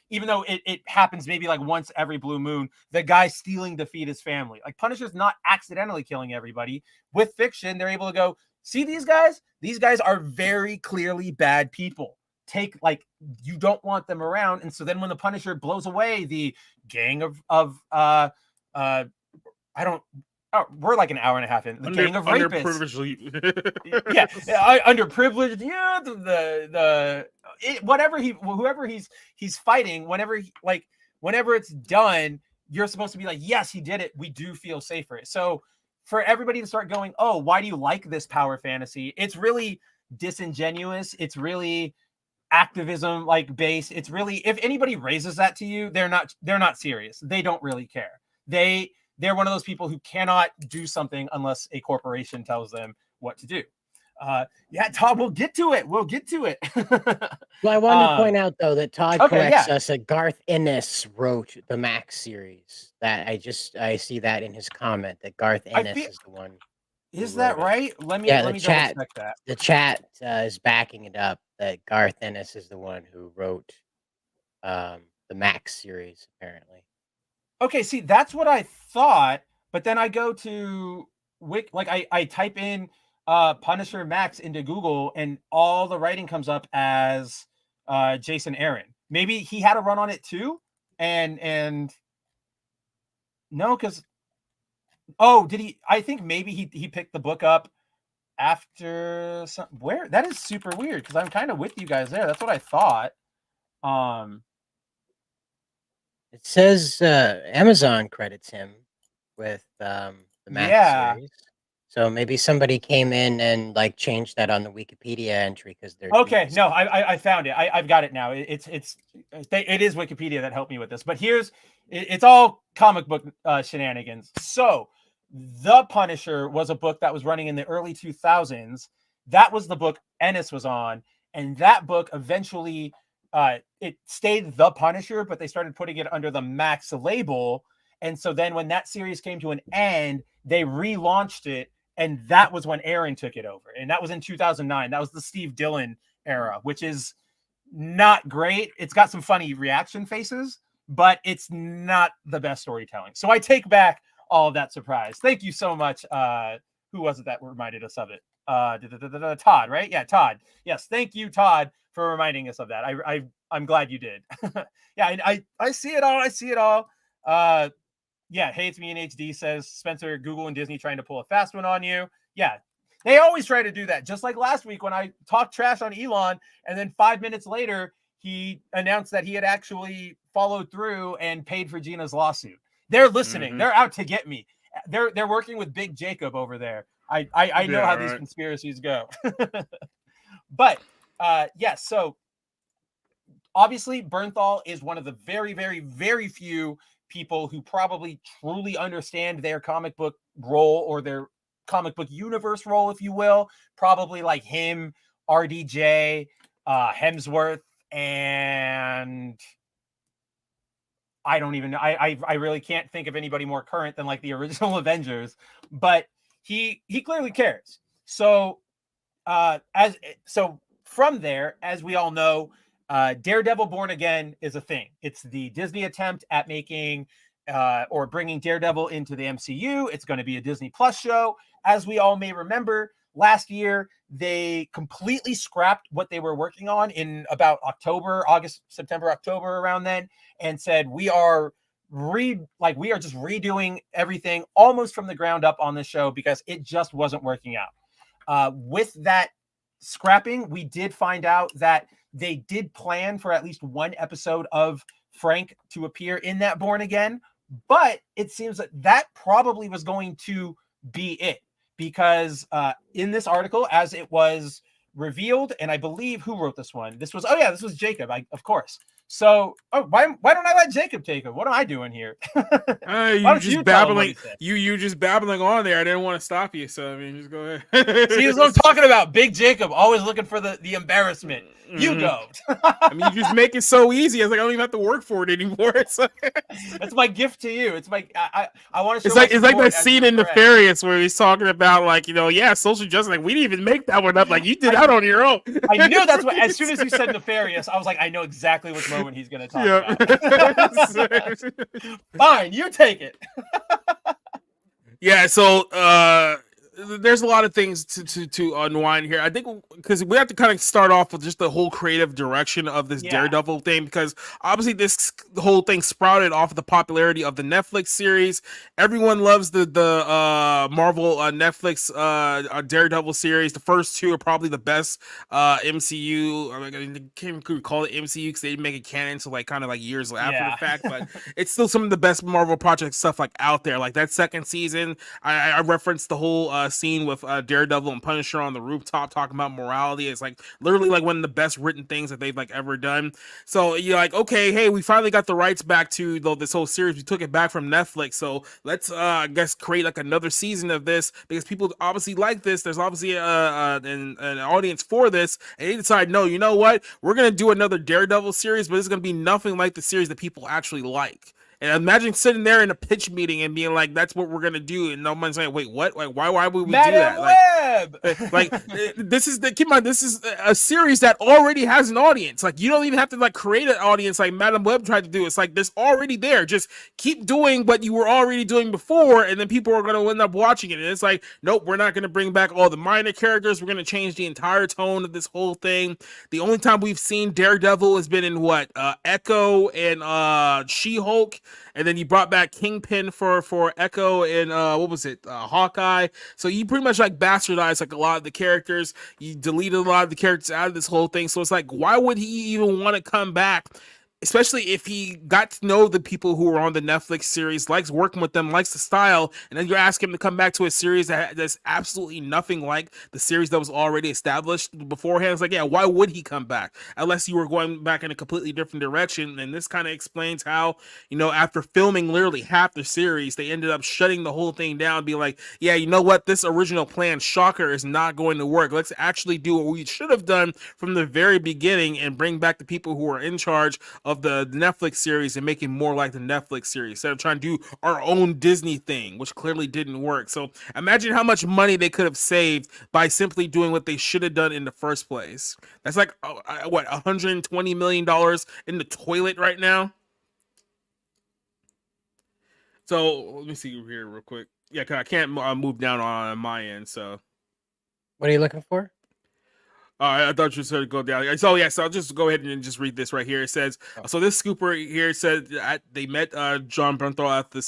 Speaker 2: even though it happens maybe like once every blue moon, the guy stealing to feed his family. Like Punisher's not accidentally killing everybody. With fiction, they're able to go, see these guys? These guys are very clearly bad people. You don't want them around. And so then when the Punisher blows away the gang we're like an hour and a half in. The gang of rapists. Underprivileged. Yeah, whoever he's fighting. Whenever it's done, you're supposed to be like, yes, he did it. We do feel safer. So for everybody to start going, oh, why do you like this power fantasy? It's really disingenuous. It's really activism like based. It's really, if anybody raises that to you, they're not serious. They don't really care. They're one of those people who cannot do something unless a corporation tells them what to do. Todd, we'll get to it. Well,
Speaker 4: I wanted to point out though that Todd corrects us that Garth Ennis wrote the Max series. That I see that in his comment that Garth Ennis is the one.
Speaker 2: Is that right? Let me double check that.
Speaker 4: The chat is backing it up that Garth Ennis is the one who wrote the Max series, apparently.
Speaker 2: Okay, see, that's what I thought, but then I go to I type in Punisher Max into Google, and all the writing comes up as Jason Aaron. Maybe he had a run on it too, and no, because did he? I think maybe he picked the book up after where that is super weird because I'm kind of with you guys there. That's what I thought.
Speaker 4: It says Amazon credits him with the Max series. So maybe somebody came in and like changed that on the Wikipedia entry because they're
Speaker 2: okay. No, I found it. I've got it now. It is Wikipedia that helped me with this. But it's all comic book shenanigans. So The Punisher was a book that was running in the early 2000s. That was the book Ennis was on, and that book eventually it stayed The Punisher, but they started putting it under the Max label. And so then when that series came to an end, they relaunched it, and that was when Aaron took it over. And that was in 2009. That was the Steve Dillon era, which is not great. It's got some funny reaction faces, but it's not the best storytelling. So I take back all of that surprise. Thank you so much. Who was it that reminded us of it? Todd, right? Yeah, Todd. Yes, thank you, Todd, for reminding us of that. I'm glad you did. Yeah, I see it all. I see it all. Yeah, Hates Me in HD says Spencer, Google and Disney trying to pull a fast one on you. Yeah, they always try to do that. Just like last week when I talked trash on Elon, and then 5 minutes later he announced that he had actually followed through and paid for Gina's lawsuit. They're listening. They're out to get me. They're working with Big Jacob over there. I know how these conspiracies go. But yes, so obviously Bernthal is one of the very, very, very few people who probably truly understand their comic book role or their comic book universe role, if you will. Probably like him, RDJ, Hemsworth, and I don't even know. I really can't think of anybody more current than like the original Avengers, but he clearly cares. So from there, as we all know, Daredevil Born Again is a thing. It's the Disney attempt at making or bringing Daredevil into the MCU. It's going to be a Disney Plus show. As we all may remember, last year, they completely scrapped what they were working on in about August, September, October, around then, and said, we are just redoing everything almost from the ground up on this show because it just wasn't working out. With that scrapping, we did find out that they did plan for at least one episode of Frank to appear in that Born Again, but it seems that probably was going to be it, because in this article, as it was revealed, and I believe who wrote this one? This was Jacob, of course. So, why don't I let Jacob take it? What am I doing here?
Speaker 3: You just babbling. You just babbling on there. I didn't want to stop you, so I mean, just go ahead.
Speaker 2: See, that's what I'm talking about. Big Jacob, always looking for the embarrassment. You go.
Speaker 3: I mean, you just make it so easy. It's like I don't even have to work for it anymore. It's like,
Speaker 2: that's my gift to you. It's my I want to.
Speaker 3: It's like that scene in Nefarious where he's talking about social justice. Like we didn't even make that one up. Like you did that on your own.
Speaker 2: I knew that's what. As soon as you said Nefarious, I was like, I know exactly which moment he's going to talk about. Fine, you take it.
Speaker 3: Yeah. So. There's a lot of things to unwind here. I think because we have to kind of start off with just the whole creative direction of this Daredevil thing, because obviously this whole thing sprouted off of the popularity of the Netflix series. Everyone loves the Marvel Netflix Daredevil series. The first two are probably the best MCU. I can't even call it MCU because they didn't make it canon until kind of years after the fact, but it's still some of the best Marvel project stuff out there. Like that second season, I referenced the whole scene with Daredevil and Punisher on the rooftop talking about morality. It's literally one of the best written things that they've ever done. So you're like, okay, hey, we finally got the rights back to this whole series. We took it back from Netflix, so let's I guess create another season of this, because people obviously like this. There's obviously an audience for this, and they decide, no, you know what, we're gonna do another Daredevil series, but it's gonna be nothing like the series that people actually like. And imagine sitting there in a pitch meeting and being like, "That's what we're gonna do," and no one's saying, "Wait, what? Why would we do that?" This is keep in mind, this is a series that already has an audience. You don't even have to create an audience like Madam Web tried to do. It's there's already there. Just keep doing what you were already doing before, and then people are gonna end up watching it. And it's nope, we're not gonna bring back all the minor characters. We're gonna change the entire tone of this whole thing. The only time we've seen Daredevil has been in Echo and She-Hulk. And then you brought back Kingpin for Echo and Hawkeye. So you pretty much bastardized a lot of the characters. You deleted a lot of the characters out of this whole thing. So it's why would he even want to come back? Especially if he got to know the people who were on the Netflix series, likes working with them, likes the style, and then you ask him to come back to a series that's absolutely nothing like the series that was already established beforehand. It's why would he come back? Unless you were going back in a completely different direction. And this kind of explains how, after filming literally half the series, they ended up shutting the whole thing down, be like, yeah, you know what? This original plan, shocker, is not going to work. Let's actually do what we should have done from the very beginning and bring back the people who are in charge of the Netflix series and make it more like the Netflix series instead of trying to do our own Disney thing, which clearly didn't work. So imagine how much money they could have saved by simply doing what they should have done in the first place. That's $120 million in the toilet right now. So let me see here real quick. Yeah, cause I can't move down on my end. So
Speaker 4: what are you looking for?
Speaker 3: I thought you said go down. So yes, I'll just go ahead and just read this right here. It says, so this scooper here said they met John Bernthal at this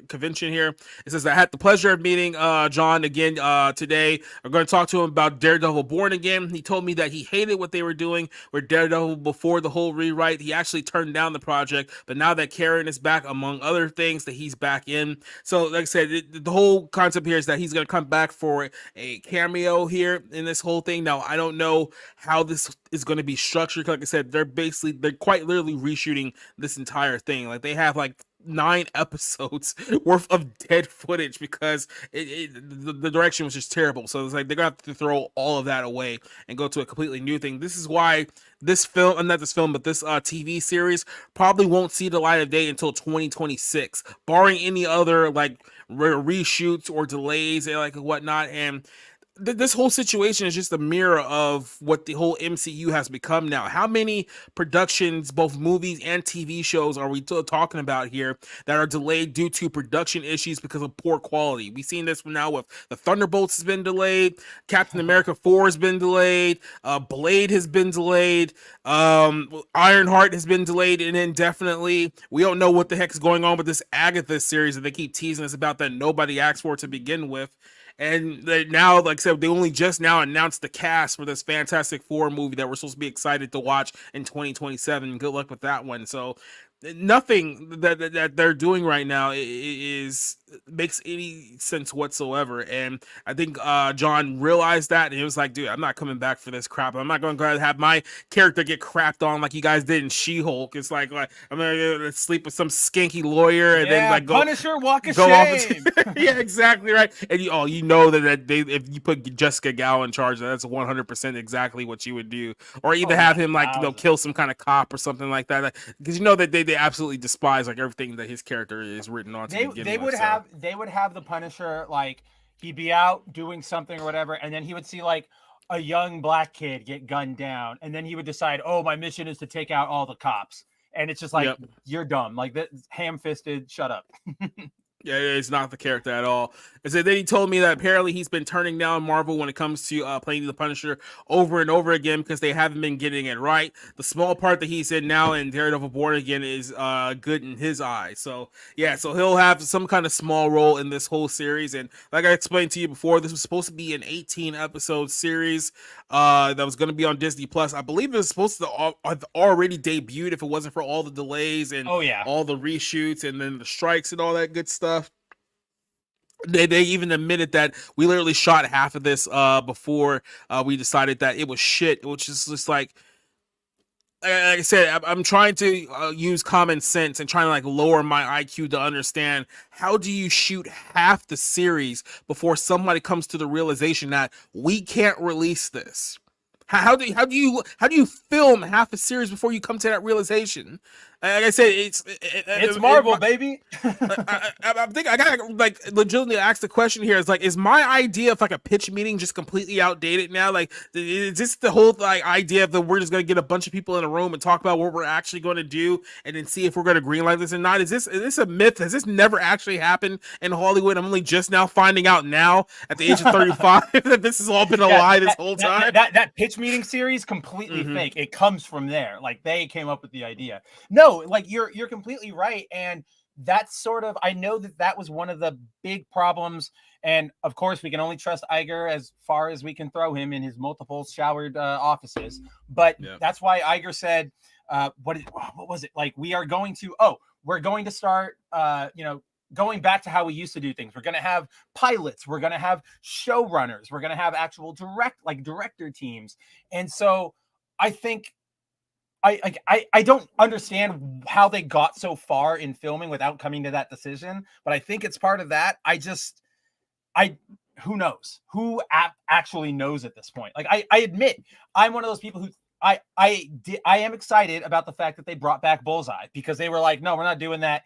Speaker 3: convention here. It says, I had the pleasure of meeting John again today. I'm going to talk to him about Daredevil Born Again. He told me that he hated what they were doing with Daredevil before the whole rewrite. He actually turned down the project, but now that Karen is back, among other things, that he's back in. So like I said, the whole concept here is that he's going to come back for a cameo here in this whole thing. Now, I don't know how this is going to be structured. Like I said, they're quite literally reshooting this entire thing. They have 9 episodes worth of dead footage because the direction was just terrible. So it's they're gonna have to throw all of that away and go to a completely new thing. This is why this film, not this film, but this TV series probably won't see the light of day until 2026, barring any other reshoots or delays and whatnot. And this whole situation is just a mirror of what the whole MCU has become now. How many productions, both movies and TV shows, are we talking about here that are delayed due to production issues because of poor quality? We've seen this now with the Thunderbolts has been delayed, Captain America 4 has been delayed, Blade has been delayed, Ironheart has been delayed indefinitely. We don't know what the heck is going on with this Agatha series that they keep teasing us about that nobody asked for to begin with. And now, like I said, they only just now announced the cast for this Fantastic Four movie that we're supposed to be excited to watch in 2027. Good luck with that one. So nothing that they're doing right now is makes any sense whatsoever. And I think John realized that, and he was like, dude, I'm not coming back for this crap. I'm not going to have my character get crapped on like you guys did in She-Hulk. It's like I'm gonna sleep with some skanky lawyer and then like go
Speaker 2: Punisher, walk of
Speaker 3: go
Speaker 2: shame.
Speaker 3: yeah, exactly right. And you know that they, if you put Jessica Gal in charge, that's 100% exactly what you would do. Or either have him like kill some kind of cop or something like that, because you know that they absolutely despise like everything that his character is written on.
Speaker 2: They would have the Punisher, like he'd be out doing something or whatever, and then he would see like a young black kid get gunned down, and then he would decide, oh, my mission is to take out all the cops. And it's just like, you're dumb, like that, ham-fisted, shut up.
Speaker 3: Yeah, it's not the character at all. And so then he told me that apparently he's been turning down Marvel when it comes to playing the Punisher over and over again because they haven't been getting it right. The small part that he's in now in Daredevil Born Again is good in his eyes. So yeah, so he'll have some kind of small role in this whole series. And like I explained to you before, this was supposed to be an 18-episode series that was going to be on Disney Plus. I believe it was supposed to have already debuted if it wasn't for all the delays and all the reshoots and then the strikes and all that good stuff. They even admitted that we literally shot half of this before we decided that it was shit, which is just like I said, I'm trying to use common sense and trying to like lower my IQ to understand how do you shoot half the series before somebody comes to the realization that we can't release this. How do you film half a series before you come to that realization? Like I said, it's
Speaker 2: Marvel, baby.
Speaker 3: I think I gotta like legitimately ask the question here. Is like, is my idea of like a pitch meeting just completely outdated now? Like, is this the whole like idea of that we're just gonna get a bunch of people in a room and talk about what we're actually going to do, and then see if we're gonna greenlight this or not? Is this a myth? Has this never actually happened in Hollywood? I'm only just now finding out now at the age of 35 that this has all been a lie this whole time.
Speaker 2: That pitch meeting series completely fake. It comes from there. Like they came up with the idea. No, like you're completely right, and that's sort of, I know that was one of the big problems, and of course we can only trust Iger as far as we can throw him in his multiple showered offices, but that's why Iger said what was it, like we're going to start going back to how we used to do things. We're going to have pilots, we're going to have showrunners, we're going to have actual director teams. And so I think I don't understand how they got so far in filming without coming to that decision, but I think it's part of that. Who knows? Who actually knows at this point? Like I admit, I'm one of those people who I am excited about the fact that they brought back Bullseye, because they were like, no, we're not doing that.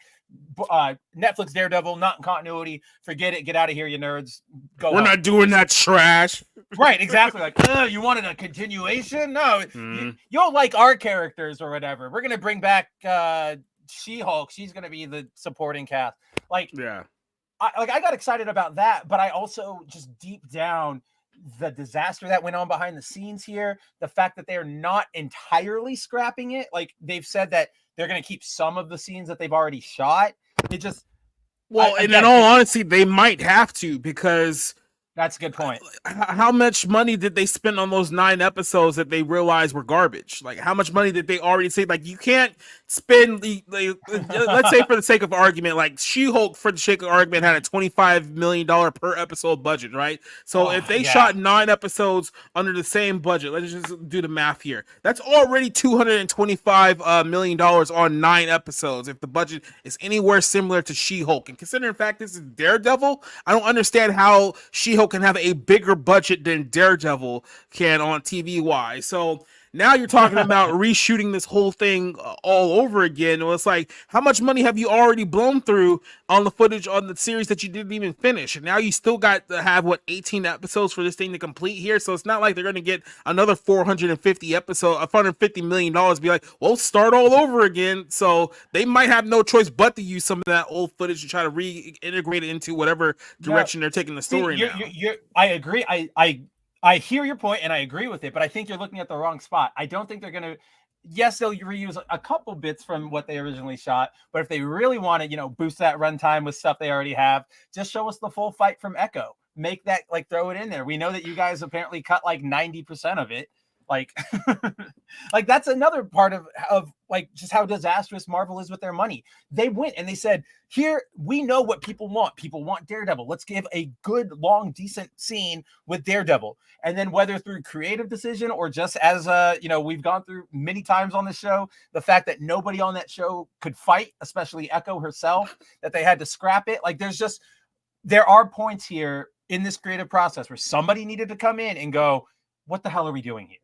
Speaker 2: Netflix Daredevil, not in continuity. Forget it. Get out of here, you nerds.
Speaker 3: We're not doing that trash.
Speaker 2: Right, exactly. Like, you wanted a continuation? No, you'll like our characters or whatever. We're gonna bring back She-Hulk. She's gonna be the supporting cast. Like, I got excited about that, but I also just deep down, the disaster that went on behind the scenes here, the fact that they are not entirely scrapping it. Like they've said that they're going to keep some of the scenes that they've already shot. It just,
Speaker 3: and in all honesty, they might have to, because
Speaker 2: that's a good point.
Speaker 3: How much money did they spend on those 9 episodes that they realized were garbage? Like, how much money did they already say? Like, you can't spend let's say for the sake of argument, like She-Hulk, for the sake of argument, had a $25 million per episode budget, right? So if they shot 9 episodes under the same budget, let's just do the math here. That's already $225 million on 9 episodes. If the budget is anywhere similar to She-Hulk, and considering the fact this is Daredevil, I don't understand how She-Hulk can have a bigger budget than Daredevil can on TV wise. So now you're talking about reshooting this whole thing all over again. Well, it's like, how much money have you already blown through on the footage on the series that you didn't even finish? And now you still got to have 18 episodes for this thing to complete here. So it's not like they're going to get another 450 episodes, $150 million. Be like, well, start all over again. So they might have no choice but to use some of that old footage to try to reintegrate it into whatever direction they're taking the story.
Speaker 2: I agree. I hear your point and I agree with it, but I think you're looking at the wrong spot. I don't think they're going to, yes, they'll reuse a couple bits from what they originally shot, but if they really want to, boost that runtime with stuff they already have, just show us the full fight from Echo. make that, like, throw it in there. We know that you guys apparently cut like 90% of it. Like, like that's another part of like just how disastrous Marvel is with their money. They went and they said, here, we know what people want. People want Daredevil. Let's give a good, long, decent scene with Daredevil. And then whether through creative decision or just as, we've gone through many times on the show, the fact that nobody on that show could fight, especially Echo herself, that they had to scrap it. Like, there are points here in this creative process where somebody needed to come in and go, what the hell are we doing here?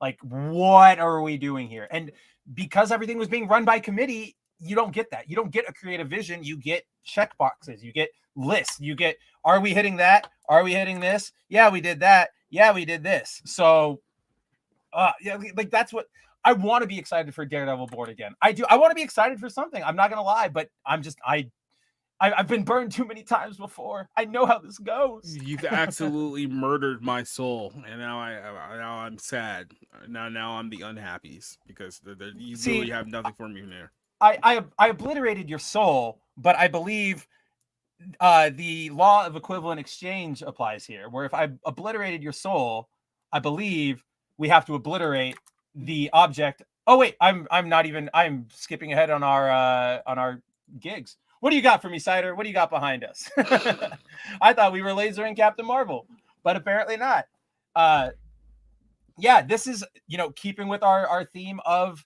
Speaker 2: Like, what are we doing here? And because everything was being run by committee, you don't get that. You don't get a creative vision. You get check boxes. You get lists. You get, are we hitting that? Are we hitting this? Yeah, we did that. Yeah, we did this. So, yeah, like that's what I want to be excited for. Daredevil Born Again. I do. I want to be excited for something. I'm not gonna lie, but I've been burned too many times before. I know how this goes.
Speaker 3: You've absolutely murdered my soul, and now I'm sad. Now I'm the unhappies because you really have nothing for me there.
Speaker 2: I obliterated your soul, but I believe the law of equivalent exchange applies here. Where if I obliterated your soul, I believe we have to obliterate the object. Oh wait, I'm skipping ahead on our gigs. What do you got for me, Cider? What do you got behind us? I thought we were lasering Captain Marvel, but apparently not. Yeah, this is, keeping with our theme of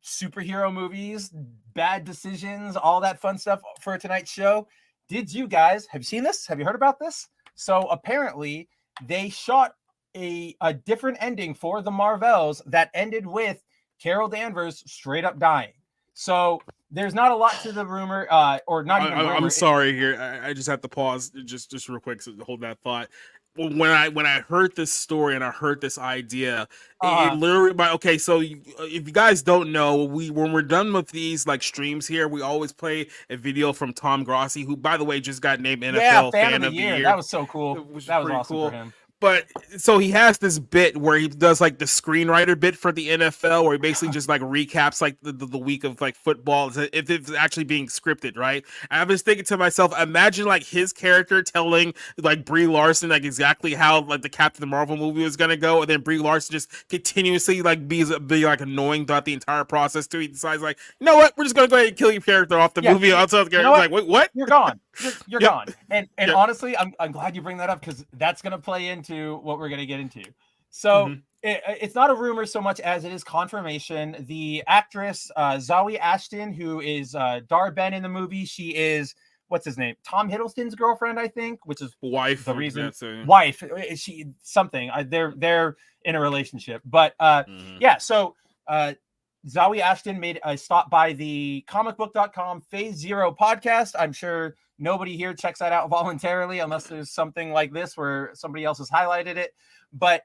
Speaker 2: superhero movies, bad decisions, all that fun stuff for tonight's show. Have you seen this? Have you heard about this? So apparently they shot a different ending for the Marvels that ended with Carol Danvers straight up dying. So there's not a lot to the rumor, or not even rumor.
Speaker 3: I'm sorry here. I just have to pause just real quick to hold that thought. When I heard this story and I heard this idea, it literally, okay, so if you guys don't know, when we're done with these like streams here, we always play a video from Tom Grossi, who, by the way, just got named NFL fan of the year.
Speaker 2: That was so cool. That was awesome
Speaker 3: cool
Speaker 2: for him.
Speaker 3: But so he has this bit where he does like the screenwriter bit for the NFL, where he basically just like recaps like the week of like football, if it's actually being scripted, right? And I was thinking to myself, imagine like his character telling like Brie Larson like exactly how like the Captain Marvel movie was gonna go, and then Brie Larson just continuously like be like annoying throughout the entire process too. He decides like, you know what, we're just gonna go ahead and kill your character off the movie. Also, the character's like, wait, what?
Speaker 2: You're gone. You're gone. And honestly, I'm glad you bring that up because that's gonna play into what we're going to get into. So it's not a rumor so much as it is confirmation. The actress Zawe Ashton, who is Dar-Ben in the movie, she is, what's his name, Tom Hiddleston's girlfriend, I think, which is
Speaker 3: wife.
Speaker 2: The reason wife is she something. They're in a relationship, but yeah. So Zawe Ashton made a stop by the comicbook.com Phase Zero podcast. I'm sure nobody here checks that out voluntarily unless there's something like this where somebody else has highlighted it. But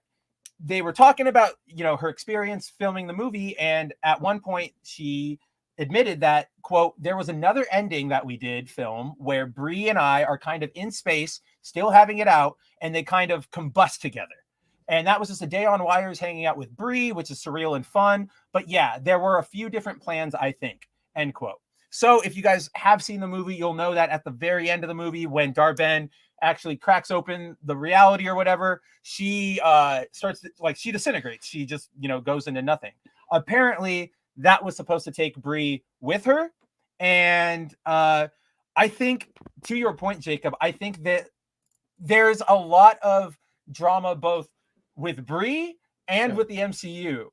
Speaker 2: they were talking about, her experience filming the movie. And at one point she admitted that, quote, there was another ending that we did film where Brie and I are kind of in space, still having it out, and they kind of combust together. And that was just a day on wires hanging out with Brie, which is surreal and fun. But yeah, there were a few different plans, I think, end quote. So if you guys have seen the movie, you'll know that at the very end of the movie, when Dar-Ben actually cracks open the reality or whatever, she starts to, like, she disintegrates. She just, goes into nothing. Apparently, that was supposed to take Brie with her. And I think, to your point, Jacob, I think that there's a lot of drama both with Brie and with the MCU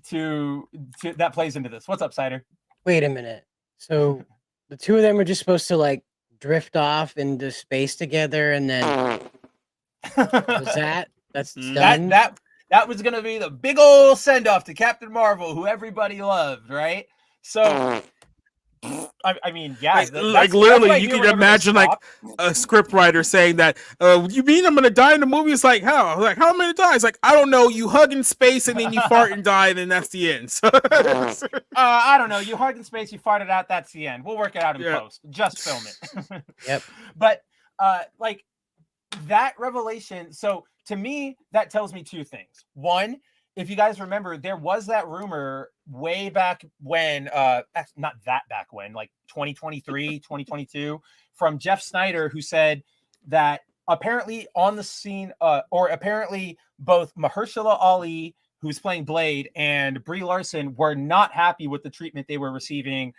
Speaker 2: to that plays into this. What's up, Cider?
Speaker 4: Wait a minute. So the two of them are just supposed to like drift off into space together, and then that's done.
Speaker 2: That was gonna be the big old send off to Captain Marvel, who everybody loved, right? So I mean, yeah,
Speaker 3: like literally, you can imagine like a script writer saying that. You mean I'm gonna die in the movie? It's like how? Like how am I gonna die? It's like I don't know. You hug in space and then you fart and die, and then that's the end. So,
Speaker 2: I don't know. You hug in space, you farted out. That's the end. We'll work it out in post. Just film it.
Speaker 4: Yep.
Speaker 2: But like that revelation. So to me, that tells me two things. One, if you guys remember, there was that rumor way back when, not that back when, like 2023, 2022, from Jeff Snyder, who said that apparently on the scene, or apparently both Mahershala Ali, who's playing Blade, and Brie Larson were not happy with the treatment they were receiving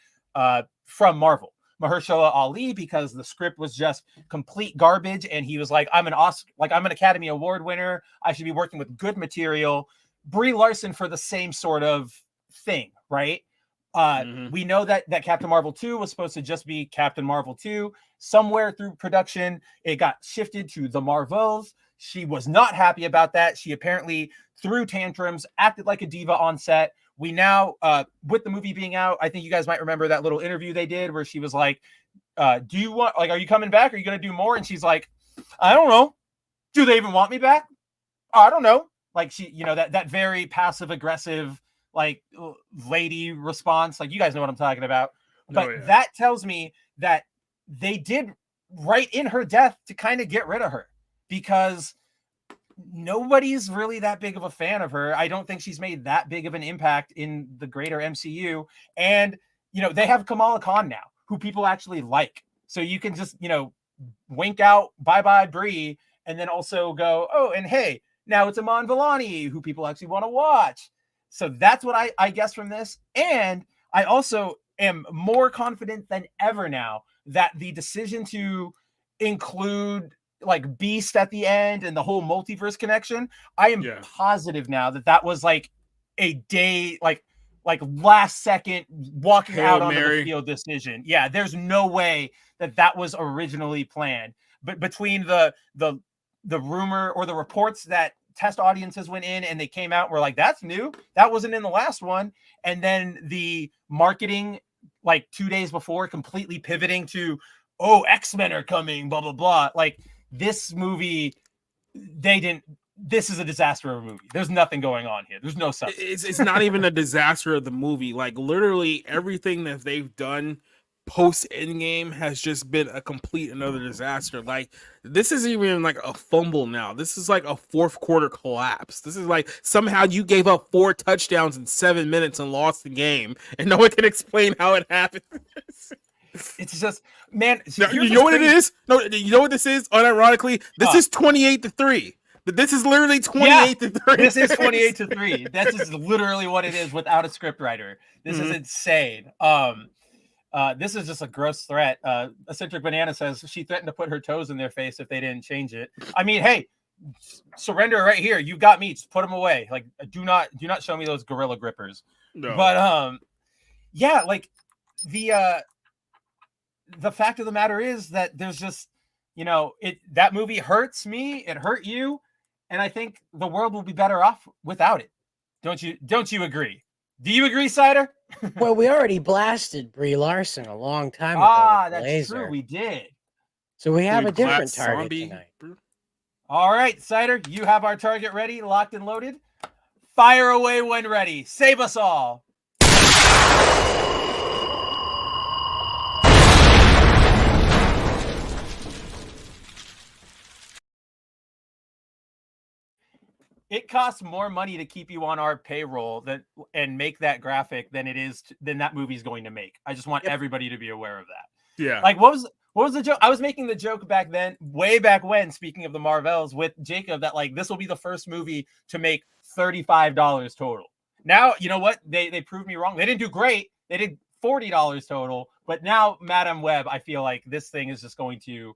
Speaker 2: from Marvel. Mahershala Ali, because the script was just complete garbage, and he was like, I'm an Academy Award winner. I should be working with good material. Brie Larson for the same sort of thing, right? We know that Captain Marvel 2 was supposed to just be Captain Marvel 2. Somewhere through production, it got shifted to The Marvels. She was not happy about that. She apparently threw tantrums, acted like a diva on set. We now, with the movie being out, I think you guys might remember that little interview they did where she was like, are you coming back? Are you going to do more? And she's like, I don't know. Do they even want me back? I don't know. Like, she, that very passive aggressive, like, lady response. Like, you guys know what I'm talking about. But that tells me that they did right in her death to kind of get rid of her, because nobody's really that big of a fan of her. I don't think she's made that big of an impact in the greater MCU. And, they have Kamala Khan now, who people actually like. So you can just, wink out, bye-bye Brie, and then also go, oh, and hey, now it's Iman Vellani, who people actually want to watch. So that's what I guess from this. And I also am more confident than ever now that the decision to include like Beast at the end and the whole multiverse connection, I am positive now that was like a day, like last second walking out onto the field decision. Yeah, there's no way that was originally planned. But between the rumor or the reports that test audiences went in and they came out and were like, that's new, that wasn't in the last one, and then the marketing like 2 days before completely pivoting to, oh, X-Men are coming, blah blah blah. Like, this movie, this is a disaster of a movie. There's nothing going on here. There's no substance.
Speaker 3: It's not even a disaster of the movie. Like, literally everything that they've done post Endgame has just been a complete another disaster. Like, this isn't even like a fumble now. This is like a fourth quarter collapse. This is like somehow you gave up 4 touchdowns in 7 minutes and lost the game, and no one can explain how it happened.
Speaker 2: It's just, man.
Speaker 3: No, you know what it is? No, you know what this is? Unironically, this is 28-3. But this is literally 28-3.
Speaker 2: This is 28-3. This is literally what it is without a scriptwriter. This is insane. This is just a gross threat. Eccentric Banana says she threatened to put her toes in their face if they didn't change it. I mean, hey, surrender right here. You've got me. Just put them away. Like, do not show me those gorilla grippers.
Speaker 3: No.
Speaker 2: But yeah, like the fact of the matter is that there's just, that movie hurts me. It hurt you. And I think the world will be better off without it. Don't you agree? Do you agree, Cider?
Speaker 4: Well, we already blasted Brie Larson a long time ago.
Speaker 2: That's true. We did.
Speaker 4: So we have a different target tonight.
Speaker 2: All right, Cider, you have our target ready, locked and loaded. Fire away when ready. Save us all. It costs more money to keep you on our payroll and make that graphic than that movie's going to make. I just want everybody to be aware of that.
Speaker 3: Yeah.
Speaker 2: Like, what was the joke? I was making the joke back then, way back when, speaking of the Marvels, with Jacob, that like this will be the first movie to make $35 total. Now, you know what? They proved me wrong. They didn't do great. They did $40 total. But now, Madam Web, I feel like this thing is just going to,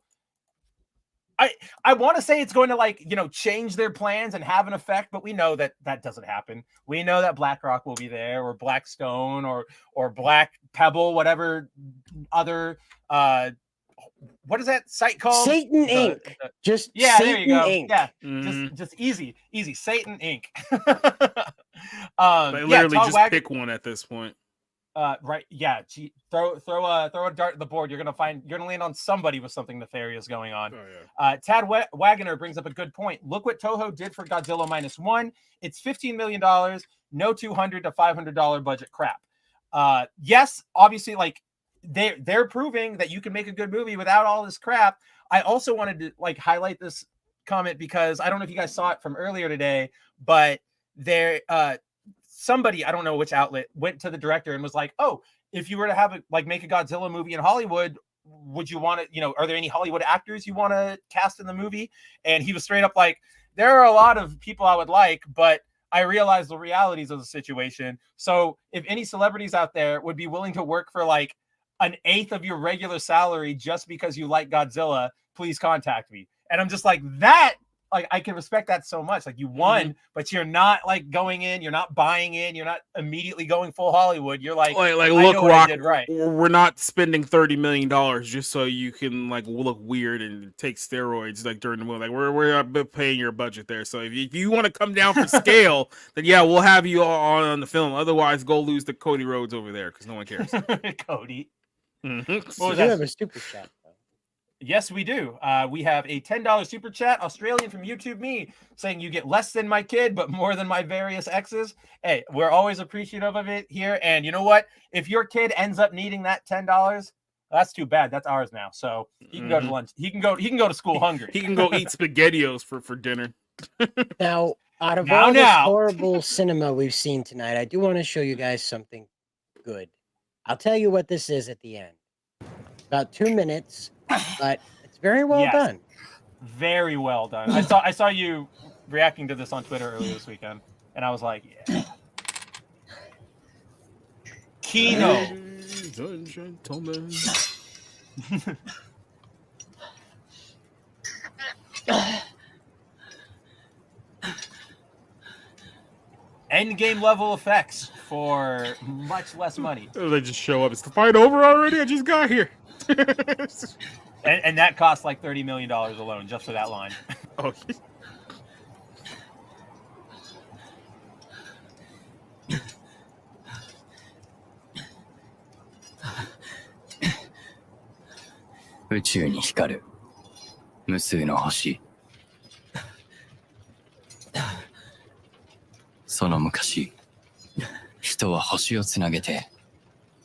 Speaker 2: I want to say it's going to, like, change their plans and have an effect, but we know that doesn't happen. We know that BlackRock will be there, or Blackstone, or Black Pebble, whatever other what is that site called?
Speaker 4: Satan Inc. Just
Speaker 2: yeah,
Speaker 4: Satan
Speaker 2: there you go.
Speaker 4: Inc.
Speaker 2: Yeah, just easy. Satan Inc.
Speaker 3: They literally just pick one at this point.
Speaker 2: Right. Yeah. Throw a dart at the board. You're gonna land on somebody with something nefarious going on.
Speaker 3: Oh, yeah.
Speaker 2: Tad Wagoner brings up a good point. Look what Toho did for Godzilla -1. It's $15 million. No $200 to $500 budget crap. Yes, obviously, like they're proving that you can make a good movie without all this crap. I also wanted to like highlight this comment because I don't know if you guys saw it from earlier today, but there somebody, I don't know which outlet, went to the director and was like, oh, if you were to have make a Godzilla movie in Hollywood, would you want to, you know, are there any Hollywood actors you want to cast in the movie? And he was straight up like, there are a lot of people I would like, but I realize the realities of the situation. So if any celebrities out there would be willing to work for like an eighth of your regular salary just because you like Godzilla, please contact me. And I'm just like, that, like, I can respect that so much. Like, you won, but you're not like going in, you're not buying in, you're not immediately going full Hollywood. You're like
Speaker 3: look,
Speaker 2: know what
Speaker 3: Rock,
Speaker 2: I did right.
Speaker 3: We're not spending $30 million just so you can like look weird and take steroids like during the movie. Like we're paying your budget there. So if you want to come down for scale, then yeah, we'll have you all on the film. Otherwise, go lose to Cody Rhodes over there because no one cares.
Speaker 2: Cody.
Speaker 4: What was that? Have a super chat.
Speaker 2: Yes, we do. We have a $10 super chat, Australian from YouTube Me, saying you get less than my kid, but more than my various exes. Hey, we're always appreciative of it here. And you know what? If your kid ends up needing that $10, that's too bad. That's ours now. So he can go to lunch. He can go to school hungry.
Speaker 3: He can go eat SpaghettiOs for dinner.
Speaker 4: Now, out of all this horrible cinema we've seen tonight, I do want to show you guys something good. I'll tell you what this is at the end. About 2 minutes, but it's very well done.
Speaker 2: Very well done. I saw you reacting to this on Twitter earlier this weekend, and I was like, yeah. Kino.
Speaker 3: Ladies and gentlemen.
Speaker 2: Endgame level effects for much less money.
Speaker 3: They just show up. Is the fight over already? I just got here.
Speaker 2: and that cost like $30 million alone just for that line.
Speaker 3: Oh.
Speaker 5: 宇宙に光る無数の星。その昔、人は星をつなげて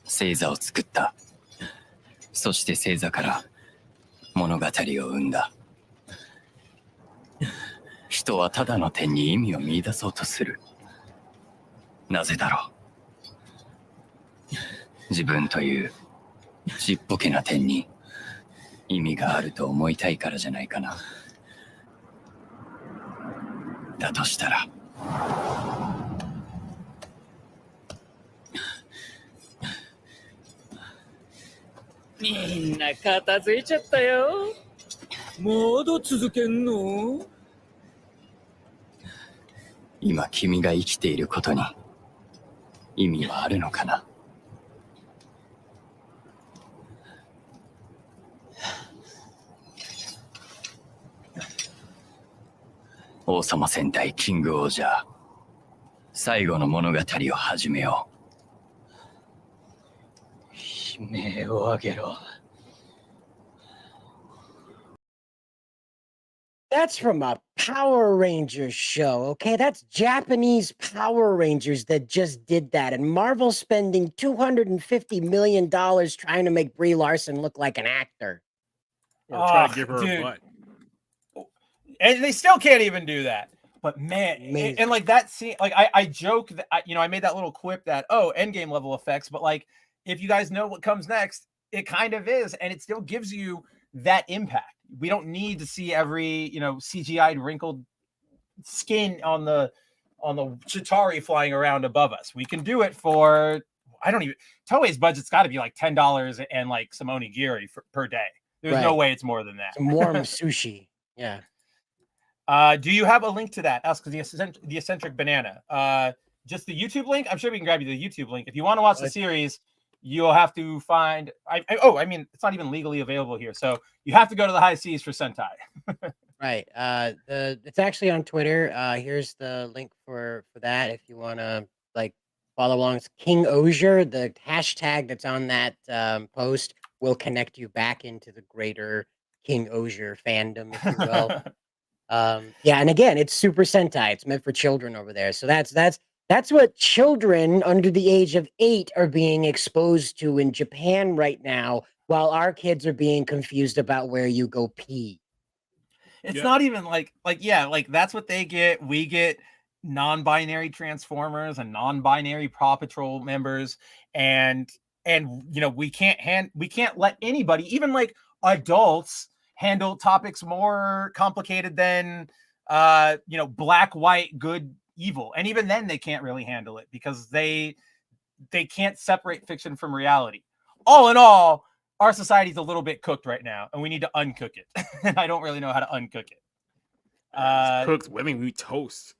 Speaker 5: 星座を作った。そして星座から物語を生んだ。人はただの点に意味を見出そうとする。なぜだろう。自分というちっぽけな点に意味があると思いたいからじゃないかな。だとしたら。
Speaker 6: みんな片付いちゃったよ。まだ続けんの？
Speaker 5: 今君が生きていることに意味はあるのかな。王様戦隊キングオージャー、最後の物語を始めよう。悲鳴を上げろ。
Speaker 4: That's from a Power Rangers show, okay? That's Japanese Power Rangers that just did that. And Marvel spending $250 million trying to make Brie Larson look like an actor.
Speaker 3: Or try to give her a butt.
Speaker 2: And they still can't even do that. But man, and like that scene, like I joke that, I made that little quip that, oh, Endgame level effects. But like, if you guys know what comes next, it kind of is. And it still gives you that impact. We don't need to see every, CGI'd wrinkled skin on the Chitauri flying around above us. We can do it for, Toei's budget's got to be like $10 and like some onigiri per day. There's no way it's more than that.
Speaker 4: Some warm sushi. Yeah.
Speaker 2: Do you have a link to that? Ask the eccentric banana. Just the YouTube link? I'm sure we can grab you the YouTube link. If you want to watch the series, you'll have to find. It's not even legally available here, so you have to go to the high seas for Sentai.
Speaker 4: Right. It's actually on Twitter. Here's the link for that if you want to like follow along. It's King Osier. The hashtag that's on that post will connect you back into the greater King Osier fandom, if you will. And again, it's Super Sentai. It's meant for children over there. So that's what children under the age of 8 are being exposed to in Japan right now, while our kids are being confused about where you go pee.
Speaker 2: It's not even like that's what they get. We get non-binary Transformers and non-binary Paw Patrol members, and and we can't let anybody, even like adults, handle topics more complicated than black, white, good, evil. And even then they can't really handle it because they can't separate fiction from reality. All in all, our society's a little bit cooked right now, and we need to uncook it. And I don't really know how to uncook it.
Speaker 3: It's cooked. I mean, we toast.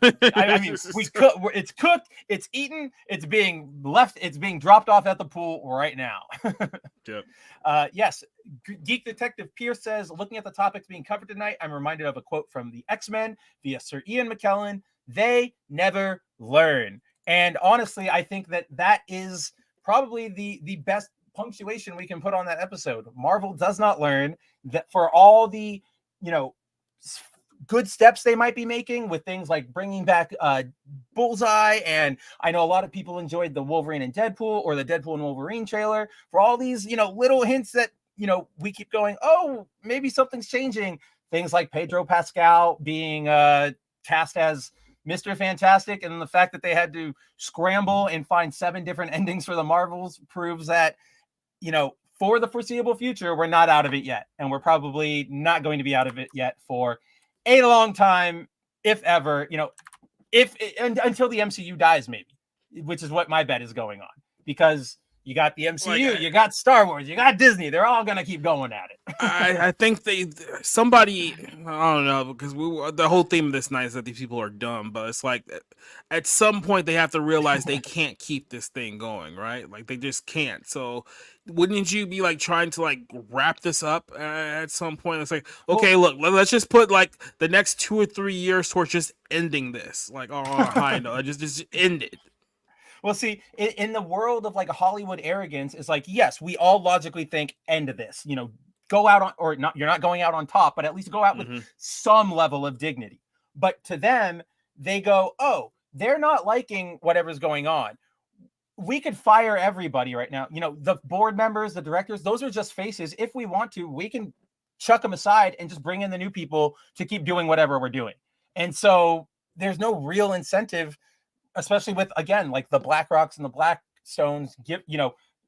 Speaker 2: I mean, we cook. It's cooked. It's eaten. It's being left. It's being dropped off at the pool right now.
Speaker 3: Yep.
Speaker 2: Yes. Geek Detective Pierce says, looking at the topics being covered tonight, I'm reminded of a quote from the X-Men via Sir Ian McKellen. They never learn. And honestly, I think that is probably the best punctuation we can put on that episode. Marvel does not learn. That for all the, good steps they might be making with things like bringing back Bullseye, and I know a lot of people enjoyed the Wolverine and Deadpool or the Deadpool and Wolverine trailer. For all these, little hints that, we keep going, oh, maybe something's changing. Things like Pedro Pascal being cast as Mr. Fantastic, and the fact that they had to scramble and find 7 different endings for the Marvels proves that, for the foreseeable future, we're not out of it yet. And we're probably not going to be out of it yet for a long time, if ever, until the MCU dies, maybe, which is what my bet is going on, because you got the MCU, you got Star Wars, you got Disney. They're all going to keep going at it.
Speaker 3: I think somebody, I don't know, because the whole theme of this night is that these people are dumb, but it's like at some point they have to realize they can't keep this thing going, right? Like they just can't. So wouldn't you be like trying to like wrap this up at some point? It's like, okay, look, let's just put like the next 2 or 3 years towards just ending this, like on a high note, just end it.
Speaker 2: Well, see, in the world of like Hollywood arrogance, it's like, yes, we all logically think end of this, go out on, or not, you're not going out on top, but at least go out with some level of dignity. But to them, they go, oh, they're not liking whatever's going on. We could fire everybody right now. The board members, the directors, those are just faces. If we want to, we can chuck them aside and just bring in the new people to keep doing whatever we're doing. And so there's no real incentive, especially with, again, like the BlackRocks and the Blackstones,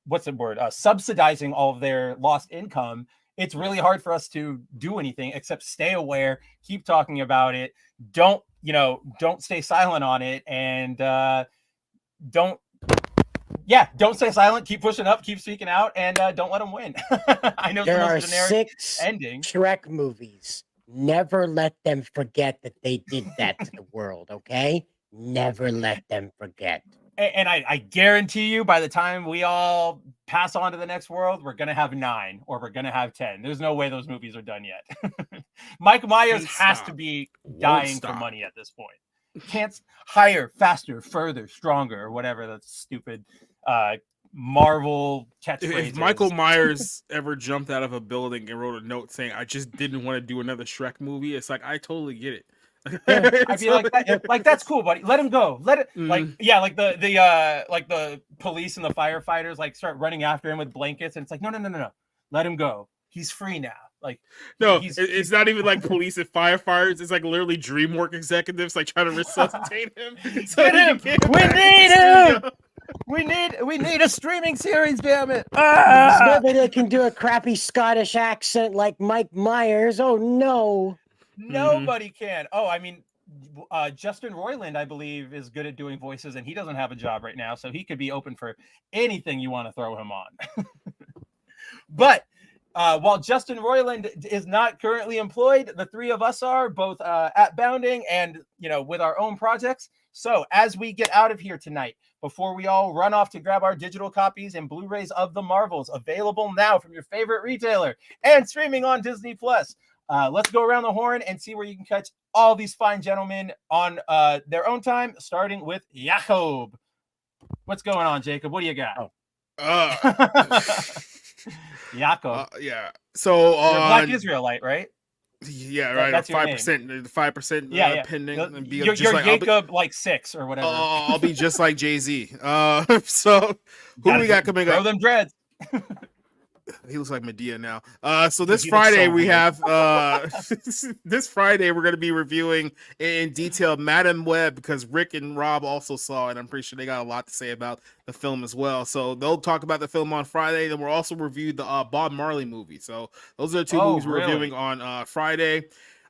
Speaker 2: what's the word? Subsidizing all of their lost income. It's really hard for us to do anything except stay aware, keep talking about it. Don't stay silent on it. And don't stay silent. Keep pushing up, keep speaking out, and don't let them win. I know
Speaker 4: there
Speaker 2: it's the
Speaker 4: are
Speaker 2: most generic
Speaker 4: 6
Speaker 2: ending.
Speaker 4: Shrek movies. Never let them forget that they did that to the world, okay? Never let them forget.
Speaker 2: And I guarantee you, by the time we all pass on to the next world, we're going to have 9 or we're going to have 10. There's no way those movies are done yet. Mike Myers has to be dying for money at this point. Can't higher, faster, further, stronger, or whatever that stupid Marvel catchphrase.
Speaker 3: If Michael Myers ever jumped out of a building and wrote a note saying, I just didn't want to do another Shrek movie, it's like, I totally get it.
Speaker 2: I feel like that's cool, buddy. Let him go. Let it like the police and the firefighters like start running after him with blankets, and it's like no. Let him go. He's free now. Like
Speaker 3: it's not even like police and firefighters. It's like literally DreamWorks executives like trying to resuscitate him. So
Speaker 2: get him. We need him. We need a streaming series, damn it.
Speaker 4: Maybe they can do a crappy Scottish accent like Mike Myers. Oh no.
Speaker 2: Nobody can. Oh, I mean, Justin Roiland, I believe, is good at doing voices, and he doesn't have a job right now, so he could be open for anything you want to throw him on. But while Justin Roiland is not currently employed, the 3 of us are both at Bounding and with our own projects. So as we get out of here tonight, before we all run off to grab our digital copies and Blu-rays of the Marvels, available now from your favorite retailer and streaming on Disney Plus. Let's go around the horn and see where you can catch all these fine gentlemen on their own time, starting with Jacob. What's going on, Jacob? What do you got? Jacob.
Speaker 3: Yeah. So
Speaker 2: you're a Black Israelite, right?
Speaker 3: Yeah, right.
Speaker 2: That's
Speaker 3: 5%, the 5% pending. And be
Speaker 2: you're
Speaker 3: just like,
Speaker 2: Jacob like 6 or whatever.
Speaker 3: I'll be just like Jay-Z. So who we got coming up?
Speaker 2: Throw them dreads.
Speaker 3: He looks like Medea now. So
Speaker 2: Dude,
Speaker 3: this
Speaker 2: he looks
Speaker 3: Friday
Speaker 2: so
Speaker 3: we
Speaker 2: weird.
Speaker 3: have this Friday we're going to be reviewing in detail Madam Web, because Rick and Rob also saw it. I'm pretty sure they got a lot to say about the film as well. So they'll talk about the film on Friday. Then we'll also review the Bob Marley movie. So those are the two movies we're reviewing on Friday.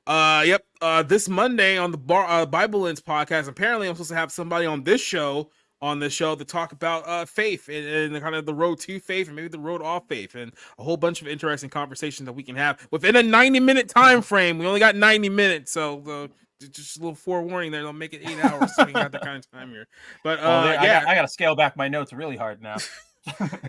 Speaker 3: Yep. This Monday on the Bible Lens podcast, apparently I'm supposed to have somebody on this show to talk about faith and kind of the road to faith and maybe the road off faith, and a whole bunch of interesting conversations that we can have within a 90-minute time frame. We only got 90 minutes, so just a little forewarning there. They'll make it 8 hours, so we got that kind of time here. But
Speaker 2: I got to scale back my notes really hard now.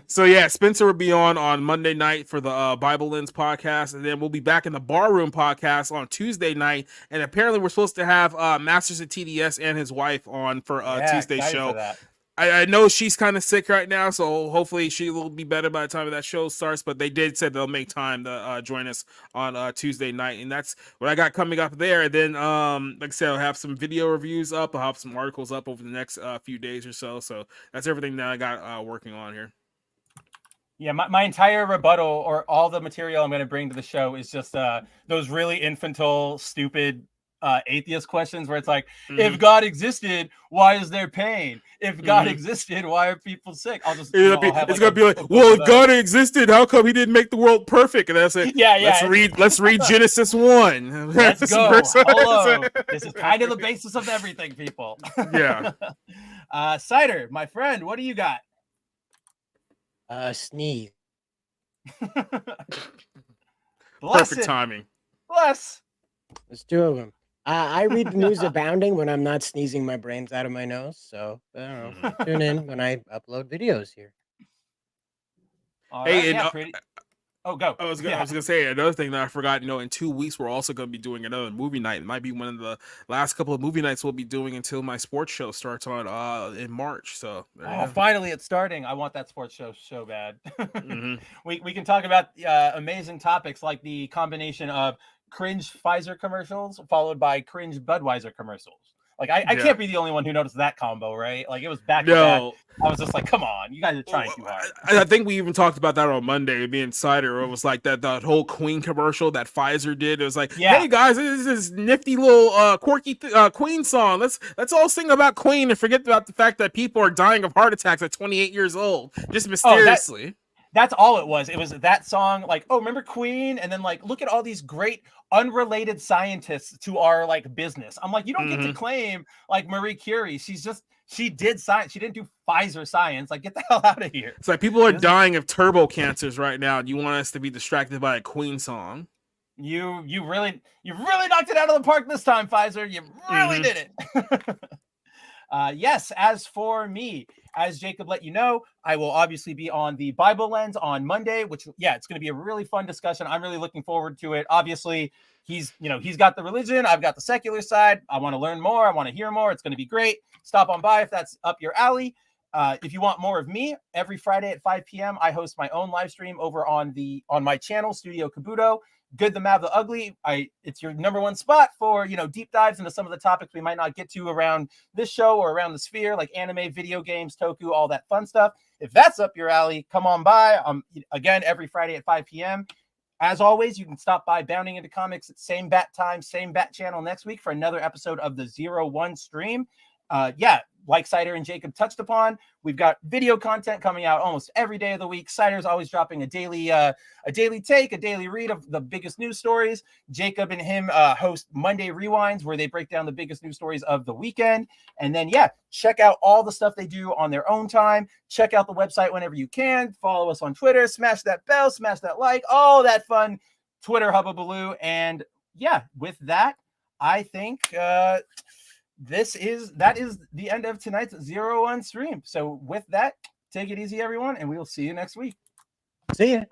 Speaker 3: So yeah, Spencer will be on Monday night for the Bible Lens podcast, and then we'll be back in the Barroom podcast on Tuesday night. And apparently, we're supposed to have Masters of TDS and his wife on for Tuesday's show. I know she's kind of sick right now, so hopefully she will be better by the time that show starts. But they did say they'll make time to join us on Tuesday night, and that's what I got coming up there. And then, like I said, I'll have some video reviews up. I'll have some articles up over the next few days or so. So that's everything that I got working on here.
Speaker 2: Yeah, my entire rebuttal or all the material I'm going to bring to the show is just those really infantile, stupid atheist questions where it's like, if God existed, why is there pain? If God existed, why are people sick? I'll just
Speaker 3: it's gonna be like, well, if God existed, how come he didn't make the world perfect? And that's it. Let's read Genesis 1.
Speaker 2: Let's go. Hello. This is kind of the basis of everything, people.
Speaker 3: Yeah.
Speaker 2: Cider, my friend, what do you got?
Speaker 4: Sneeze.
Speaker 3: Perfect timing.
Speaker 2: Bless.
Speaker 4: There's two of them. I read the news abounding when I'm not sneezing my brains out of my nose. So I don't know. Tune in when I upload videos here.
Speaker 2: All right, go.
Speaker 3: I was gonna say another thing that I forgot. In 2 weeks we're also gonna be doing another movie night. It might be one of the last couple of movie nights we'll be doing until my sports show starts on in March. So
Speaker 2: finally it's starting. I want that sports show so bad. We can talk about amazing topics like the combination of cringe Pfizer commercials followed by cringe Budweiser commercials. Like I can't be the only one who noticed that combo, right? Like it was back to back. I was just like, come on, you guys are trying too hard.
Speaker 3: I think we even talked about that on Monday, me and Cider. It was like that whole Queen commercial that Pfizer did. It was like, hey guys, this is nifty little quirky Queen song. Let's all sing about Queen and forget about the fact that people are dying of heart attacks at 28 years old, just mysteriously.
Speaker 2: That's all it was. It was that song, like, oh, remember Queen? And then like, look at all these great unrelated scientists to our like business. I'm like, you don't get to claim like Marie Curie. She did science. She didn't do Pfizer science. Like, get the hell out of here.
Speaker 3: It's like people are dying of turbo cancers right now, and you want us to be distracted by a Queen song.
Speaker 2: You really knocked it out of the park this time, Pfizer. You really did it. Yes, as for me, as Jacob let you know, I will obviously be on the Bible Lens on Monday, which, it's going to be a really fun discussion. I'm really looking forward to it. Obviously, he's got the religion. I've got the secular side. I want to learn more. I want to hear more. It's going to be great. Stop on by if that's up your alley. If you want more of me, every Friday at 5 p.m., I host my own live stream over on my channel, Studio Kabuto. Good, the Mad, the Ugly. It's your number one spot for, deep dives into some of the topics we might not get to around this show or around the sphere, like anime, video games, toku, all that fun stuff. If that's up your alley, come on by. Again, every Friday at 5 p.m. As always, you can stop by Bounding Into Comics at same bat time, same bat channel next week for another episode of the 01 stream. Like Cider and Jacob touched upon, we've got video content coming out almost every day of the week. Cider's always dropping a daily take, a daily read of the biggest news stories. Jacob and him host Monday Rewinds, where they break down the biggest news stories of the weekend. And then, check out all the stuff they do on their own time. Check out the website whenever you can. Follow us on Twitter. Smash that bell, smash that like, all that fun Twitter hubbubaloo. And with that, I think that is the end of tonight's 01 stream. So with that, take it easy, everyone, and we will see you next week.
Speaker 4: See ya.